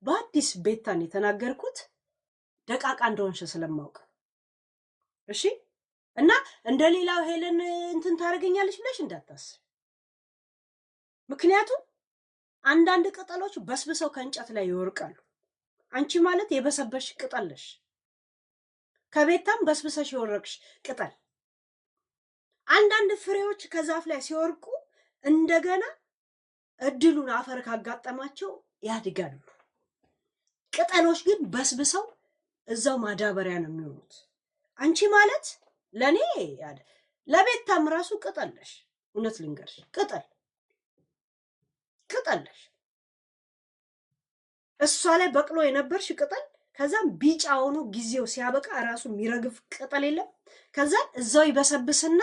በአዲስ ቤታን የተናገርኩት ደቃቃ እንደሆንሽ ስለማውቅ እሺ። እና እንደሌላው ሄለን እንትን ታደርገኛለች ብለሽ እንዳታስብ። ምክንያቱም አንዳንድ ቅጠሎች በስብሰው ከእንጨት ላይ ይወርቃሉ። አንቺ ማለት የበሰበሽ ቅጠል ነሽ። ከቤታም በስብሰሽ የወረቅሽ ቅጠል። አንዳንድ ፍሬዎች ከዛፍ ላይ ሲወርቁ እንደገና እድሉን አፈር ካጋጠማቸው ያድጋሉ። ቅጠሎች ግን በስብሰው እዛው ማዳበሪያ ነው የሚሆኑት። አንቺ ማለት ለኔ ለቤታም ራሱ ቅጠል ነሽ። እውነት ልንገርሽ ቅጠል ነሽ። እሷ ላይ በቅሎ የነበርሽ ቅጠል ከዛም ቢጫ ሆኖ ጊዜው ሲያበቃ ራሱ የሚረግፍ ቅጠል የለም። ከዛም እዛው ይበሰብስና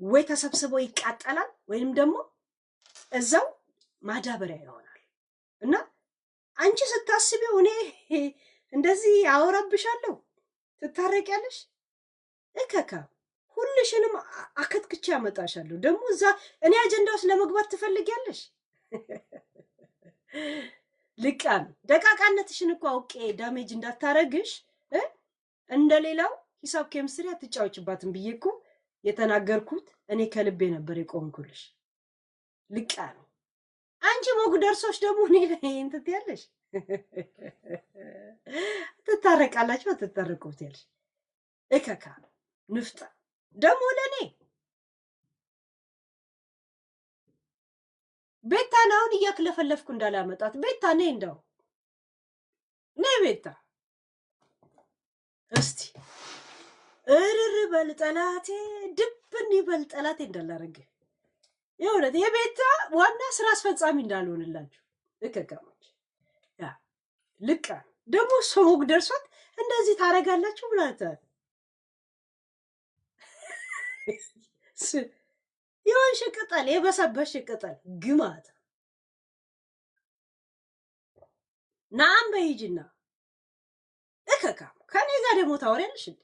ወይ ተሰብስቦ ይቃጠላል ወይም ደግሞ እዛው ማዳበሪያ ይሆናል። እና አንቺ ስታስቢው እኔ እንደዚህ አወራብሻለሁ ትታረቂያለሽ። እከካ ሁልሽንም አከትክቼ ያመጣሻለሁ። ደግሞ እዛ እኔ አጀንዳ ውስጥ ለመግባት ትፈልጊያለሽ። ልቃም ደቃቃነትሽን እኮ አውቄ ዳሜጅ እንዳታረግሽ እንደሌላው ሂሳብ ኬሚስትሪ አትጫወችባትም ብዬ እኮ የተናገርኩት እኔ ከልቤ ነበር የቆምኩልሽ። ልቃም አንቺ ሞግ ደርሶሽ ደግሞ እኔ ላይ እንትን ትያለሽ። ትታረቃላችሁ አትታረቁት ያለሽ እከካ ንፍጣ ደግሞ ለኔ ቤታን አሁን እያክለፈለፍኩ እንዳላመጣት ቤታ ነይ እንደው ነይ ቤታ እስቲ እርር በል ጠላቴ ድብን ይበል ጠላቴ እንዳላረገ የእውነት የቤታ ዋና ስራ አስፈጻሚ እንዳልሆንላችሁ እከካሞች ያ ልቃ ደግሞ ሶግ ደርሷት እንደዚህ ታረጋላችሁ ብላታ የሆንሽ ቅጠል የበሰበሽ ቅጠል ግማት ናም በይጅና እከካም ከኔ ጋር ደግሞ ታወሪያለሽ እንዴ?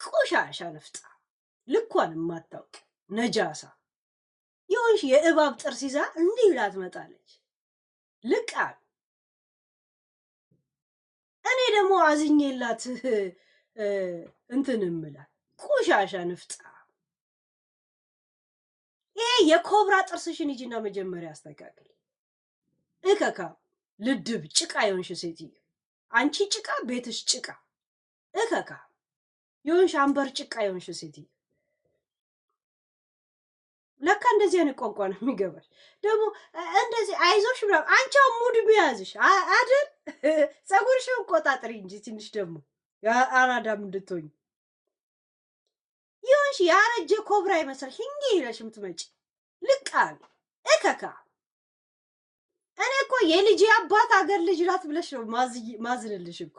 ቆሻሻ ነፍጣ ልኳን የማታውቅ ነጃሳ የሆንሽ የእባብ ጥርስ ይዛ እንዲህ ብላ ትመጣለች። ልቃም እኔ ደግሞ አዝኜላት እንትን እምላት ቆሻሻ ነፍጣ። ይሄ የኮብራ ጥርስሽን ሂጂና መጀመሪያ አስተካክል። እከካ ልድብ ጭቃ የሆንሽ ሴትዮ አንቺ ጭቃ ቤትሽ ጭቃ እከካ የሆንሽ አንበር ጭቃ የሆንሽ ሴትዮ ለካ እንደዚህ አይነት ቋንቋ ነው የሚገባሽ። ደግሞ እንደዚህ አይዞሽ ብላ አንቺ ሙድ ቢያዝሽ አይደል? ፀጉርሽን ቆጣጥሪ እንጂ ትንሽ ደግሞ አራዳም እንድትሆኝ ይሁንሽ ያረጀ ኮብራ ይመስልሽ እንዲህ ይለሽ የምትመጪ ልቃሚ እከካ። እኔ እኮ የልጅ አባት ሀገር ልጅ ናት ብለሽ ነው ማዝንልሽ እኮ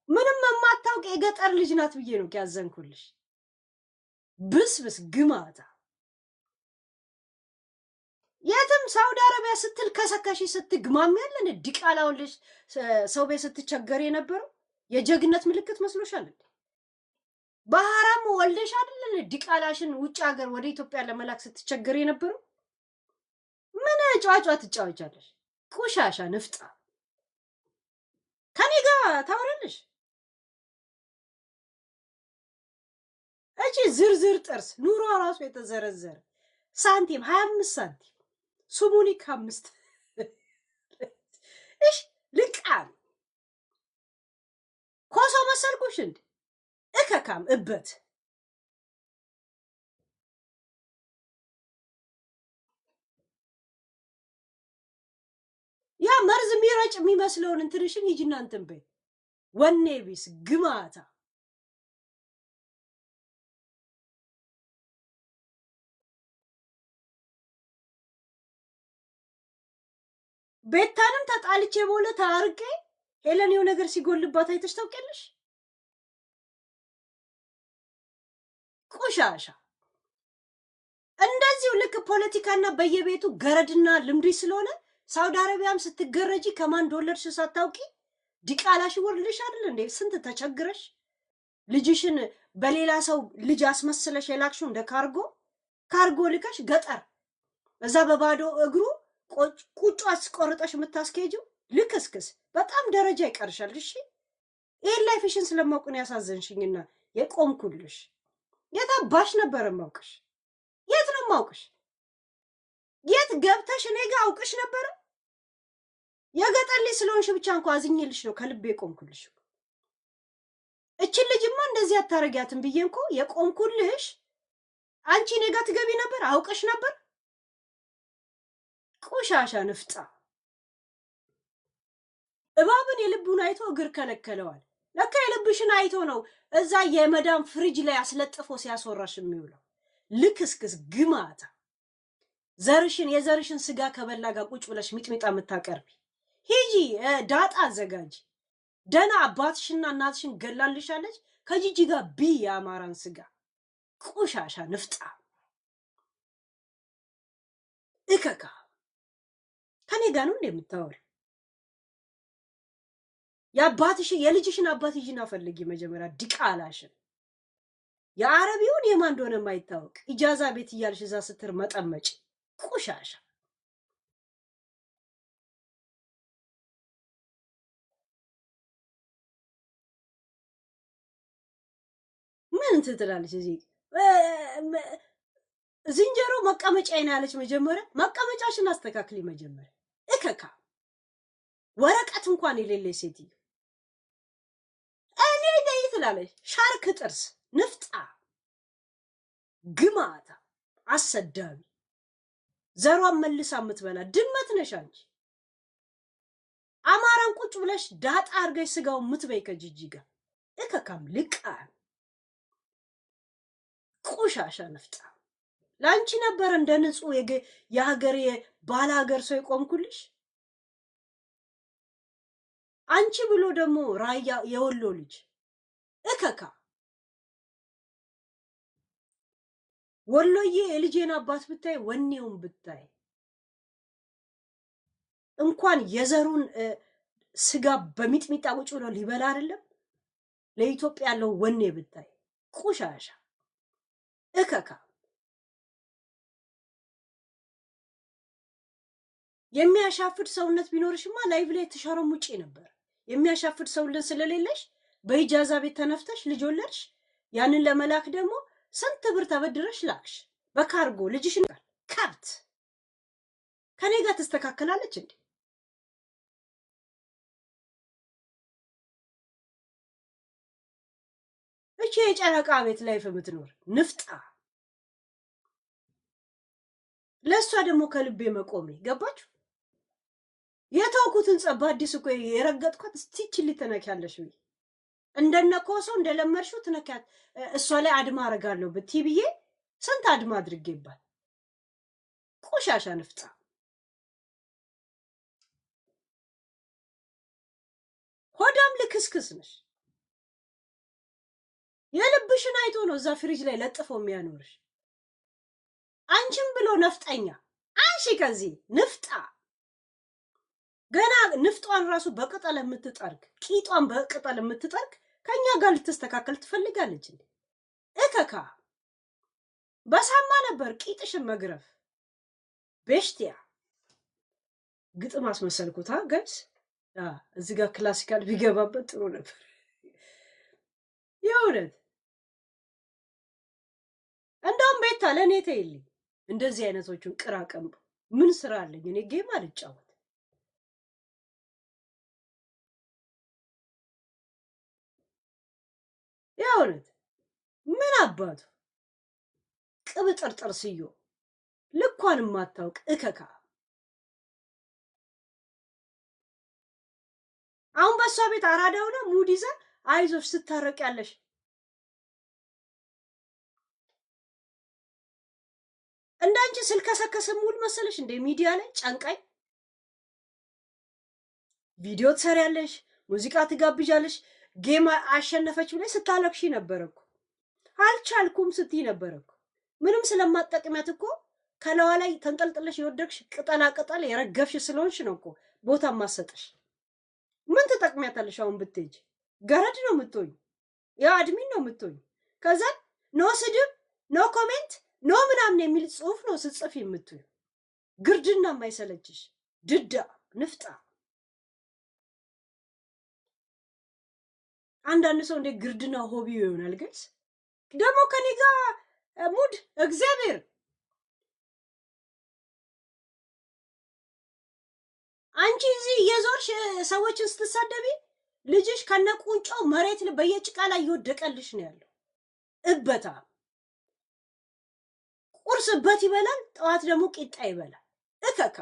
ምንም የማታውቅ የገጠር ልጅ ናት ብዬ ነው ያዘንኩልሽ። ብስብስ ግማታ የትም ሳውዲ አረቢያ ስትል ከሰከሽ ስትግማም ያለን ዲቃላውልሽ ሰው ቤት ስትቸገር የነበረው የጀግነት ምልክት መስሎሻል እንዴ? በሐራም ወልደሽ አይደል ዲቃላሽን ውጭ ሀገር ወደ ኢትዮጵያ ለመላክ ስትቸገር የነበረው? ምን ጫጫ ትጫወቻለሽ? ቆሻሻ ንፍጣ ከኔ ጋር ታወራለሽ? እቺ ዝርዝር ጥርስ ኑሮ ራሱ የተዘረዘረ ሳንቲም 25 ሳንቲም ሱሙኒክ 5 እሺ ልቃም ኮሶ መሰልኩሽ እንዴ? እከካም እበት ያ መርዝ የሚረጭ የሚመስለውን እንትንሽን ሂጂና እንትን በይ። ወኔ ቢስ ግማታ ቤታንም ተጣልቼ በኋላ ታርቄ ሄለን የሆነ ነገር ሲጎልባት አይተሽ ታውቂያለሽ? ቆሻሻ እንደዚሁ ልክ ፖለቲካና በየቤቱ ገረድና ልምድ ስለሆነ ሳውዲ አረቢያም ስትገረጂ ከማን እንደወለድሽ ሳታውቂ ዲቃላሽ ወርልሽ አይደል እንዴ? ስንት ተቸግረሽ ልጅሽን በሌላ ሰው ልጅ አስመስለሽ የላክሽው እንደ ካርጎ ልከሽ ገጠር እዛ በባዶ እግሩ ቁጭ አስቆርጠሽ የምታስኬጂው ልክስክስ በጣም ደረጃ ይቀርሻል። እሺ ይሄን ላይፍሽን ስለማውቅ ነው ያሳዘንሽኝና የቆምኩልሽ። የት አባሽ ነበር ማውቅሽ? የት ነው ማውቅሽ? የት ገብተሽ እኔ ጋር አውቅሽ ነበር? የገጠር ልጅ ስለሆንሽ ብቻ እንኳን አዝኜልሽ ነው ከልቤ የቆምኩልሽ። እችን ልጅማ እንደዚህ አታረጊያትም ብዬ እንኳ የቆምኩልሽ አንቺ እኔ ጋር ትገቢ ነበር አውቅሽ ነበር። ቆሻሻ ንፍጣ እባብን የልቡን አይቶ እግር ከለከለዋል። ለካ የልብሽን አይቶ ነው እዛ የመዳም ፍሪጅ ላይ አስለጥፎ ሲያስወራሽ የሚውለው። ልክስክስ ግማታ የዘርሽን ስጋ ከበላ ጋር ቁጭ ብለሽ ሚጥሚጣ የምታቀርቢ ሂጂ ዳጣ አዘጋጂ። ደና አባትሽና እናትሽን ገላልሻለች ከጂጂ ጋር ቢ የአማራን ስጋ። ቆሻሻ ንፍጣ እከካ ከኔ ጋር ነው እንደምታወሪ። የልጅሽን አባት ይጂና ፈልጊ መጀመሪያ ዲቃላሽን። የአረቢውን የማን እንደሆነ የማይታወቅ ኢጃዛ ቤት እያልሽ እዛ ስትር መጠመጭ ቆሻሻ። ምን ትላለች እዚህ ዝንጀሮ መቀመጫ ነው ያለች። መጀመሪያ መቀመጫሽን አስተካክሊ መጀመሪያ። እከካ ወረቀት እንኳን የሌለች ሴትዮ እኔ ደይ ትላለች። ሻርክ ጥርስ ንፍጣ ግማታ አሰዳቢ ዘሯን መልሳ የምትበላ ድመት ነሽ አንቺ። አማራን ቁጭ ብለሽ ዳጣ አርገሽ ስጋው የምትበይ ከጂጂ ጋር እከካም ልቃም ቆሻሻ ንፍጣ። ላንቺ ነበር እንደ ንጹህ የሀገር ባለ ሀገር ሰው የቆምኩልሽ። አንቺ ብሎ ደግሞ ራያ የወሎ ልጅ እከካ ወሎዬ የልጄን አባት ብታይ ወኔውን ብታይ እንኳን የዘሩን ስጋ በሚጥሚጣ ቁጭ ብሎ ሊበላ አይደለም ለኢትዮጵያ ያለው ወኔ ብታይ ቆሻሻ እከካ። የሚያሻፍድ ሰውነት ቢኖርሽማ ላይቭ ላይ ተሻረሙጪ ነበር። የሚያሻፍድ ሰውነት ስለሌለሽ በኢጃዛ ቤት ተነፍተሽ ልጅ ወለድሽ። ያንን ለመላክ ደግሞ ስንት ብር ተበድረሽ ላክሽ በካርጎ ልጅሽን። ከብት ከኔ ጋር ተስተካከላለች እንዴ? እቺ የጨረቃ ቤት ላይፍ የምትኖር ንፍጣ። ለሷ ደግሞ ከልቤ መቆሜ ገባችሁ? የተውኩትን ጸባ አዲስ እኮ የረገጥኳት ስቲች ልትነኪያለሽ ወይ እንደነኮሶ እንደለመርሽው ትነኪያት። እሷ ላይ አድማ አረጋለሁ ብትይ ብዬ ስንት አድማ አድርጌባት። ቆሻሻ ንፍጣ ሆዳም ልክስክስ ነሽ። የልብሽን አይቶ ነው እዛ ፍሪጅ ላይ ለጥፎ የሚያኖርሽ። አንቺም ብሎ ነፍጠኛ አንሺ ከዚህ ንፍጣ። ገና ንፍጧን ራሱ በቅጠል የምትጠርግ ቂጧን በቅጠል የምትጠርግ ከኛ ጋር ልትስተካከል ትፈልጋለች እንዴ? እከካ በሳማ ነበር ቂጥሽን መግረፍ። ቤሽቲያ ግጥም አስመሰልኩታ ጋይስ። እዚህ ጋር ክላሲካል ቢገባበት ጥሩ ነበር። የእውነት እንደውም ቤታ ለእኔ ተይልኝ እንደዚህ አይነቶቹን ቅራቀምቡ ምን ስራ አለኝ እኔ ጌም አልጫወት። የእውነት ምን አባቱ ቅብጥርጥር ስዮ ልኳን የማታውቅ እከካ። አሁን በሷ ቤት አራዳ ሆነ ሙድ ይዛ አይዞሽ ስታረቅ ያለሽ እንዳንቺ ስልከሰከሰ ሙል መሰለሽ እንደ ሚዲያ ላይ ጨንቃይ ቪዲዮ ትሰሪያለሽ፣ ሙዚቃ ትጋብዣለሽ። ጌም አሸነፈች ብለሽ ስታለቅሺ ነበረኩ። አልቻልኩም ስትይ ነበረኩ። ምንም ስለማጠቅሚያት እኮ ከለዋ ላይ ተንጠልጥለሽ የወደቅሽ ቅጠላ ቅጠል የረገፍሽ ስለሆንሽ ነው እኮ ቦታ ማሰጥሽ። ምን ትጠቅሚያታለሽ? አሁን ብትሄጂ ገረድ ነው የምትሆኝ፣ ያ አድሚን ነው የምትሆኝ። ከዛ ኖ ስድብ ኖ ኮሜንት ኖ ምናምን የሚል ጽሁፍ ነው ስትጽፊ የምትሆኝ። ግርድና የማይሰለችሽ ድዳ ንፍጣ። አንዳንድ ሰው እንደ ግርድና ሆቢው ይሆናል። ግልጽ ደግሞ ከኔ ጋር ሙድ እግዚአብሔር አንቺ እዚህ የዞርሽ ሰዎችን ስትሳደቢ ልጅሽ ከነቁንጫው መሬት በየጭቃ ላይ ይወደቀልሽ ነው ያለው። እበታ ቁርስ እበት ይበላል፣ ጠዋት ደግሞ ቂጣ ይበላል። እከካ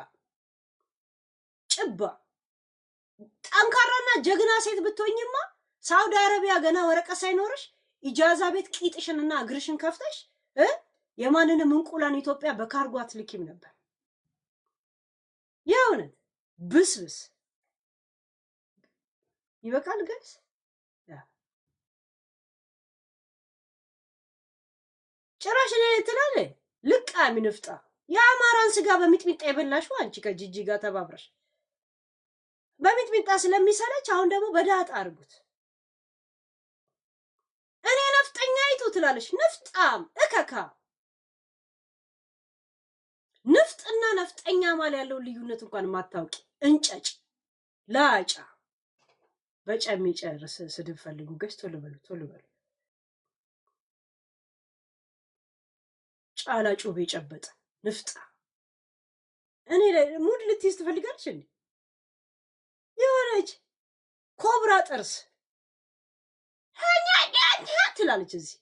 ጭባ። ጠንካራና ጀግና ሴት ብትሆኝማ ሳውዲ አረቢያ ገና ወረቀት ሳይኖርሽ ኢጃዛ ቤት ቂጥሽንና እግርሽን ከፍተሽ የማንንም እንቁላን ኢትዮጵያ በካርጎ አትልኪም ነበር። የእውነት ብስብስ ይበቃል። ገስ ጭራሽ ላይ ትላለ ልቃሚ ንፍጣ። የአማራን ስጋ በሚጥሚጣ የበላሽው አንቺ ከጂጂ ጋር ተባብረሽ በሚጥሚጣ ስለሚሰለች አሁን ደግሞ በዳጣ አርጉት። እኔ ነፍጠኛ አይቱ ትላለሽ። ነፍጣም እከካ። ንፍጥና ነፍጠኛ ማለት ያለው ልዩነት እንኳን ማታውቂ እንጨጭ ላጫ። በጨሚ ጨርስ ስድብ ፈልጉ ገሽ ቶሎ በሉ ቶሎ በሉ። ጫላ ጩቤ ጨበጠ ንፍጣ። እኔ ሙድ ልትይዝ ትፈልጋለች እንዴ? የሆነች ኮብራ ጥርስ ትላለች እዚህ።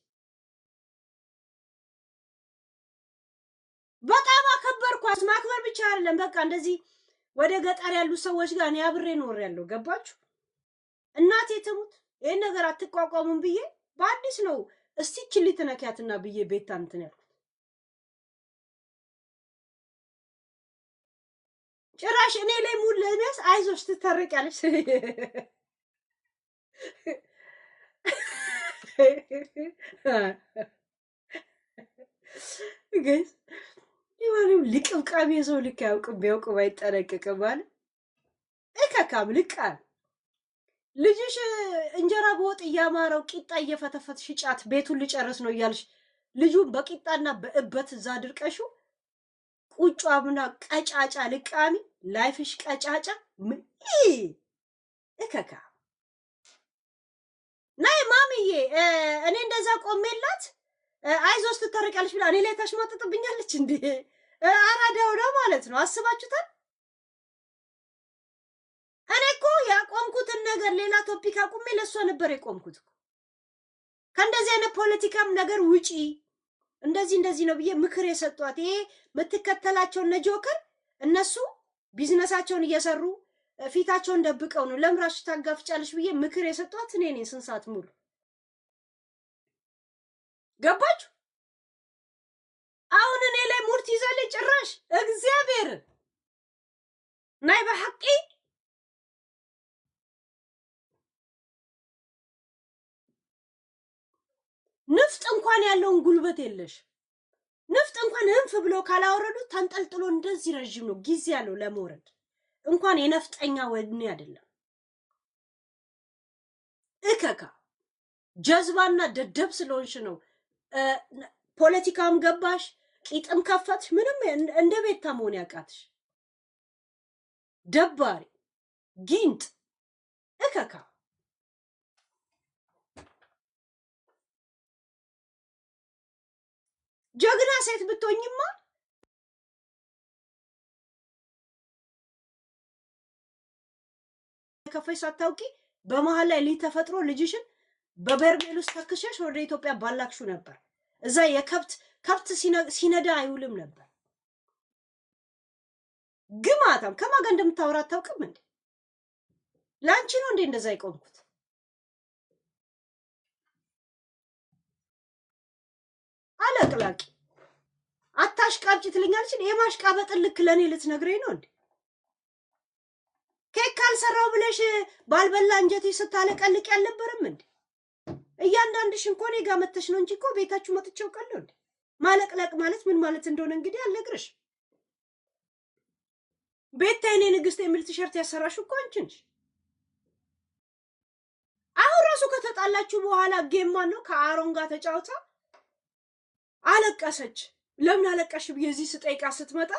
በጣም አከበርኳት። ማክበር ብቻ አይደለም በቃ እንደዚህ ወደ ገጠር ያሉ ሰዎች ጋር እኔ አብሬ ኖር ያለው ገባችሁ? እናቴ ትሙት ይሄን ነገር አትቋቋሙም ብዬ በአዲስ ነው እስቲ ችሊ ትነኪያትና ብዬ ቤታ እንትን ያልኩት። ጭራሽ እኔ ላይ ሙሉ ለሚያስ አይዞሽ ትታረቂያለሽ። ገስ ይማንም ልቅብቃቢ ሰው ልክ ያውቅም ቢያውቅም አይጠነቀቅም ማለት እከካም ልቃል። ልጅሽ እንጀራ በወጥ እያማረው ቂጣ እየፈተፈት ሽጫት ቤቱን ልጨርስ ነው እያልሽ ልጁን በቂጣና በእበት እዛ ድርቀሹ ቁጫ ምና ቀጫጫ ልቃሚ ላይፍሽ ቀጫጫ ምን እከካ ናይ ማሚዬ እኔ እንደዛ ቆሜላት አይዞሽ ትታረቂያለሽ ብላ እኔ ላይ ታሽማጥጥብኛለች እንዴ? አራዳው ነው ማለት ነው። አስባችሁታል? እኔ እኮ ያቆምኩትን ነገር ሌላ ቶፒክ አቁሜ ለሷ ነበር የቆምኩት። ከእንደዚህ አይነት ፖለቲካም ነገር ውጪ እንደዚህ ነው ብዬ ምክር የሰጧት ይሄ የምትከተላቸው እነ ጆከር እነሱ ቢዝነሳቸውን እየሰሩ ፊታቸውን ደብቀው ነው ለምራሽ ታጋፍጫለሽ ብዬ ምክር የሰጧት እኔ ነኝ። ስንት ሰዓት ሙሉ ገባችሁ? አሁን እኔ ላይ ሙርት ይዛለች ጭራሽ እግዚአብሔር ናይ በሐቂ ንፍጥ እንኳን ያለውን ጉልበት የለሽ። ንፍጥ እንኳን እንፍ ብሎ ካላወረዱት ተንጠልጥሎ እንደዚህ ረጅም ነው ጊዜ ያለው ለመውረድ። እንኳን የነፍጠኛ ወድኔ አይደለም። እከካ ጀዝባና ደደብ ስለሆንሽ ነው። ፖለቲካም ገባሽ ቂጥም ከፈትሽ ምንም እንደ ቤታ መሆን ያቃትሽ ደባሪ ጊንጥ እከካ ጀግና ሴት ብትሆኝማ ከፈይ ሳታውቂ በመሃል ላይ ሊተፈጥሮ ልጅሽን በበርሜል ውስጥ ተክሸሽ ወደ ኢትዮጵያ ባላክሹ ነበር። እዛ ከብት ሲነዳ አይውልም ነበር። ግማታም ከማን ጋር እንደምታወራ አታውቅም እንዴ? ላንቺ ነው እንዴ እንደዛ ይቆምኩት? አለቅላቂ አታሽቃብጪ ትልኛለች። የማሽቃበጥን ልክ ለኔ ልትነግረኝ ነው እንዴ? ኬክ ካልሰራው ብለሽ ባልበላ እንጀቴ ስታለቀልቅ ያልነበረም እንዴ? እያንዳንድሽ እኮ እኔ ጋር መተሽ ነው እንጂ እኮ ቤታችሁ መጥቼው ቀለው እንዴ? ማለቅለቅ ማለት ምን ማለት እንደሆነ እንግዲህ አልነግርሽ። ቤታዬ ንግስት የሚል ቲሸርት ያሰራሽ እኮ አንቺ ነሽ። አሁን ራሱ ከተጣላችሁ በኋላ ጌማን ነው ከአሮን ጋር ተጫውታ አለቀሰች። ለምን አለቀሽ ብዬ እዚህ ስጠይቃ ስትመጣ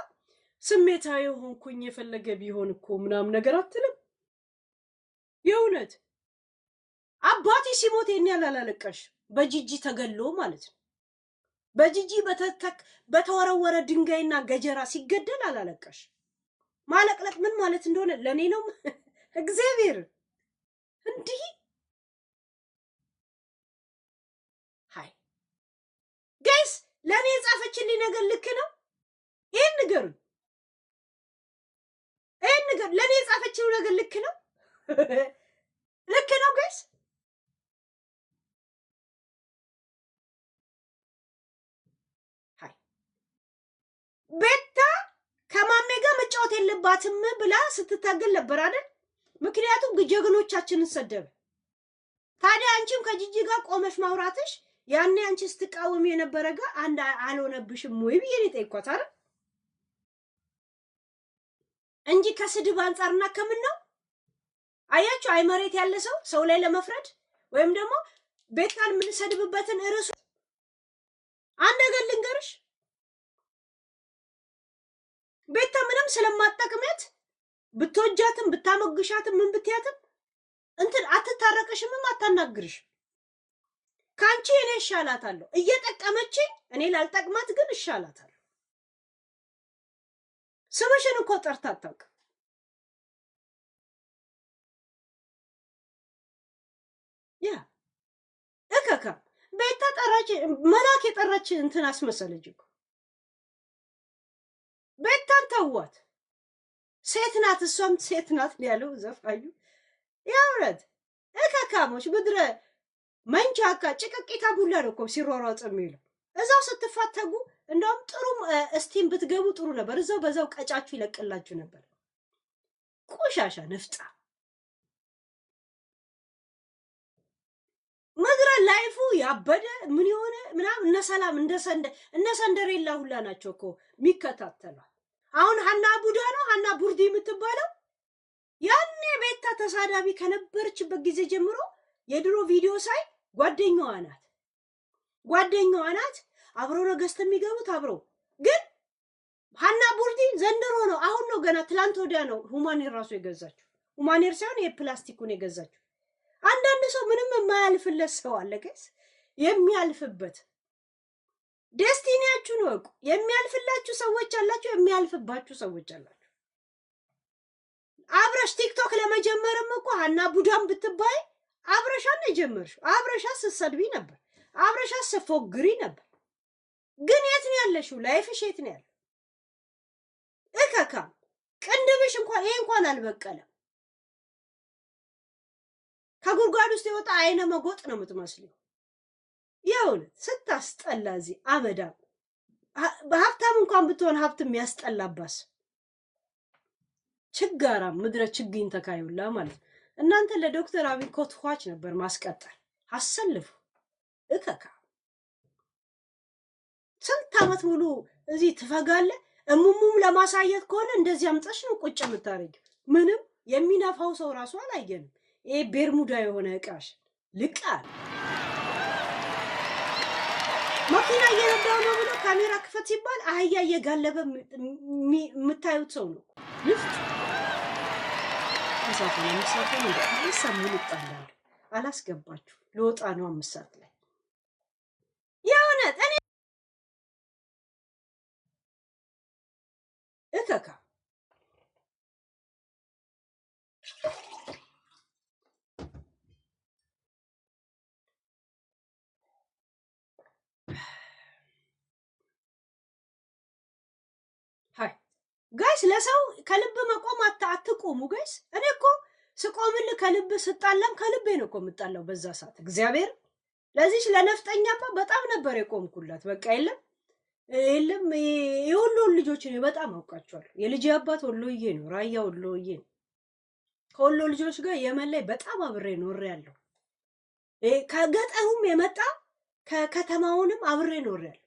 ስሜታዊ ሆንኩኝ የፈለገ ቢሆን እኮ ምናምን ነገር አትልም። የእውነት አባቴ ሲሞት የኔ ያላለቀሽ በጂጂ ተገሎ ማለት ነው። በጂጂ በተወረወረ ድንጋይና ገጀራ ሲገደል አላለቀሽ። ማለቅለቅ ምን ማለት እንደሆነ ለኔ ነው እግዚአብሔር እንዲህ ሃይ ጋይስ ለኔ የጻፈችልኝ ነገር ልክ ነው? ይሄን ንገሩኝ። ይሄን ነገር ለኔ የጻፈችው ነገር ልክ ነው? ልክ ነው ጋይስ? ሃይ ቤታ ከማሜ ጋር መጫወት የለባትም ብላ ስትታገል ነበር አይደል? ምክንያቱም ጀግኖቻችንን ሰደበ። ታዲያ አንቺም ከጂጂ ጋር ቆመሽ ማውራትሽ ያኔ አንቺ ስትቃወም የነበረ ጋር አንድ አልሆነብሽም ወይ ብዬ ነው ጠይቋት አይደል? እንጂ ከስድብ አንፃርና ከምን ነው አያችሁ? አይ መሬት ያለ ሰው ላይ ለመፍረድ ወይም ደግሞ ቤታን የምንሰድብበትን ርዕሱ አንድ ነገር ልንገርሽ፣ ቤታ ምንም ስለማጠቅመት ብትወጃትም ብታመግሻትም ምን ብትያትም እንትን አትታረቅሽም፣ አታናግርሽ። ካንቺ እኔ እሻላታለሁ እየጠቀመችኝ፣ እኔ ላልጠቅማት ግን እሻላታለሁ። ስምሽን እኮ ጠርታ አታውቅም። ያ እከካ ቤታ ጠራች፣ መላክ የጠራች እንትን አስመሰለች እኮ። ቤታን ተዋት፣ ሴት ናት፣ እሷም ሴት ናት ያለው ዘፋኙ። ያውረት እከካሞች ምድረ መንቻካ ጭቅቂታ ቡላ ነው እኮ ሲሯሯጥ የሚለው። እዛው ስትፋተጉ እንደውም ጥሩ እስቲም ብትገቡ ጥሩ ነበር። እዛው በዛው ቀጫችሁ ይለቅላችሁ ነበር። ቆሻሻ ነፍጣ ምድረ ላይፉ ያበደ ምን የሆነ ምናምን እነ ሰላም እነ ሰንደሬላ ሁላ ናቸው እኮ የሚከታተሏል። አሁን ሀና ቡዳ ነው ሀና ቡርዲ የምትባለው ያኔ ቤታ ተሳዳቢ ከነበረችበት ጊዜ ጀምሮ የድሮ ቪዲዮ ሳይ ጓደኛዋ ናት። አብሮ ነው ገዝተው የሚገቡት አብረው። ግን ሀና ቡርዲ ዘንድሮ ነው አሁን ነው ገና ትላንት ወዲያ ነው ሁማኔር ራሱ የገዛችው። ሁማኔር ሳይሆን የፕላስቲኩን የገዛችው። አንዳንድ ሰው ምንም የማያልፍለት ሰው አለ ጋይስ፣ የሚያልፍበት ዴስቲኒያችሁን ወቁ። የሚያልፍላችሁ ሰዎች አላችሁ፣ የሚያልፍባችሁ ሰዎች አላችሁ። አብረሽ ቲክቶክ ለመጀመርም እኮ ሀና ቡዳን ብትባይ አብረሻን የጀመርሽው። አብረሻ ስትሰድቢ ነበር፣ አብረሻ ስትፎግሪ ነበር። ግን የት ነው ያለሽው? ላይፍሽ የት ነው ያለው? እከካ ቅንድብሽ እንኳን ይሄ እንኳን አልበቀለም። ከጉድጓድ ውስጥ የወጣ አይነ መጎጥ ነው የምትመስለው። የእውነት ስታስጠላ። እዚህ አመዳም በሀብታም እንኳን ብትሆን ሀብት የሚያስጠላባስ ችጋራም ምድረ ችግኝ ተካዩላ ማለት ነው። እናንተ ለዶክተር አብይ ኮትኳች ነበር ማስቀጠል አሰልፉ። እከካ ስንት ዓመት ሙሉ እዚህ ትፈጋለ። እሙሙም ለማሳየት ከሆነ እንደዚህ አምጣሽ ነው ቁጭ የምታረጊው። ምንም የሚነፋው ሰው ራሱ አላየንም። ይሄ ቤርሙዳ የሆነ እቃሽ ልቃል መኪና እየነዳው ነው ብሎ ካሜራ ክፈት ሲባል አህያ እየጋለበ የምታዩት ሰው ነው። ልፍት ሰዓት ነው? 5 ሰዓት ነው እንዴ? 5 ሰዓት ሙሉ እጣላለሁ። አላስገባችሁ ልወጣ ነው 5 ሰዓት ላይ የእውነት እኔ እከካ ሃይ ጋይስ ለሰው ከልብ መቆም አትቆሙ ጋይስ። እኔ እኮ ስቆምልህ ከልብ ስጣላም ከልቤ ነው እኮ የምጣላው በዛ ሰዓት እግዚአብሔር። ለዚች ለነፍጠኛማ በጣም ነበር የቆምኩላት። በቃ የለም የወሎ ልጆች ነው በጣም አውቃቸዋለሁ። የልጅ አባት ወሎዬ ነው፣ ራያ ወሎዬ ነው። ከወሎ ልጆች ጋር የመን ላይ በጣም አብሬ ኖሬያለሁ። ከገጠሩም የመጣ ከከተማውንም አብሬ ኖሬያለሁ።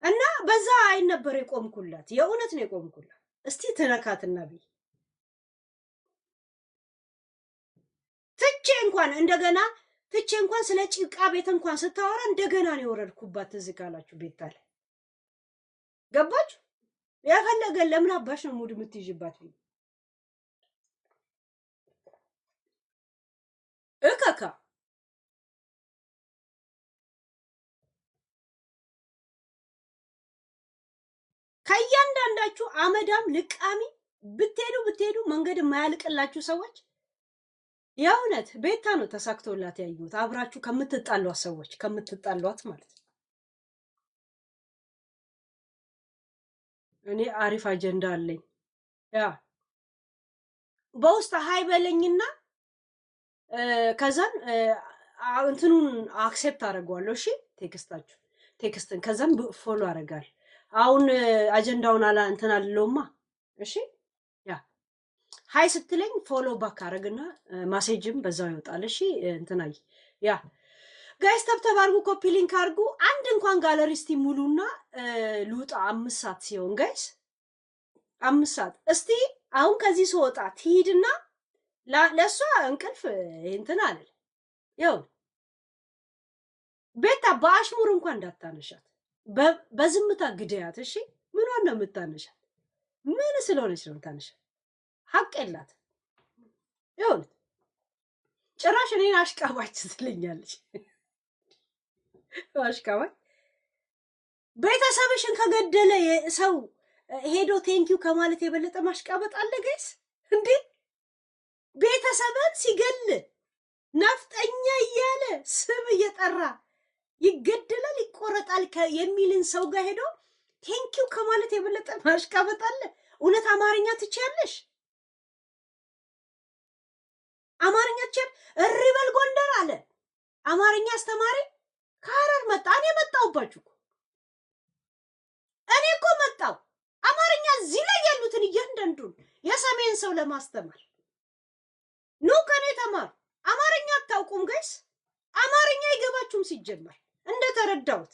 እና በዛ አይን ነበር የቆምኩላት። የእውነት ነው የቆምኩላት። እስቲ ትነካትና ብይ ትቼ እንኳን ስለ ጭቃ ቤት እንኳን ስታወራ እንደገና ነው የወረድኩባት። እዚህ ካላችሁ ቤት አለ ገባችሁ? ያፈለገ ለምን አባሽ ነው ሙድ የምትይዥባት? እከካ ከእያንዳንዳችሁ አመዳም ልቃሚ ብትሄዱ መንገድ የማያልቅላችሁ ሰዎች የእውነት ቤታ ነው ተሳክቶላት ያዩት። አብራችሁ ከምትጣሏት ሰዎች ከምትጣሏት ማለት ነው። እኔ አሪፍ አጀንዳ አለኝ። ያ በውስጥ ሀይ በለኝና ከዛን እንትኑን አክሴፕት አደርገዋለሁ። እሺ ቴክስትን ከዛን ፎሎ አደርጋል። አሁን አጀንዳውን እንትን አልለውማ። እሺ ያ ሀይ ስትለኝ ፎሎ ባክ አረግና ማሴጅም በዛው ይወጣል። እሺ እንትናይ ያ ጋይስ ተብተብ አድርጉ፣ ኮፒ ሊንክ አድርጉ። አንድ እንኳን ጋለሪስቲ ሙሉና ልውጣ 5 ሰዓት ሲሆን ጋይስ 5 ሰዓት እስቲ አሁን ከዚህ ስወጣ ትሂድና ለእሷ እንቅልፍ እንትን አለ። ያው ቤታ በአሽሙር እንኳን እንዳታነሻት፣ በዝምታ ግደያት። እሺ ምኗን ነው የምታነሻት? ምን ስለሆነች ነው የምታነሻት? ሀቅ የላት። ይሁን ጭራሽ እኔን አሽቃባች ትለኛለች። አሽቃባች ቤተሰብሽን ከገደለ ሰው ሄዶ ቴንኪው ከማለት የበለጠ ማሽቃበጥ አለ ጋይስ? እንዴ ቤተሰብን ሲገል ነፍጠኛ እያለ ስም እየጠራ ይገደላል ይቆረጣል የሚልን ሰው ጋር ሄዶ ቴንኪው ከማለት የበለጠ ማሽቃበጥ አለ? እውነት አማርኛ ትችያለሽ? አማርኛ ትችል? እሪበል ጎንደር አለ አማርኛ አስተማሪ ከሐረር መጣ። እኔ መጣሁባችሁ። እኔ እኮ መጣሁ አማርኛ እዚህ ላይ ያሉትን እያንዳንዱን የሰሜን ሰው ለማስተማር ኑ ከኔ ተማሩ። አማርኛ አታውቁም ጋይስ? አማርኛ አይገባችሁም ሲጀመር። እንደተረዳሁት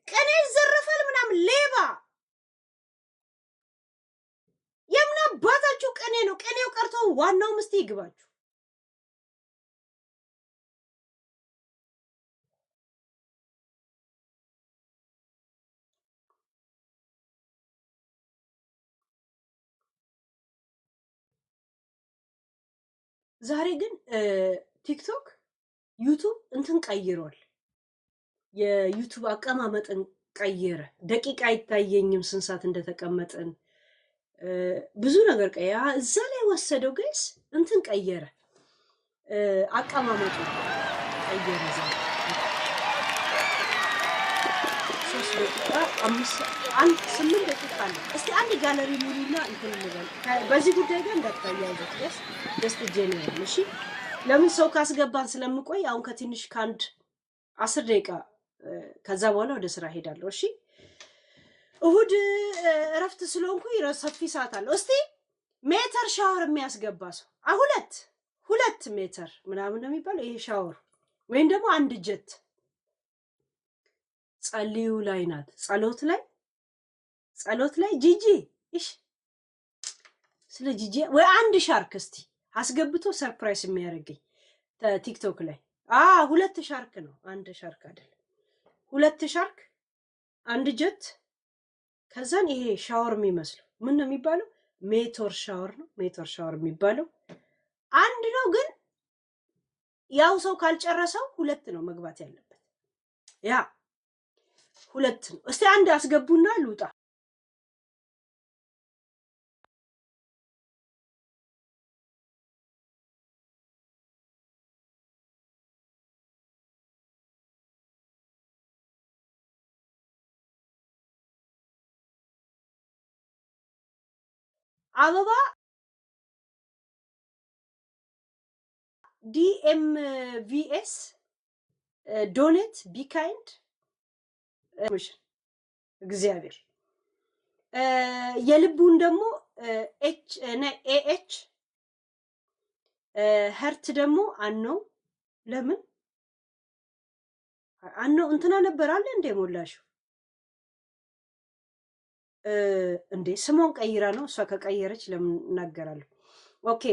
ቅኔ ይዘረፋል ምናምን ሌባ የምን አባታችሁ ቅኔ ነው? ቅኔው ቀርቶ ዋናው ምስቲ ይግባችሁ። ዛሬ ግን ቲክቶክ ዩቱብ እንትን ቀይሯል። የዩቱብ አቀማመጥን ቀየረ። ደቂቃ አይታየኝም ስንት ሰዓት እንደተቀመጠን ብዙ ነገር ቀያ እዛ ላይ ወሰደው ጋይስ። እንትን ቀየረ፣ አቀማመጡ ቀየረ። ዛሬ 3 ደቂቃ 8 ደቂቃ አለ። እስቲ አንድ ጋለሪ ሙሉና እንትን እንበል። በዚህ ጉዳይ ጋር እንዳታያይዙት ጋይስ። ጀስት ጄኔራል እሺ። ለምን ሰው ካስገባን ስለምቆይ አሁን ከትንሽ ከአንድ 10 ደቂቃ ከዛ በኋላ ወደ ስራ ሄዳለሁ። እሺ እሁድ እረፍት ስለሆንኩኝ ሰፊ ሰዓት አለው። እስቲ ሜትር ሻወር የሚያስገባ ሰው ሁለት ሜትር ምናምን ነው የሚባለው ይሄ ሻወር፣ ወይም ደግሞ አንድ ጀት ጸልዩ ላይ ናት። ጸሎት ላይ ጂጂ እሺ፣ ስለ ጂጂ ወይ አንድ ሻርክ እስቲ አስገብቶ ሰርፕራይዝ የሚያደርገኝ ቲክቶክ ላይ 2 ሻርክ ነው፣ አንድ ሻርክ አይደለም። 2 ሻርክ አንድ ጀት ከዛን ይሄ ሻወር የሚመስለው ምን ነው የሚባለው? ሜቶር ሻወር ነው። ሜቶር ሻወር የሚባለው አንድ ነው፣ ግን ያው ሰው ካልጨረሰው ሁለት ነው መግባት ያለበት። ያ ሁለት ነው። እስቲ አንድ አስገቡና ልውጣ። አበባ DMVS ዶኔት ቢካይንድ እግዚአብሔር የልቡን ደግሞ ኤች ሀርት ደግሞ አነው ለምን አነው እንትና ነበር አለ እንደ ሞላሽው እንዴ ስሟን ቀይራ ነው። እሷ ከቀየረች ለምን እናገራለሁ? ኦኬ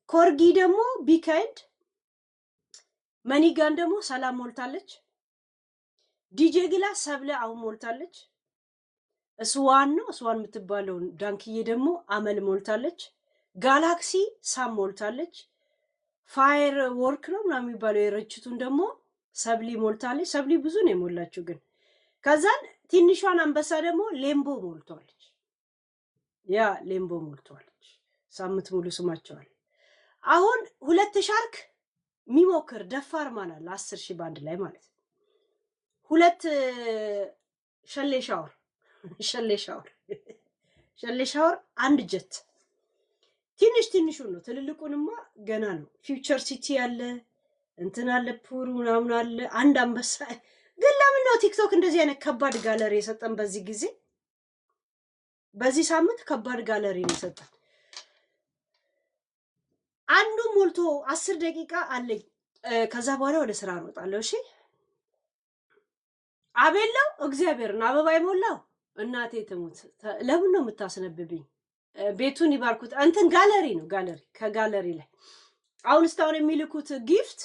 ኮርጊ ደግሞ ቢካይንድ መኒጋን ደግሞ ሰላም ሞልታለች። ዲጄ ግላ ሰብለ አሁን ሞልታለች። እስዋን ነው እስዋን የምትባለው ዳንክዬ ደግሞ አመል ሞልታለች። ጋላክሲ ሳም ሞልታለች። ፋየር ወርክ ነው ምናምን የሚባለው የረችቱን ደግሞ ሰብሊ ሞልታለች። ሰብሊ ብዙ ነው የሞላችው ግን ከዛን ትንሿን አንበሳ ደግሞ ሌምቦ ሞልቷለች። ያ ሌምቦ ሞልቷለች። ሳምንት ሙሉ ስማቸዋል። አሁን ሁለት ሻርክ የሚሞክር ደፋር ማን አለ? 10,000 ባንድ ላይ ማለት ነው። ሁለት ሸሌ ሻወር አንድ ጀት ትንሹ ነው። ትልልቁንማ ገና ነው። ፊውቸር ሲቲ አለ እንትን አለ ፑሩ ምናምን አለ። አንድ አንበሳ ግን ለምን ነው ቲክቶክ እንደዚህ አይነት ከባድ ጋለሪ የሰጠን? በዚህ ጊዜ በዚህ ሳምንት ከባድ ጋለሪ ነው የሰጠን። አንዱ ሞልቶ 10 ደቂቃ አለኝ። ከዛ በኋላ ወደ ስራ እሮጣለሁ። እሺ አቤላው እግዚአብሔርን አበባ የሞላው እናቴ ትሙት። ለምን ነው የምታስነብብኝ? ቤቱን ይባርኩት። እንትን ጋለሪ ነው ጋለሪ ከጋለሪ ላይ አሁን እስካሁን የሚልኩት ጊፍት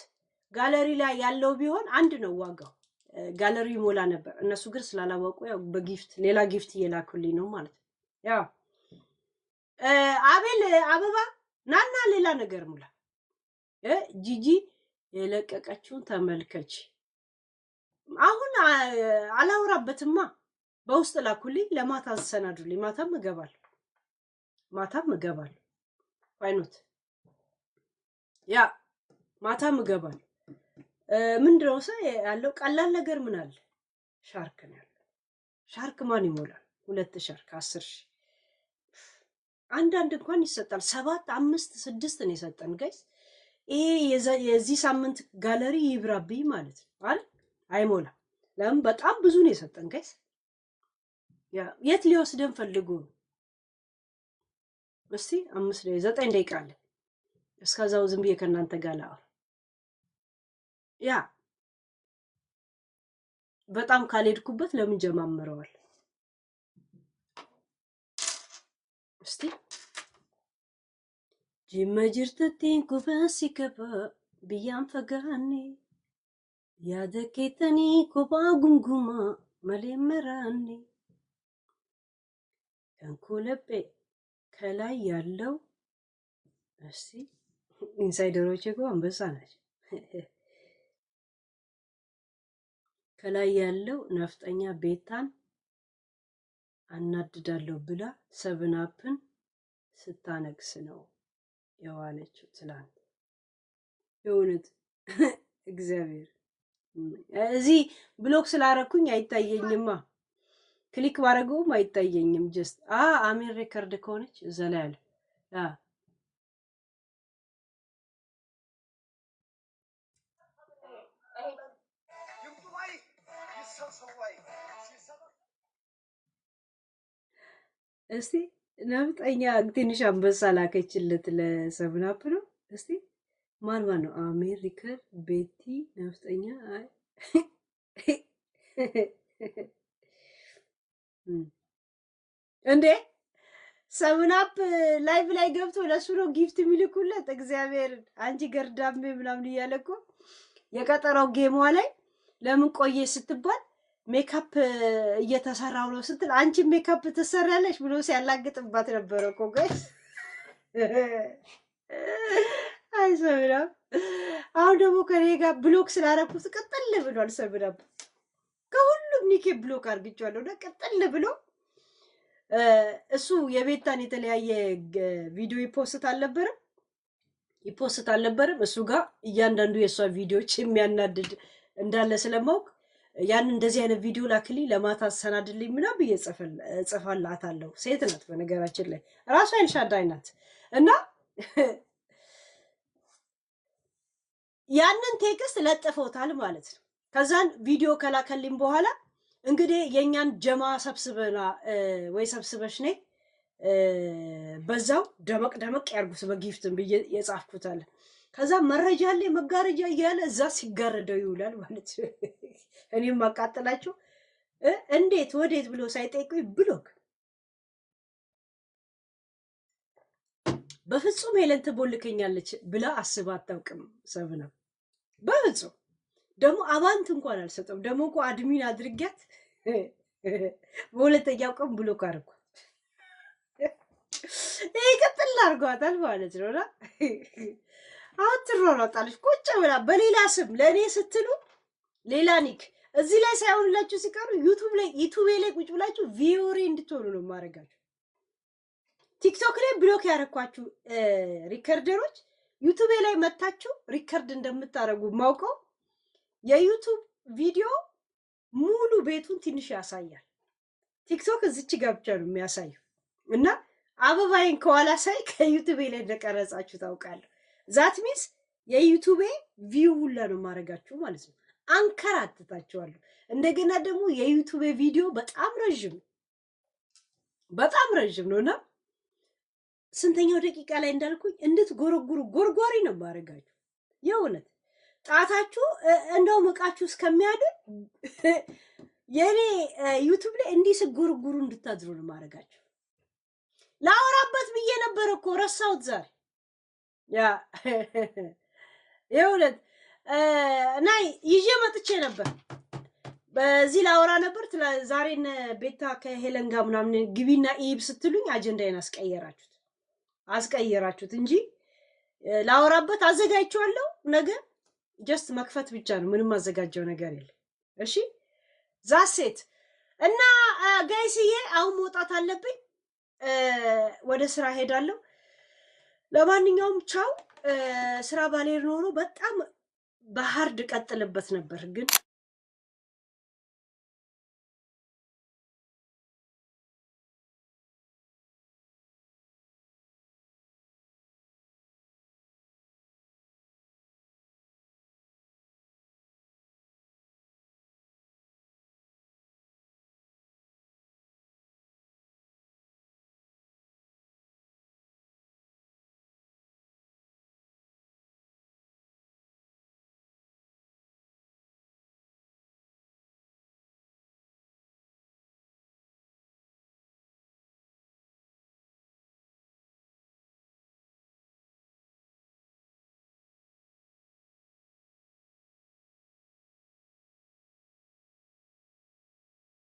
ጋለሪ ላይ ያለው ቢሆን አንድ ነው ዋጋው። ጋለሪ ሞላ ነበር። እነሱ ግን ስላላወቁ ያው በጊፍት ሌላ ጊፍት እየላኩልኝ ነው ማለት ነው። ያው አቤል አበባ ናና ሌላ ነገር ሙላ። ጂጂ የለቀቀችውን ተመልከች። አሁን አላወራበትማ። በውስጥ ላኩልኝ። ለማታ አሰናዱልኝ። ማታም እገባለሁ። አይኖት ያ ማታም እገባለሁ። ምንድነው ያለው ቀላል ነገር ምን አለ? ሻርክ ነው ያለው። ሻርክ ማን ይሞላል? 2 ሻርክ 10,000 አንዳንድ እንኳን ይሰጣል። 7 5 6 ነው የሰጠን ጋይስ። ይሄ የዚህ ሳምንት ጋለሪ ይብራብኝ ማለት ነው አይደል? አይሞላ። ለምን በጣም ብዙ ነው የሰጠን ጋይስ። ያ የት ሊወስደን ፈልጎ? እስቲ 9 ደቂቃ አለ። እስከዛው ዝም ብዬ ከእናንተ ጋር ላወራ። ያ በጣም ካልሄድኩበት ለምን ጀማምረዋል? እስቲ ጅመጅርተቲን ኩበሲ ከበ ብያን ፈጋኔ ያደኬተኒ ኮባ ጉምጉማ መሌመራኔ ከንኮለጴ ከላይ ያለው እስቲ ኢንሳይደሮች እኮ አንበሳ ናቸው። ከላይ ያለው ነፍጠኛ ቤታን አናድዳለሁ ብላ 7አፕን ስታነግስ ነው የዋለችው ትላንት። የእውነት እግዚአብሔር እዚህ ብሎክ ስላረኩኝ አይታየኝማ። ክሊክ ባረገውም አይታየኝም። ጀስት አሜን ሬከርድ ከሆነች እዛ ላይ አለ። እስቲ ነፍጠኛ ትንሽ አንበሳ ላከችለት ለ7አፕ ነው። እስቲ ማን ነው? አሜን ሪከርድ ቤቲ ነፍጠኛ እንዴ 7አፕ ላይቭ ላይ ገብቶ ለሱ ነው ጊፍት የሚልኩለት። እግዚአብሔር አንቺ ገርዳሜ ምናምን እያለ እኮ የቀጠረው ጌሟ ላይ ለምን ቆየ ስትባል ሜካፕ እየተሰራው ነው ስትል አንቺ ሜካፕ ትሰሪያለሽ ብሎ ሲያላግጥባት ነበረ እኮ ጋይስ። አይ ሰብራም አሁን ደግሞ ከኔ ጋር ብሎክ ስላደረኩት ቅጥል ብሏል። ሰብራም ከሁሉም ኒኬ ብሎክ አድርግቼዋለሁ እና ቅጥል ብሎ እሱ የቤታን የተለያየ ቪዲዮ ይፖስት አልነበረም እሱ ጋር እያንዳንዱ የእሷ ቪዲዮዎች የሚያናድድ እንዳለ ስለማውቅ ያን እንደዚህ አይነት ቪዲዮ ላክልኝ ለማታ አሰናድልኝ ምናምን ብዬ ጽፋላታለሁ። ሴት ናት በነገራችን ላይ ራሷ ኤልሻዳይ ናት። እና ያንን ቴክስት ለጥፎታል ማለት ነው። ከዛን ቪዲዮ ከላከልኝ በኋላ እንግዲህ የኛን ጀማ ሰብስበና ወይ ሰብስበሽ ነይ በዛው ደመቅ ያርጉት በጊፍትን ብዬ የጻፍኩታል። ከዛ መረጃ ላይ መጋረጃ እያለ እዛ ሲጋረደው ይውላል ማለት ነው። እኔም ማቃጠላቸው እንዴት ወዴት ብሎ ሳይጠይቁኝ ብሎክ በፍጹም ሄለን ትቦልከኛለች ብላ አስባ አታውቅም። ሰብና በፍጹም ደግሞ አባንት እንኳን አልሰጠም። ደግሞ እኮ አድሚን አድርጊያት በሁለተኛው ቀን ብሎክ አድርጓት ይቅጥል አድርጓታል ማለት ነውና አሁን ትሯሯጣለች ቁጭ ብላ በሌላ ስም ለእኔ ስትሉ ሌላ ኒክ እዚህ ላይ ሳይሆንላችሁ ሲቀሩ ዩቱቤ ላይ ቁጭ ብላችሁ ቪዮሬ እንድትሆኑ ነው ማድረጋችሁ። ቲክቶክ ላይ ብሎክ ያደረኳችሁ ሪከርደሮች ዩቱቤ ላይ መታችሁ ሪከርድ እንደምታደርጉ ማውቀው የዩቱብ ቪዲዮ ሙሉ ቤቱን ትንሽ ያሳያል። ቲክቶክ እዚች ጋር ብቻ ነው የሚያሳየው እና አበባይን ከኋላ ሳይ ከዩቱቤ ላይ እንደቀረጻችሁ ታውቃለሁ። ዛት ሚንስ የዩቱቤ ቪው ሁላ ነው ማድረጋችሁ ማለት ነው። አንከራትታችኋለሁ። እንደገና ደግሞ የዩቱቤ ቪዲዮ በጣም ረዥም ነውና ስንተኛው ደቂቃ ላይ እንዳልኩኝ እንድትጎረጉሩ ጎርጓሪ ነው ማድረጋችሁ። የእውነት ጣታችሁ እንደው መቃችሁ እስከሚያድር የኔ ዩቱብ ላይ እንዲህ ስጎርጉሩ እንድታድሩ ነው ማድረጋችሁ። ላወራበት ብዬ ነበር እኮ ረሳሁት ዛሬ። ያ የእውነት እና ይዤ መጥቼ ነበር በዚህ ላወራ ነበር። ዛሬን ቤታ ከሄለን ጋር ምናምን ግቢና ኢብ ስትሉኝ አጀንዳዬን አስቀየራችሁት እንጂ ላወራበት አዘጋጅቼዋለሁ። ነገ ጀስት መክፈት ብቻ ነው፣ ምንም አዘጋጀው ነገር የለም። እሺ ዛሴት እና ጋይስዬ አሁን መውጣት አለብኝ፣ ወደ ስራ ሄዳለሁ። ለማንኛውም ቻው። ስራ ባሌር ኖሮ በጣም በሃርድ ቀጥልበት ነበር ግን